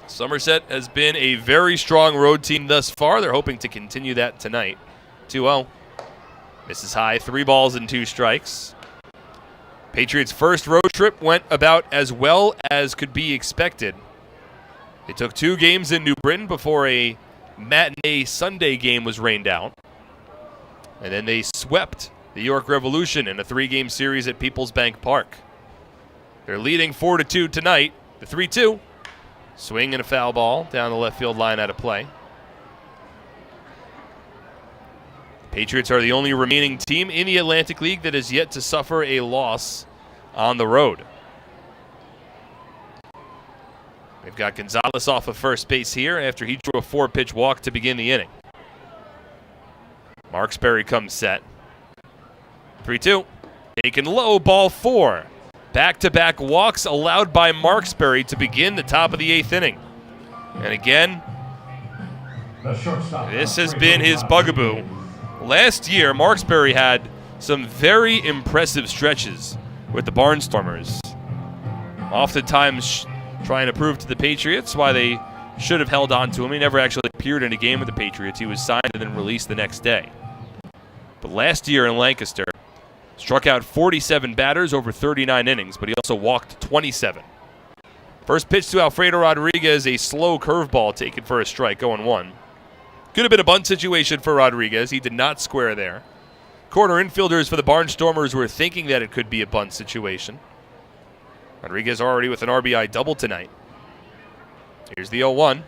Somerset has been a very strong road team thus far. They're hoping to continue that tonight. 2-0. Misses high, 3 balls and 2 strikes. Patriots' first road trip went about as well as could be expected. They took 2 games in New Britain before a matinee Sunday game was rained out. And then they swept the York Revolution in a 3-game series at People's Bank Park. They're leading 4-2 tonight. The 3-2. Swing and a foul ball down the left field line out of play. Patriots are the only remaining team in the Atlantic League that has yet to suffer a loss on the road. They've got Gonzalez off of first base here after he drew a 4-pitch walk to begin the inning. Marksberry comes set. 3-2. Taken low, ball 4. Back-to-back walks allowed by Marksberry to begin the top of the 8th inning. And again, this has been his bugaboo. Last year, Marksberry had some very impressive stretches with the Barnstormers. Oftentimes trying to prove to the Patriots why they should have held on to him. He never actually appeared in a game with the Patriots. He was signed and then released the next day. But last year in Lancaster, struck out 47 batters over 39 innings, but he also walked 27. First pitch to Alfredo Rodriguez, a slow curveball taken for a strike, 0-1. Could have been a bunt situation for Rodriguez. He did not square there. Corner infielders for the Barnstormers were thinking that it could be a bunt situation. Rodriguez already with an RBI double tonight. Here's the 0-1.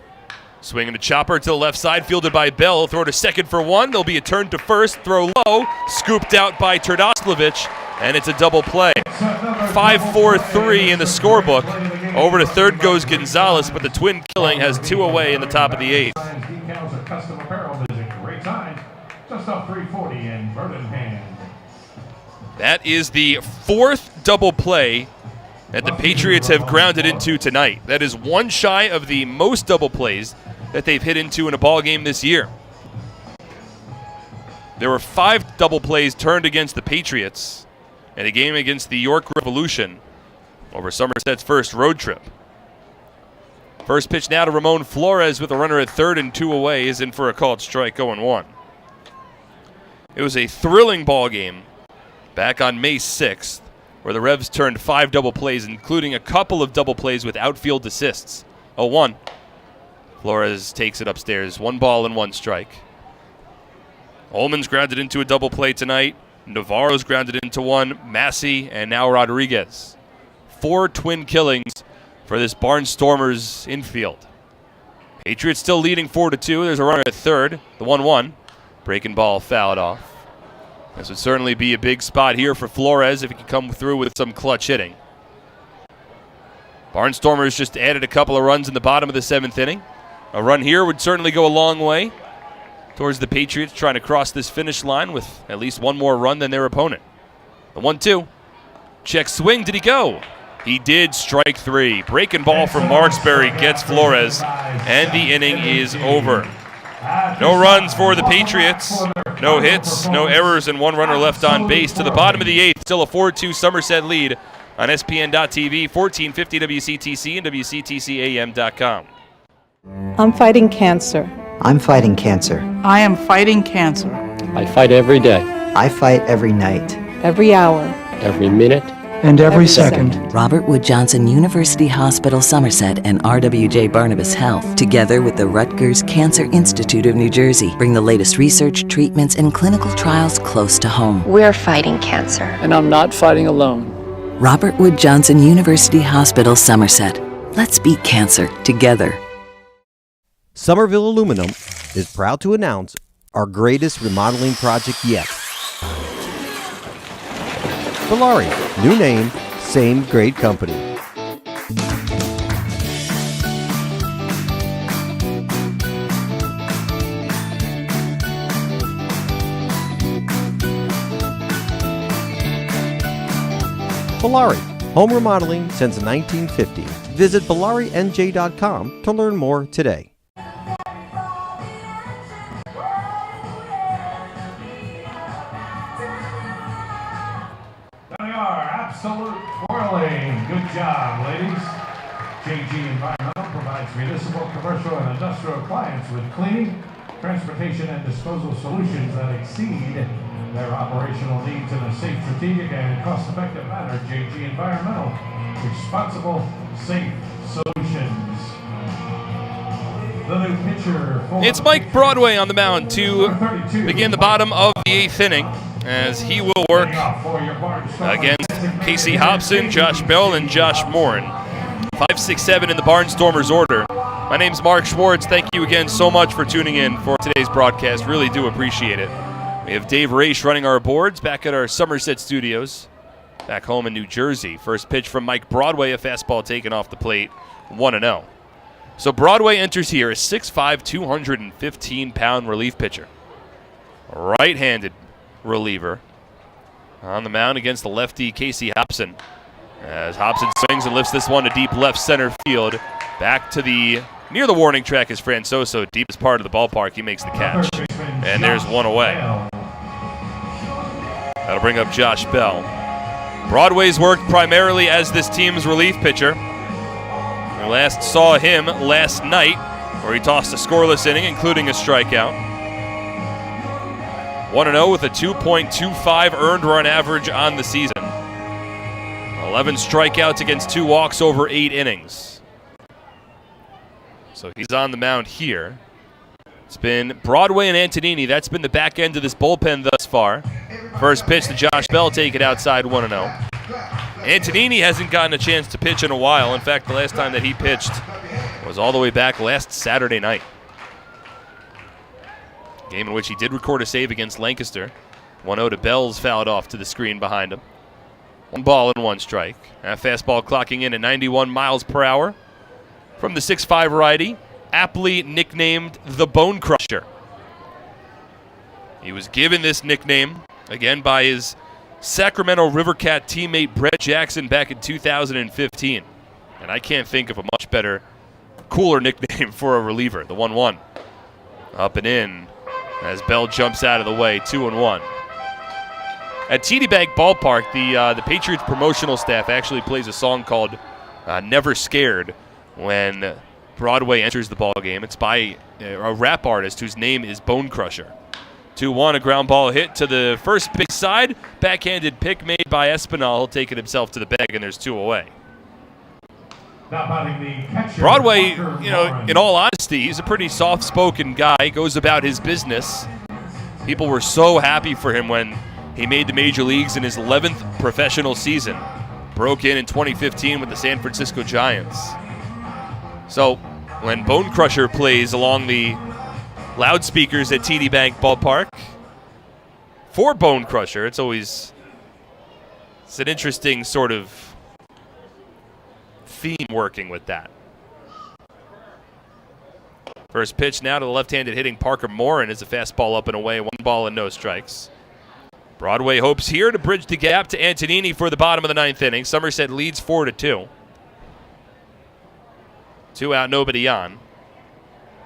Swinging a chopper to the left side, fielded by Bell. Throw to second for 1. There'll be a turn to first. Throw low. Scooped out by Terdoslavich, and it's a double play. 5-4-3 in the scorebook. Over to third goes Gonzalez, but the twin killing has 2 away in the top of the 8th. That is the 4th double play that the Patriots have grounded into tonight. That is 1 shy of the most double plays that they've hit into in a ball game this year. There were 5 double plays turned against the Patriots in a game against the York Revolution over Somerset's first road trip. First pitch now to Ramon Flores with a runner at third and 2 away is in for a called strike, 0-1. It was a thrilling ball game back on May 6th where the Revs turned 5 double plays, including a couple of double plays with outfield assists. 0-1. Flores takes it upstairs. 1 ball and 1 strike. Ullman's grounded into a double play tonight. Navarro's grounded into 1. Massey and now Rodriguez. 4 twin killings for this Barnstormers infield. Patriots still leading 4-2. There's a runner at third. The 1-1. Breaking ball fouled off. This would certainly be a big spot here for Flores if he could come through with some clutch hitting. Barnstormers just added a couple of runs in the bottom of the 7th inning. A run here would certainly go a long way towards the Patriots trying to cross this finish line with at least 1 more run than their opponent. The 1-2. Check swing. Did he go? He did. Strike 3. Breaking ball from Marksberry gets Flores, and the inning is over. No runs for the Patriots. No hits, no errors, and 1 runner left on base to the bottom of the 8th. Still a 4-2 Somerset lead on SPN.TV, 1450 WCTC, and WCTCAM.com. I'm fighting cancer. I'm fighting cancer. I am fighting cancer. I fight every day. I fight every night. Every hour. Every minute. And every second. Robert Wood Johnson University Hospital Somerset and RWJ Barnabas Health, together with the Rutgers Cancer Institute of New Jersey, bring the latest research, treatments, and clinical trials close to home. We're fighting cancer. And I'm not fighting alone. Robert Wood Johnson, University Hospital, Somerset. Let's beat cancer together. Somerville Aluminum is proud to announce our greatest remodeling project yet. Valari, new name, same great company. Valari, home remodeling since 1950. Visit ValariNJ.com to learn more today. There they are, absolute twirling. Good job, ladies. JG Environmental provides municipal, commercial, and industrial clients with cleaning, transportation, and disposal solutions that exceed their operational needs in a safe, strategic, and cost-effective manner. JG Environmental, responsible, safe solutions. The new pitcher for It's Mike Broadway on the mound to begin the bottom of the 8th inning, as he will work against Casey Hobson, Josh Bell, and Josh Morin. 5, 6, 7 in the Barnstormers order. My name's Mark Schwartz. Thank you again so much for tuning in for today's broadcast. Really do appreciate it. We have Dave Raish running our boards back at our Somerset studios, back home in New Jersey. First pitch from Mike Broadway, a fastball taken off the plate, 1-0. So Broadway enters here, a 6'5", 215-pound relief pitcher. A right-handed reliever on the mound against the lefty Casey Hobson. As Hobson swings and lifts this one to deep left center field. Back to near the warning track is Francoso, deepest part of the ballpark. He makes the catch. And there's one away. That'll bring up Josh Bell. Broadway's worked primarily as this team's relief pitcher. We last saw him last night, where he tossed a scoreless inning, including a strikeout. 1-0 with a 2.25 earned run average on the season. 11 strikeouts against 2 walks over 8 innings. So he's on the mound here. It's been Broadway and Antonini. That's been the back end of this bullpen thus far. First pitch to Josh Bell, take it outside, 1-0. Antonini hasn't gotten a chance to pitch in a while. In fact, the last time that he pitched was all the way back last Saturday night. Game in which he did record a save against Lancaster. 1-0 to Bell's fouled off to the screen behind him. 1 ball and 1 strike. That fastball clocking in at 91 miles per hour from the 6'5" righty, aptly nicknamed the Bone Crusher. He was given this nickname, again, by his Sacramento Rivercat teammate Brett Jackson back in 2015. And I can't think of a much better, cooler nickname for a reliever, the 1-1. Up and in as Bell jumps out of the way, 2-1. At TD Bank Ballpark, the Patriots promotional staff actually plays a song called Never Scared when Broadway enters the ball game. It's by a rap artist whose name is Bone Crusher. 2-1, a ground ball hit to the first base side. Backhanded pick made by Espinal. He'll take it himself to the bag, and there's 2 away. Broadway, in all honesty, he's a pretty soft-spoken guy, goes about his business. People were so happy for him when he made the major leagues in his 11th professional season. Broke in 2015 with the San Francisco Giants. So when Bone Crusher plays along the loudspeakers at TD Bank Ballpark for Bone Crusher, it's an interesting sort of theme working with that. First pitch now to the left-handed hitting Parker Morin is a fastball up and away, 1 ball and no strikes. Broadway hopes here to bridge the gap to Antonini for the bottom of the 9th inning. Somerset leads 4-2. 2 out, nobody on.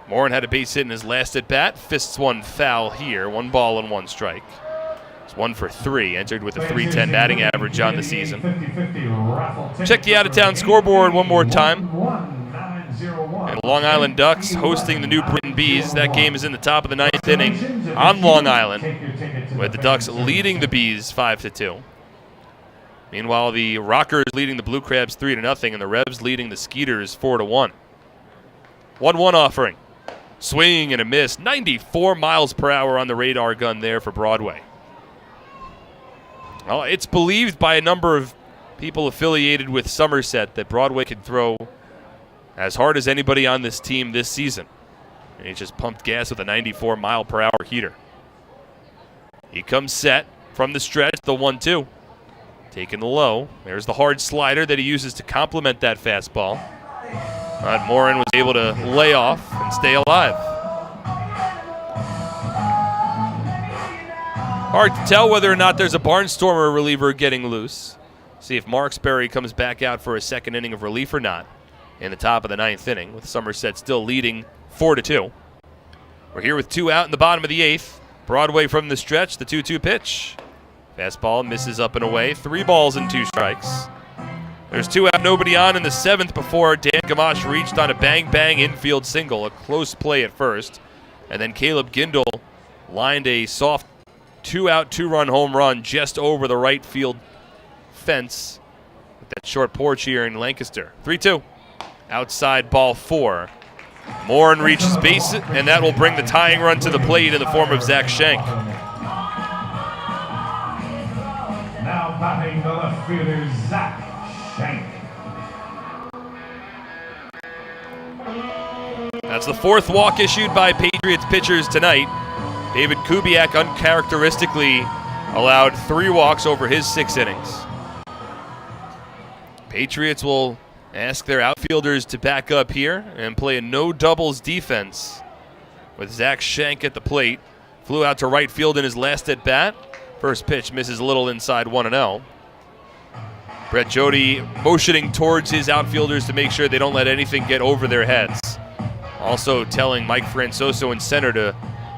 Morin had a base hit in his last at-bat. Fists one foul here. 1 ball and 1 strike. It's 1 for 3. Entered with a .310 batting average on the season. Check the out-of-town scoreboard one more time. And Long Island Ducks hosting the New Britain Bees. That game is in the top of the 9th inning on Long Island, with the Ducks leading the Bees 5-2. Meanwhile, the Rockers leading the Blue Crabs 3-0, and the Rebs leading the Skeeters 4-1. 1-1 offering. Swing and a miss. 94 miles per hour on the radar gun there for Broadway. Well, it's believed by a number of people affiliated with Somerset that Broadway can throw as hard as anybody on this team this season. And he just pumped gas with a 94-mile-per-hour heater. He comes set from the stretch, the 1-2. Taking the low. There's the hard slider that he uses to complement that fastball. But Morin was able to lay off and stay alive. Hard to tell whether or not there's a Barnstormer reliever getting loose. See if Marksberry comes back out for a second inning of relief or not in the top of the 9th inning, with Somerset still leading 4-2. We're here with 2 out in the bottom of the 8th. Broadway from the stretch, the 2-2 pitch. Fastball misses up and away. 3 balls and 2 strikes. There's 2 out, nobody on in the 7th before Dan Gamache reached on a bang-bang infield single. A close play at first. And then Caleb Gindel lined a soft 2-out, 2-run home run just over the right field fence with that short porch here in Lancaster. 3-2. Outside ball 4. Morin reaches base, and that will bring the tying run to the plate in the form of Zach Schenk. Now batting the left fielder, Zach Schenk. That's the 4th walk issued by Patriots pitchers tonight. David Kubiak uncharacteristically allowed 3 walks over his 6 innings. Patriots will ask their outfielders to back up here and play a no-doubles defense with Zach Schenk at the plate. Flew out to right field in his last at-bat. First pitch misses a little inside 1-0. Brett Jody motioning towards his outfielders to make sure they don't let anything get over their heads. Also telling Mike Francoso in center to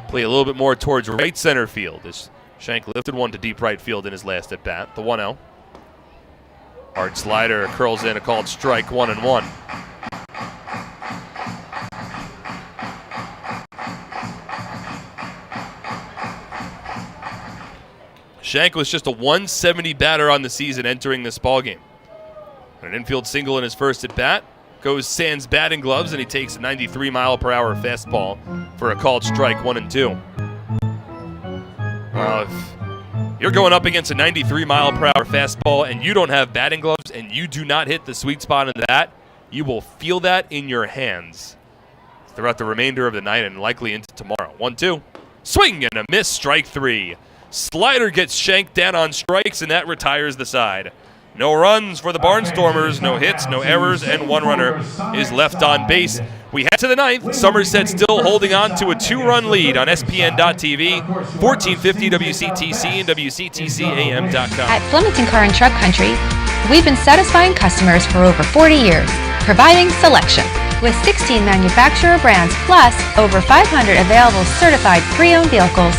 play a little bit more towards right center field as Schenk lifted one to deep right field in his last at-bat, the 1-0. Hard slider curls in, a called strike, 1-1. Schenk was just a 170 batter on the season entering this ballgame. An infield single in his first at-bat. Goes sans batting gloves, and he takes a 93-mile-per-hour fastball for a called strike, 1-2. Well, if you're going up against a 93-mile-per-hour fastball and you don't have batting gloves and you do not hit the sweet spot in that, you will feel that in your hands throughout the remainder of the night and likely into tomorrow. 1-2. Swing and a miss, strike 3. Slider gets shanked down on strikes, and that retires the side. No runs for the Barnstormers, no hits, no errors, and 1 runner is left on base. We head to the 9th. Somerset still holding on to a 2-run lead on SPN.TV, 1450 WCTC, and WCTCAM.com. At Flemington Car and Truck Country, we've been satisfying customers for over 40 years, providing selection. With 16 manufacturer brands plus over 500 available certified pre-owned vehicles.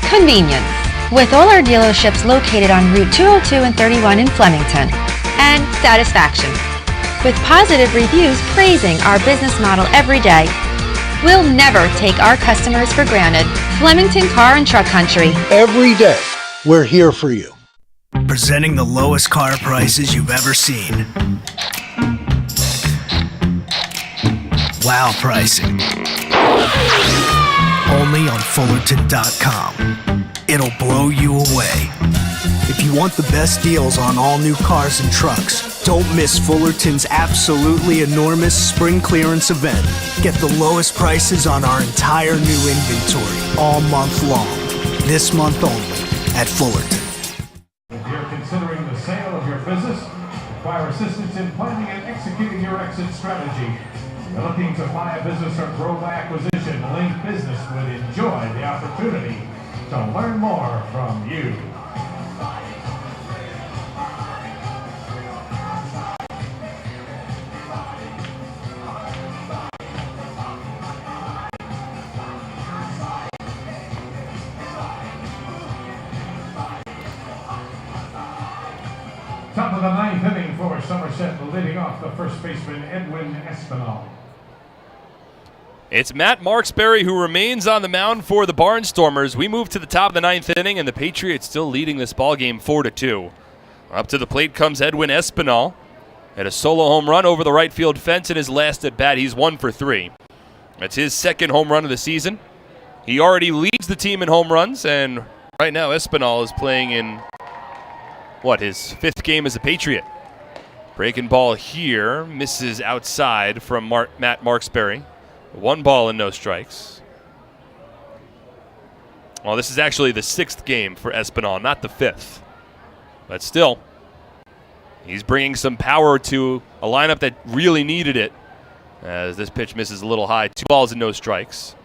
Convenience. With all our dealerships located on Route 202 and 31 in Flemington. And satisfaction. With positive reviews praising our business model every day. We'll never take our customers for granted. Flemington Car and Truck Country. Every day, we're here for you. Presenting the lowest car prices you've ever seen. Wow pricing. Only on Fullerton.com. It'll blow you away. If you want the best deals on all new cars and trucks, don't miss Fullerton's absolutely enormous spring clearance event. Get the lowest prices on our entire new inventory all month long. This month only at Fullerton. If you're considering the sale of your business, require assistance in planning and executing your exit strategy, you're looking to buy a business or grow by acquisition, Link Business would enjoy the opportunity to learn more from you. Top of the 9th inning for Somerset, leading off the first baseman Edwin Espinal. It's Matt Marksberry who remains on the mound for the Barnstormers. We move to the top of the 9th inning, and the Patriots still leading this ballgame 4-2. Up to the plate comes Edwin Espinal. Had a solo home run over the right field fence in his last at bat. He's 1 for 3. That's his second home run of the season. He already leads the team in home runs, and right now Espinal is playing in, his 5th game as a Patriot. Breaking ball here, misses outside from Matt Marksberry. 1 ball and no strikes. Well, this is actually the 6th game for Espinal, not the 5th. But still, he's bringing some power to a lineup that really needed it, as this pitch misses a little high. 2 balls and no strikes.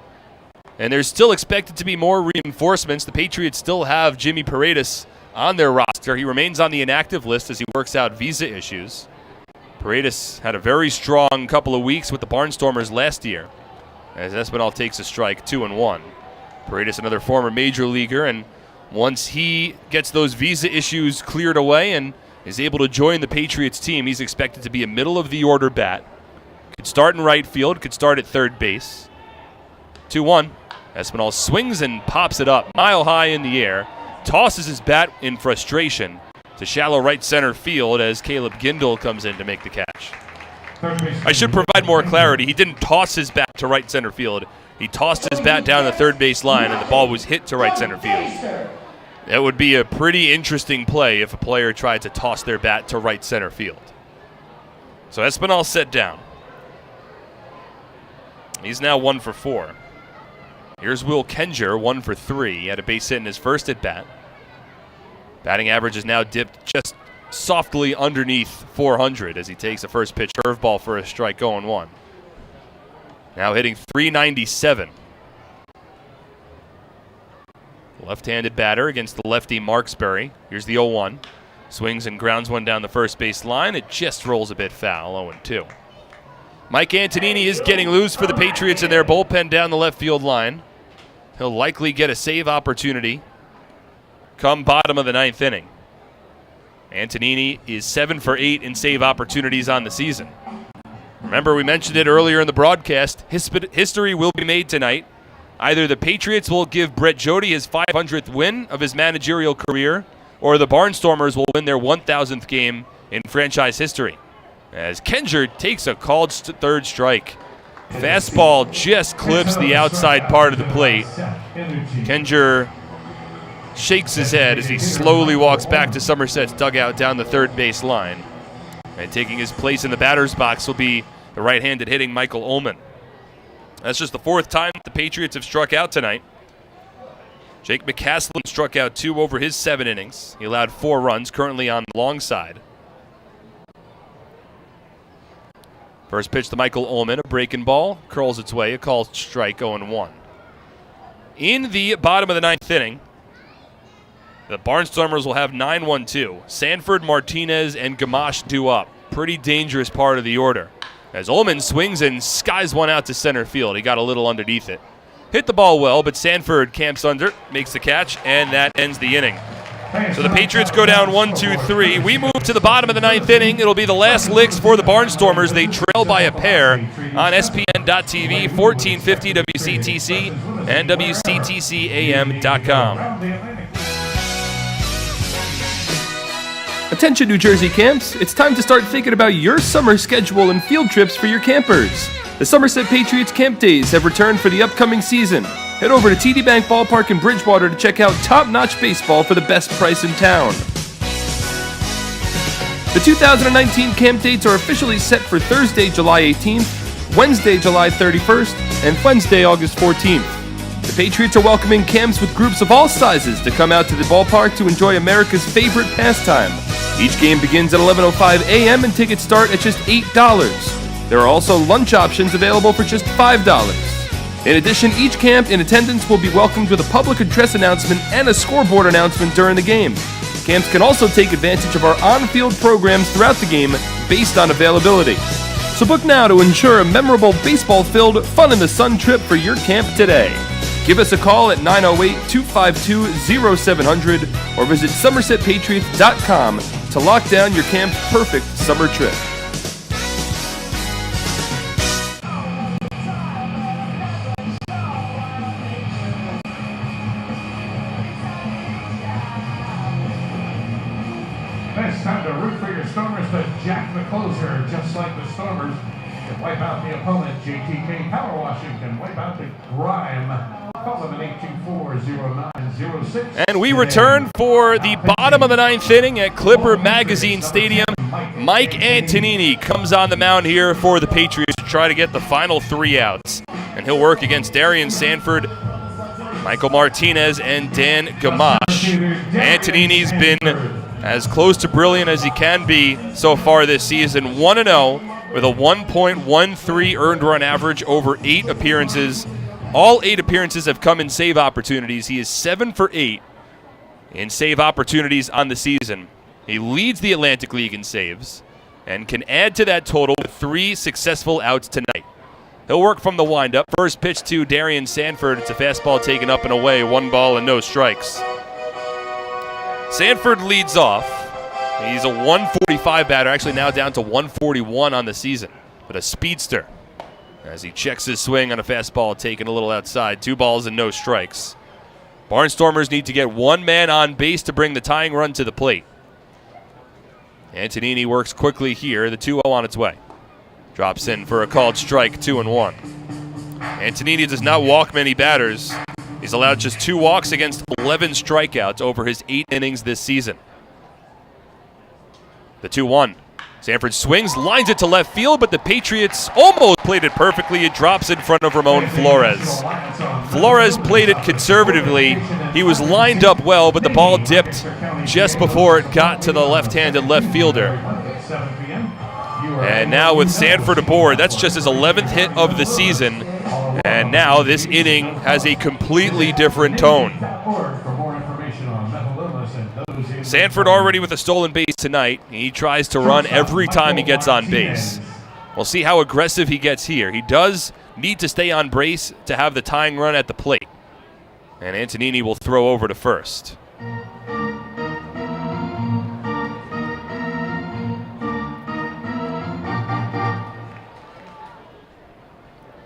And there's still expected to be more reinforcements. The Patriots still have Jimmy Paredes on their roster. He remains on the inactive list as he works out visa issues. Paredes had a very strong couple of weeks with the Barnstormers last year, as Espinal takes a strike, 2-1. Paredes, another former major leaguer, and once he gets those visa issues cleared away and is able to join the Patriots team, he's expected to be a middle-of-the-order bat. Could start in right field, could start at third base. 2-1. Espinal swings and pops it up mile high in the air, tosses his bat in frustration to shallow right center field as Caleb Gindel comes in to make the catch. I should provide more clarity. He didn't toss his bat to right center field. He tossed his bat down the third base line, and the ball was hit to right center field. That would be a pretty interesting play if a player tried to toss their bat to right center field. So Espinal set down. He's now 1 for 4. Here's Will Kenger, 1 for 3. He had a base hit in his first at bat. Batting average is now dipped just softly underneath 400 as he takes a first pitch curveball for a strike, 0-1. Now hitting .397. Left-handed batter against the lefty Marksbury. Here's the 0-1. Swings and grounds one down the first base line. It just rolls a bit foul, 0-2. Mike Antonini is getting loose for the Patriots in their bullpen down the left field line. He'll likely get a save opportunity come bottom of the 9th inning. Antonini is 7 for 8 in save opportunities on the season. Remember, we mentioned it earlier in the broadcast. History will be made tonight. Either the Patriots will give Brett Jody his 500th win of his managerial career, or the Barnstormers will win their 1,000th game in franchise history. As Kenger takes a called third strike. Fastball just clips the outside part of the plate. Kenger shakes his head as he slowly walks back to Somerset's dugout down the third base line. And taking his place in the batter's box will be the right-handed hitting Michael Ullman. That's just the 4th time the Patriots have struck out tonight. Jake McCaslin struck out 2 over his 7 innings. He allowed 4 runs, currently on the long side. First pitch to Michael Ullman, a breaking ball, curls its way, a called strike, 0-1. In the bottom of the 9th inning, the Barnstormers will have 9-1-2. Sanford, Martinez, and Gamache due up. Pretty dangerous part of the order. As Ullman swings and skies one out to center field. He got a little underneath it. Hit the ball well, but Sanford camps under, makes the catch, and that ends the inning. So the Patriots go down 1-2-3. We move to the bottom of the 9th inning. It'll be the last licks for the Barnstormers. They trail by a pair on SPN.TV, 1450 WCTC, and WCTCAM.com. Attention New Jersey camps, it's time to start thinking about your summer schedule and field trips for your campers. The Somerset Patriots camp days have returned for the upcoming season. Head over to TD Bank Ballpark in Bridgewater to check out top-notch baseball for the best price in town. The 2019 camp dates are officially set for Thursday, July 18th, Wednesday, July 31st, and Wednesday, August 14th. The Patriots are welcoming camps with groups of all sizes to come out to the ballpark to enjoy America's favorite pastime. Each game begins at 11:05 a.m. and tickets start at just $8. There are also lunch options available for just $5. In addition, each camp in attendance will be welcomed with a public address announcement and a scoreboard announcement during the game. Camps can also take advantage of our on-field programs throughout the game based on availability. So book now to ensure a memorable baseball-filled, fun-in-the-sun trip for your camp today. Give us a call at 908-252-0700 or visit SomersetPatriots.com to lock down your camp's perfect summer trip. It's time to root for your Stormers to Jack the closer, just like the Stormers can wipe out the opponent. JTK Power Washing can wipe out the grime Call them at 824-0906. And we return for the bottom of the ninth inning at Clipper Magazine Stadium. Mike Antonini comes on the mound here for the Patriots to try to get the final 3 outs. And he'll work against Darian Sanford, Michael Martinez, and Dan Gamache. Antonini's been as close to brilliant as he can be so far this season. 1-0 with a 1.13 earned run average over 8 appearances. All 8 appearances have come in save opportunities. He is 7 for 8 in save opportunities on the season. He leads the Atlantic League in saves and can add to that total with 3 successful outs tonight. He'll work from the windup. First pitch to Darian Sanford. It's a fastball taken up and away. 1 ball and no strikes. Sanford leads off. He's a 145 batter, actually now down to 141 on the season, but a speedster as he checks his swing on a fastball taken a little outside. 2 balls and no strikes. Barnstormers need to get 1 man on base to bring the tying run to the plate. Antonini works quickly here. The 2-0 on its way. Drops in for a called strike, 2-1. Antonini does not walk many batters. He's allowed just 2 walks against 11 strikeouts over his 8 innings this season. The 2-1. Sanford swings, lines it to left field, but the Patriots almost played it perfectly. It drops in front of Ramon Flores. Flores played it conservatively. He was lined up well, but the ball dipped just before it got to the left-handed left fielder. And now with Sanford aboard, that's just his 11th hit of the season. And now this inning has a completely different tone. Sanford already with a stolen base tonight. He tries to run every time he gets on base. We'll see how aggressive he gets here. He does need to stay on base to have the tying run at the plate. And Antonini will throw over to first.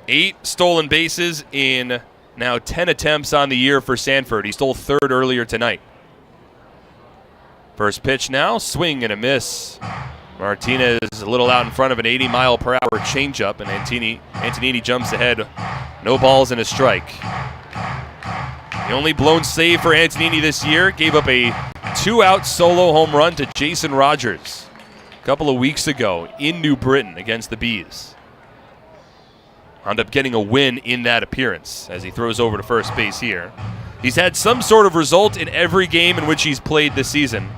Eight stolen bases in now 10 attempts on the year for Sanford. He stole 3rd earlier tonight. First pitch now, swing and a miss. Martinez a little out in front of an 80-mile-per-hour changeup, and Antonini jumps ahead. No balls and a strike. The only blown save for Antonini this year gave up a 2-out solo home run to Jason Rogers a couple of weeks ago in New Britain against the Bees. Wound up getting a win in that appearance as he throws over to first base here. He's had some sort of result in every game in which he's played this season.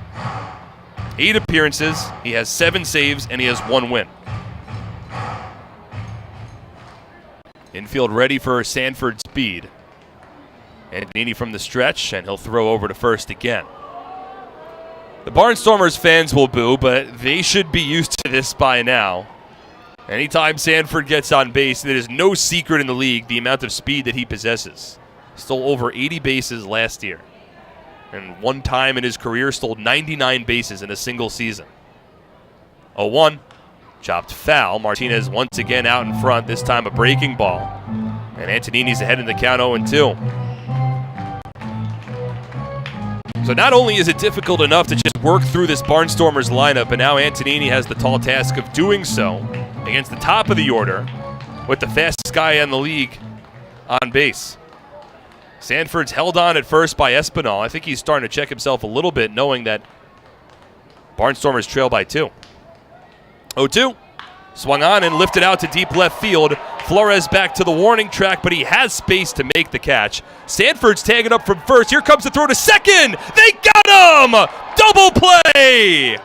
8 appearances, he has 7 saves, and he has 1 win. Infield ready for Sanford speed. Antonini from the stretch, and he'll throw over to first again. The Barnstormers fans will boo, but they should be used to this by now. Anytime Sanford gets on base, it is no secret in the league the amount of speed that he possesses. Stole over 80 bases last year. And one time in his career, stole 99 bases in a single season. 0-1. Chopped foul. Martinez once again out in front, this time a breaking ball. And Antonini's ahead in the count 0-2. So not only is it difficult enough to just work through this Barnstormers lineup, but now Antonini has the tall task of doing so against the top of the order with the fastest guy in the league on base. Sanford's held on at first by Espinal. I think he's starting to check himself a little bit, knowing that Barnstormers trail by 2. 0-2. Swung on and lifted out to deep left field. Flores back to the warning track, but he has space to make the catch. Sanford's tagging up from first. Here comes the throw to second. They got him! Double play!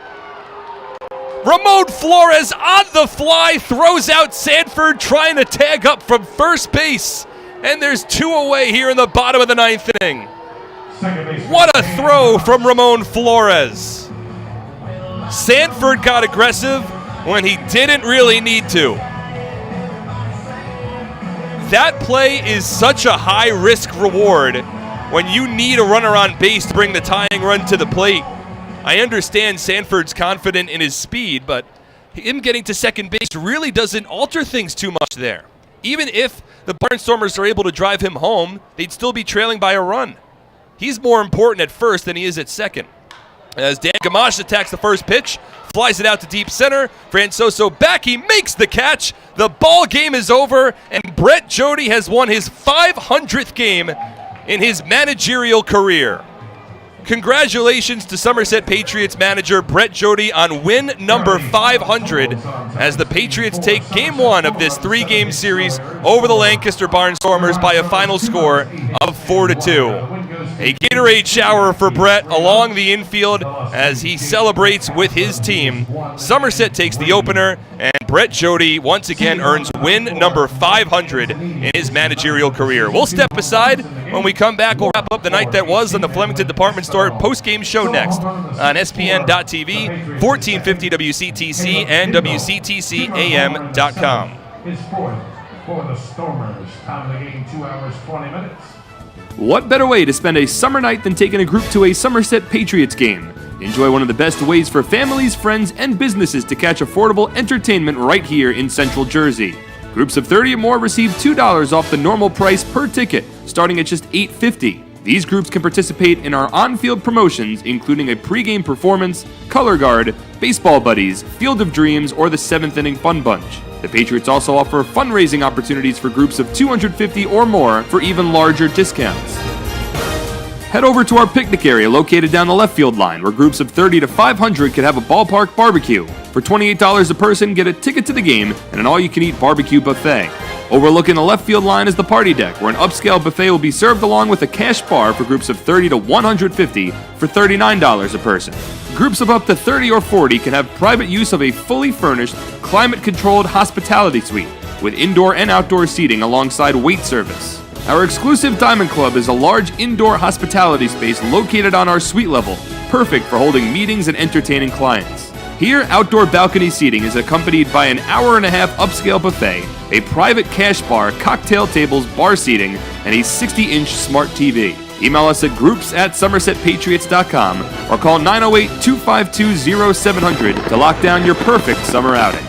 Ramon Flores on the fly throws out Sanford trying to tag up from first base. And there's 2 away here in the bottom of the 9th inning. What a throw from Ramon Flores. Sanford got aggressive when he didn't really need to. That play is such a high risk reward when you need a runner on base to bring the tying run to the plate. I understand Sanford's confident in his speed, but him getting to second base really doesn't alter things too much there. Even if the Barnstormers are able to drive him home, they'd still be trailing by a run. He's more important at first than he is at second. As Dan Gamache attacks the first pitch, flies it out to deep center. Francoso back, he makes the catch. The ball game is over, and Brett Jody has won his 500th game in his managerial career. Congratulations to Somerset Patriots manager Brett Jody on win number 500 as the Patriots take game one of this 3-game series over the Lancaster Barnstormers by a final score of 4-2. A Gatorade shower for Brett along the infield as he celebrates with his team. Somerset takes the opener, and Brett Jody once again earns win number 500 in his managerial career. We'll step aside. When we come back, we'll wrap up the night that was on the Flemington Department Store post-game show next on SPN.TV, 1450 WCTC, and WCTCAM.com. It's fourth for the Stormers. Time of the game, 2 hours, 20 minutes. What better way to spend a summer night than taking a group to a Somerset Patriots game? Enjoy one of the best ways for families, friends, and businesses to catch affordable entertainment right here in Central Jersey. Groups of 30 or more receive $2 off the normal price per ticket, starting at just $8.50. These groups can participate in our on-field promotions, including a pregame performance, color guard, baseball buddies, Field of Dreams, or the 7th Inning Fun Bunch. The Patriots also offer fundraising opportunities for groups of 250 or more for even larger discounts. Head over to our picnic area located down the left field line, where groups of 30 to 500 can have a ballpark barbecue. For $28 a person, get a ticket to the game and an all-you-can-eat barbecue buffet. Overlooking the left field line is the party deck, where an upscale buffet will be served along with a cash bar for groups of 30 to 150 for $39 a person. Groups of up to 30 or 40 can have private use of a fully furnished, climate-controlled hospitality suite with indoor and outdoor seating alongside wait service. Our exclusive Diamond Club is a large indoor hospitality space located on our suite level, perfect for holding meetings and entertaining clients. Here, outdoor balcony seating is accompanied by an hour-and-a-half upscale buffet, a private cash bar, cocktail tables, bar seating, and a 60-inch smart TV. Email us at groups@somersetpatriots.com or call 908-252-0700 to lock down your perfect summer outing.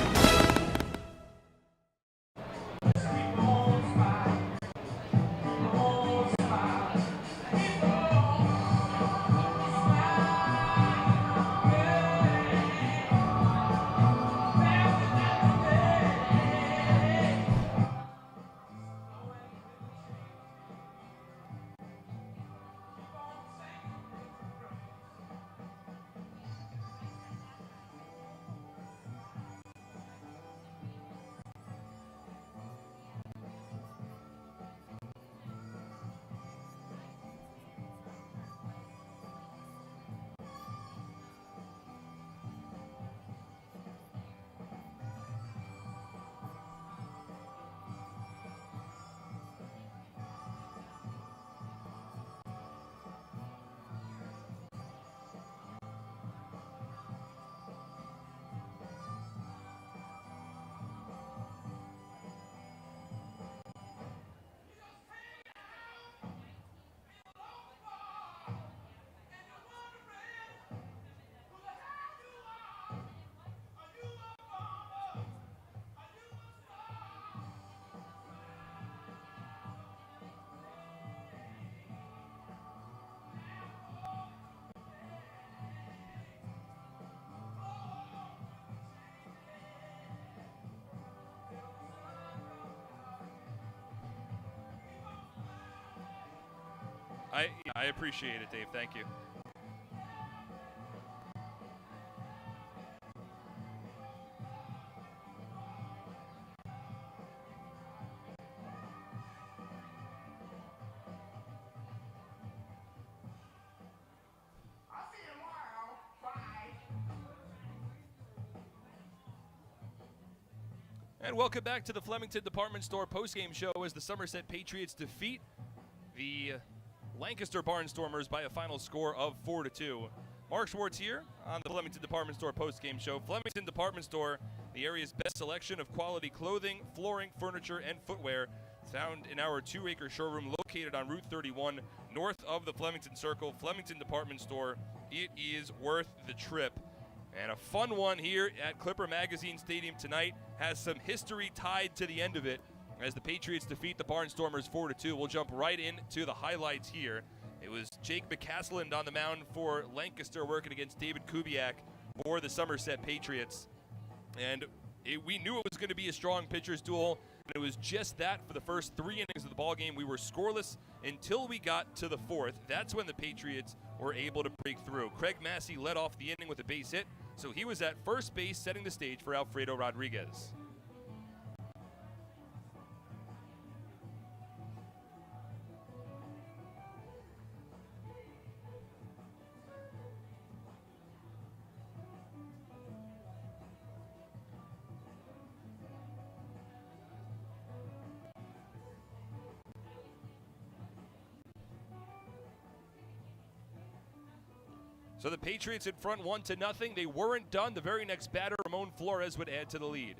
I appreciate it, Dave. Thank you. And welcome back to the Flemington Department Store postgame show as the Somerset Patriots defeat the Lancaster Barnstormers by a final score of 4-2. Mark Schwartz here on the Flemington Department Store postgame show. Flemington Department Store, the area's best selection of quality clothing, flooring, furniture, and footwear, found in our 2-acre showroom located on Route 31, north of the Flemington Circle. Flemington Department Store, it is worth the trip. And a fun one here at Clipper Magazine Stadium tonight has some history tied to the end of it as the Patriots defeat the Barnstormers 4-2. We'll jump right into the highlights here It was Jake McCasland on the mound for Lancaster working against David Kubiak for the Somerset Patriots. And we knew it was going to be a strong pitcher's duel, and it was just that for the first 3 innings of the ballgame. We were scoreless until we got to the 4th. That's when the Patriots were able to break through. Craig Massey led off the inning with a base hit, so he was at first base setting the stage for Alfredo Rodriguez. So the Patriots in front 1-0. They weren't done. The very next batter, Ramon Flores, would add to the lead.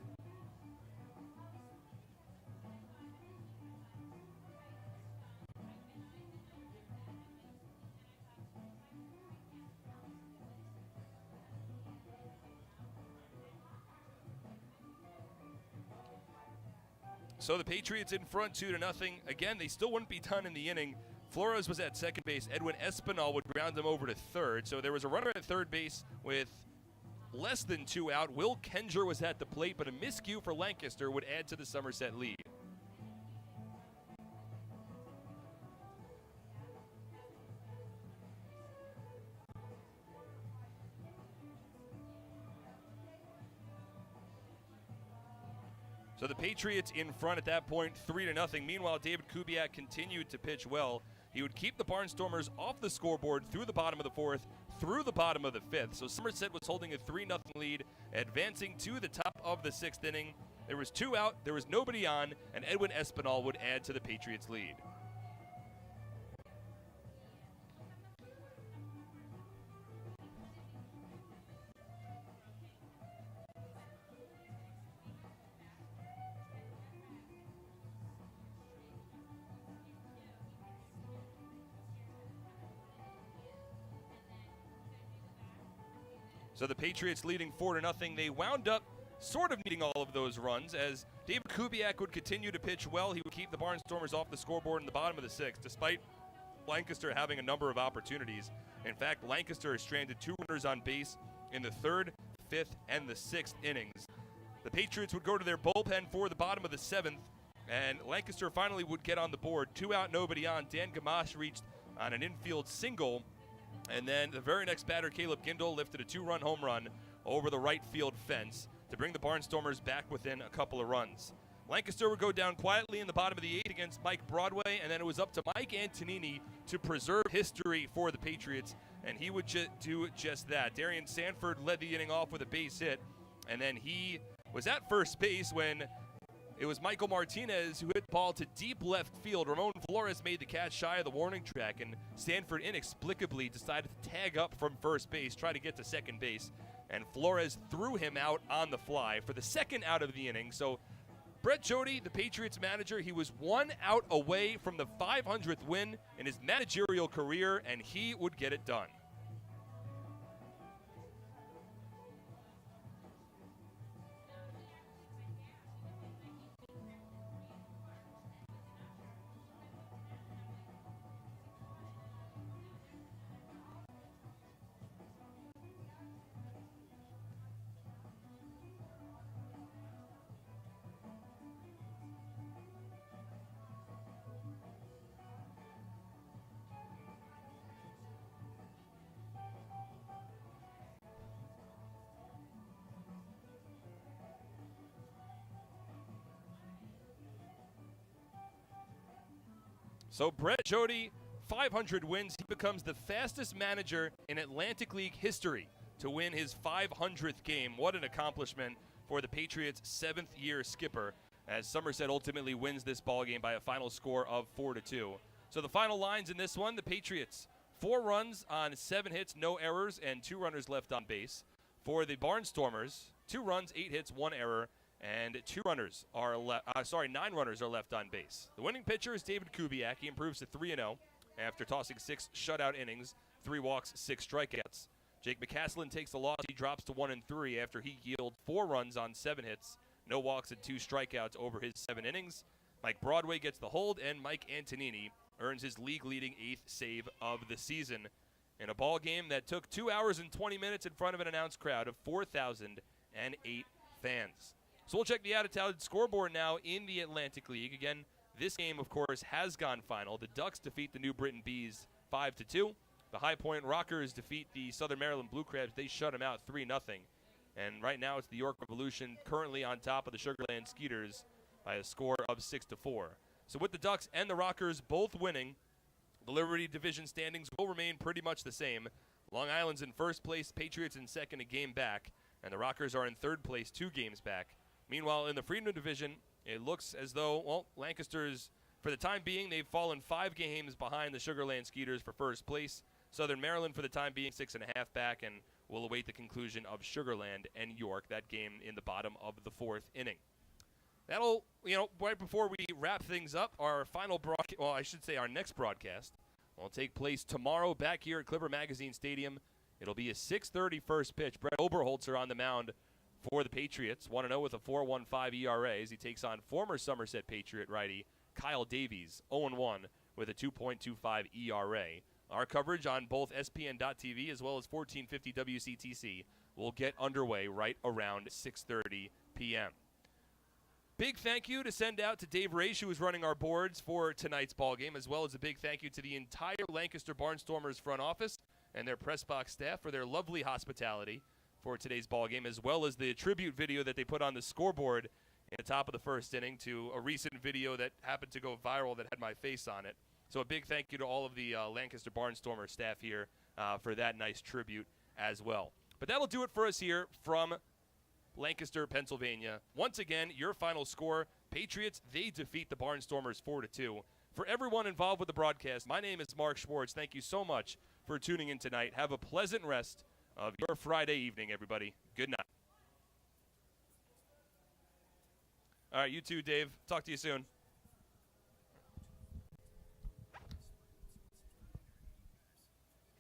So the Patriots in front 2-0. Again, they still wouldn't be done in the inning. Flores was at second base. Edwin Espinal would ground him over to third. So there was a runner at third base with less than 2 out. Will Kenger was at the plate, but a miscue for Lancaster would add to the Somerset lead. So the Patriots in front at that point, 3-0. Meanwhile, David Kubiak continued to pitch well. He would keep the Barnstormers off the scoreboard through the bottom of the 4th, through the bottom of the 5th. So Somerset was holding a 3-0 lead, advancing to the top of the 6th inning. There was 2 out, there was nobody on, and Edwin Espinal would add to the Patriots' lead. So the Patriots leading 4-0. They wound up sort of needing all of those runs as David Kubiak would continue to pitch well. He would keep the Barnstormers off the scoreboard in the bottom of the 6th, despite Lancaster having a number of opportunities. In fact, Lancaster has stranded 2 runners on base in the 3rd, 5th, and the 6th innings. The Patriots would go to their bullpen for the bottom of the 7th, and Lancaster finally would get on the board. 2 out, nobody on. Dan Gamache reached on an infield single. And then the very next batter, Caleb Gindel, lifted a 2-run home run over the right field fence to bring the Barnstormers back within a couple of runs. Lancaster would go down quietly in the bottom of the 8th against Mike Broadway, and then it was up to Mike Antonini to preserve history for the Patriots, and he would do just that. Darian Sanford led the inning off with a base hit, and then he was at first base when it was Michael Martinez who hit the ball to deep left field. Ramon Flores made the catch shy of the warning track, and Stanford inexplicably decided to tag up from first base, try to get to second base, and Flores threw him out on the fly for the 2nd out of the inning. So Brett Jody, the Patriots manager, he was 1 out away from the 500th win in his managerial career, and he would get it done. So Brett Jody, 500 wins. He becomes the fastest manager in Atlantic League history to win his 500th game. What an accomplishment for the Patriots' 7th-year skipper, as Somerset ultimately wins this ballgame by a final score of 4-2. So the final lines in this one, the Patriots, 4 runs on 7 hits, no errors, and 2 runners left on base. For the Barnstormers, 2 runs, 8 hits, 1 error, and 9 runners are left on base. The winning pitcher is David Kubiak. He improves to 3-0 after tossing 6 shutout innings, 3 walks, 6 strikeouts. Jake McCasland takes the loss. He drops to 1-3 after he yielded 4 runs on 7 hits, no walks, and 2 strikeouts over his 7 innings. Mike Broadway gets the hold, and Mike Antonini earns his league-leading 8th save of the season in a ball game that took 2 hours and 20 minutes in front of an announced crowd of 4,008 fans. So we'll check the out-of-town scoreboard now in the Atlantic League. Again, this game, of course, has gone final. The Ducks defeat the New Britain Bees 5-2. The High Point Rockers defeat the Southern Maryland Blue Crabs. They shut them out 3-0. And right now it's the York Revolution currently on top of the Sugarland Skeeters by a score of 6-4. So with the Ducks and the Rockers both winning, the Liberty Division standings will remain pretty much the same. Long Island's in first place, Patriots in second, a game back, and the Rockers are in third place, 2 games back. Meanwhile, in the Freedom Division, it looks as though, well, Lancaster's, for the time being, they've fallen 5 games behind the Sugarland Skeeters for first place. Southern Maryland, for the time being, 6.5 back, and will await the conclusion of Sugarland and York, that game in the bottom of the 4th inning. That'll, right before we wrap things up, our final broadcast, well, I should say our next broadcast will take place tomorrow back here at Clipper Magazine Stadium. It'll be a 6:30 first pitch. Brett Oberholzer on the mound for the Patriots, 1-0 with a 4.15 ERA as he takes on former Somerset Patriot righty Kyle Davies, 0-1 with a 2.25 ERA. Our coverage on both SPN.TV as well as 1450 WCTC will get underway right around 6:30 p.m. Big thank you to send out to Dave Raish, who is running our boards for tonight's ball game, as well as a big thank you to the entire Lancaster Barnstormers front office and their press box staff for their lovely hospitality for today's ball game, as well as the tribute video that they put on the scoreboard in the top of the first inning to a recent video that happened to go viral that had my face on it. So a big thank you to all of the Lancaster Barnstormer staff here for that nice tribute as well. But that'll do it for us here from Lancaster, Pennsylvania. Once again, your final score, Patriots, they defeat the Barnstormers 4-2. For everyone involved with the broadcast, my name is Mark Schwartz. Thank you so much for tuning in tonight. Have a pleasant rest of your Friday evening, everybody. Good night. All right, you too, Dave. Talk to you soon.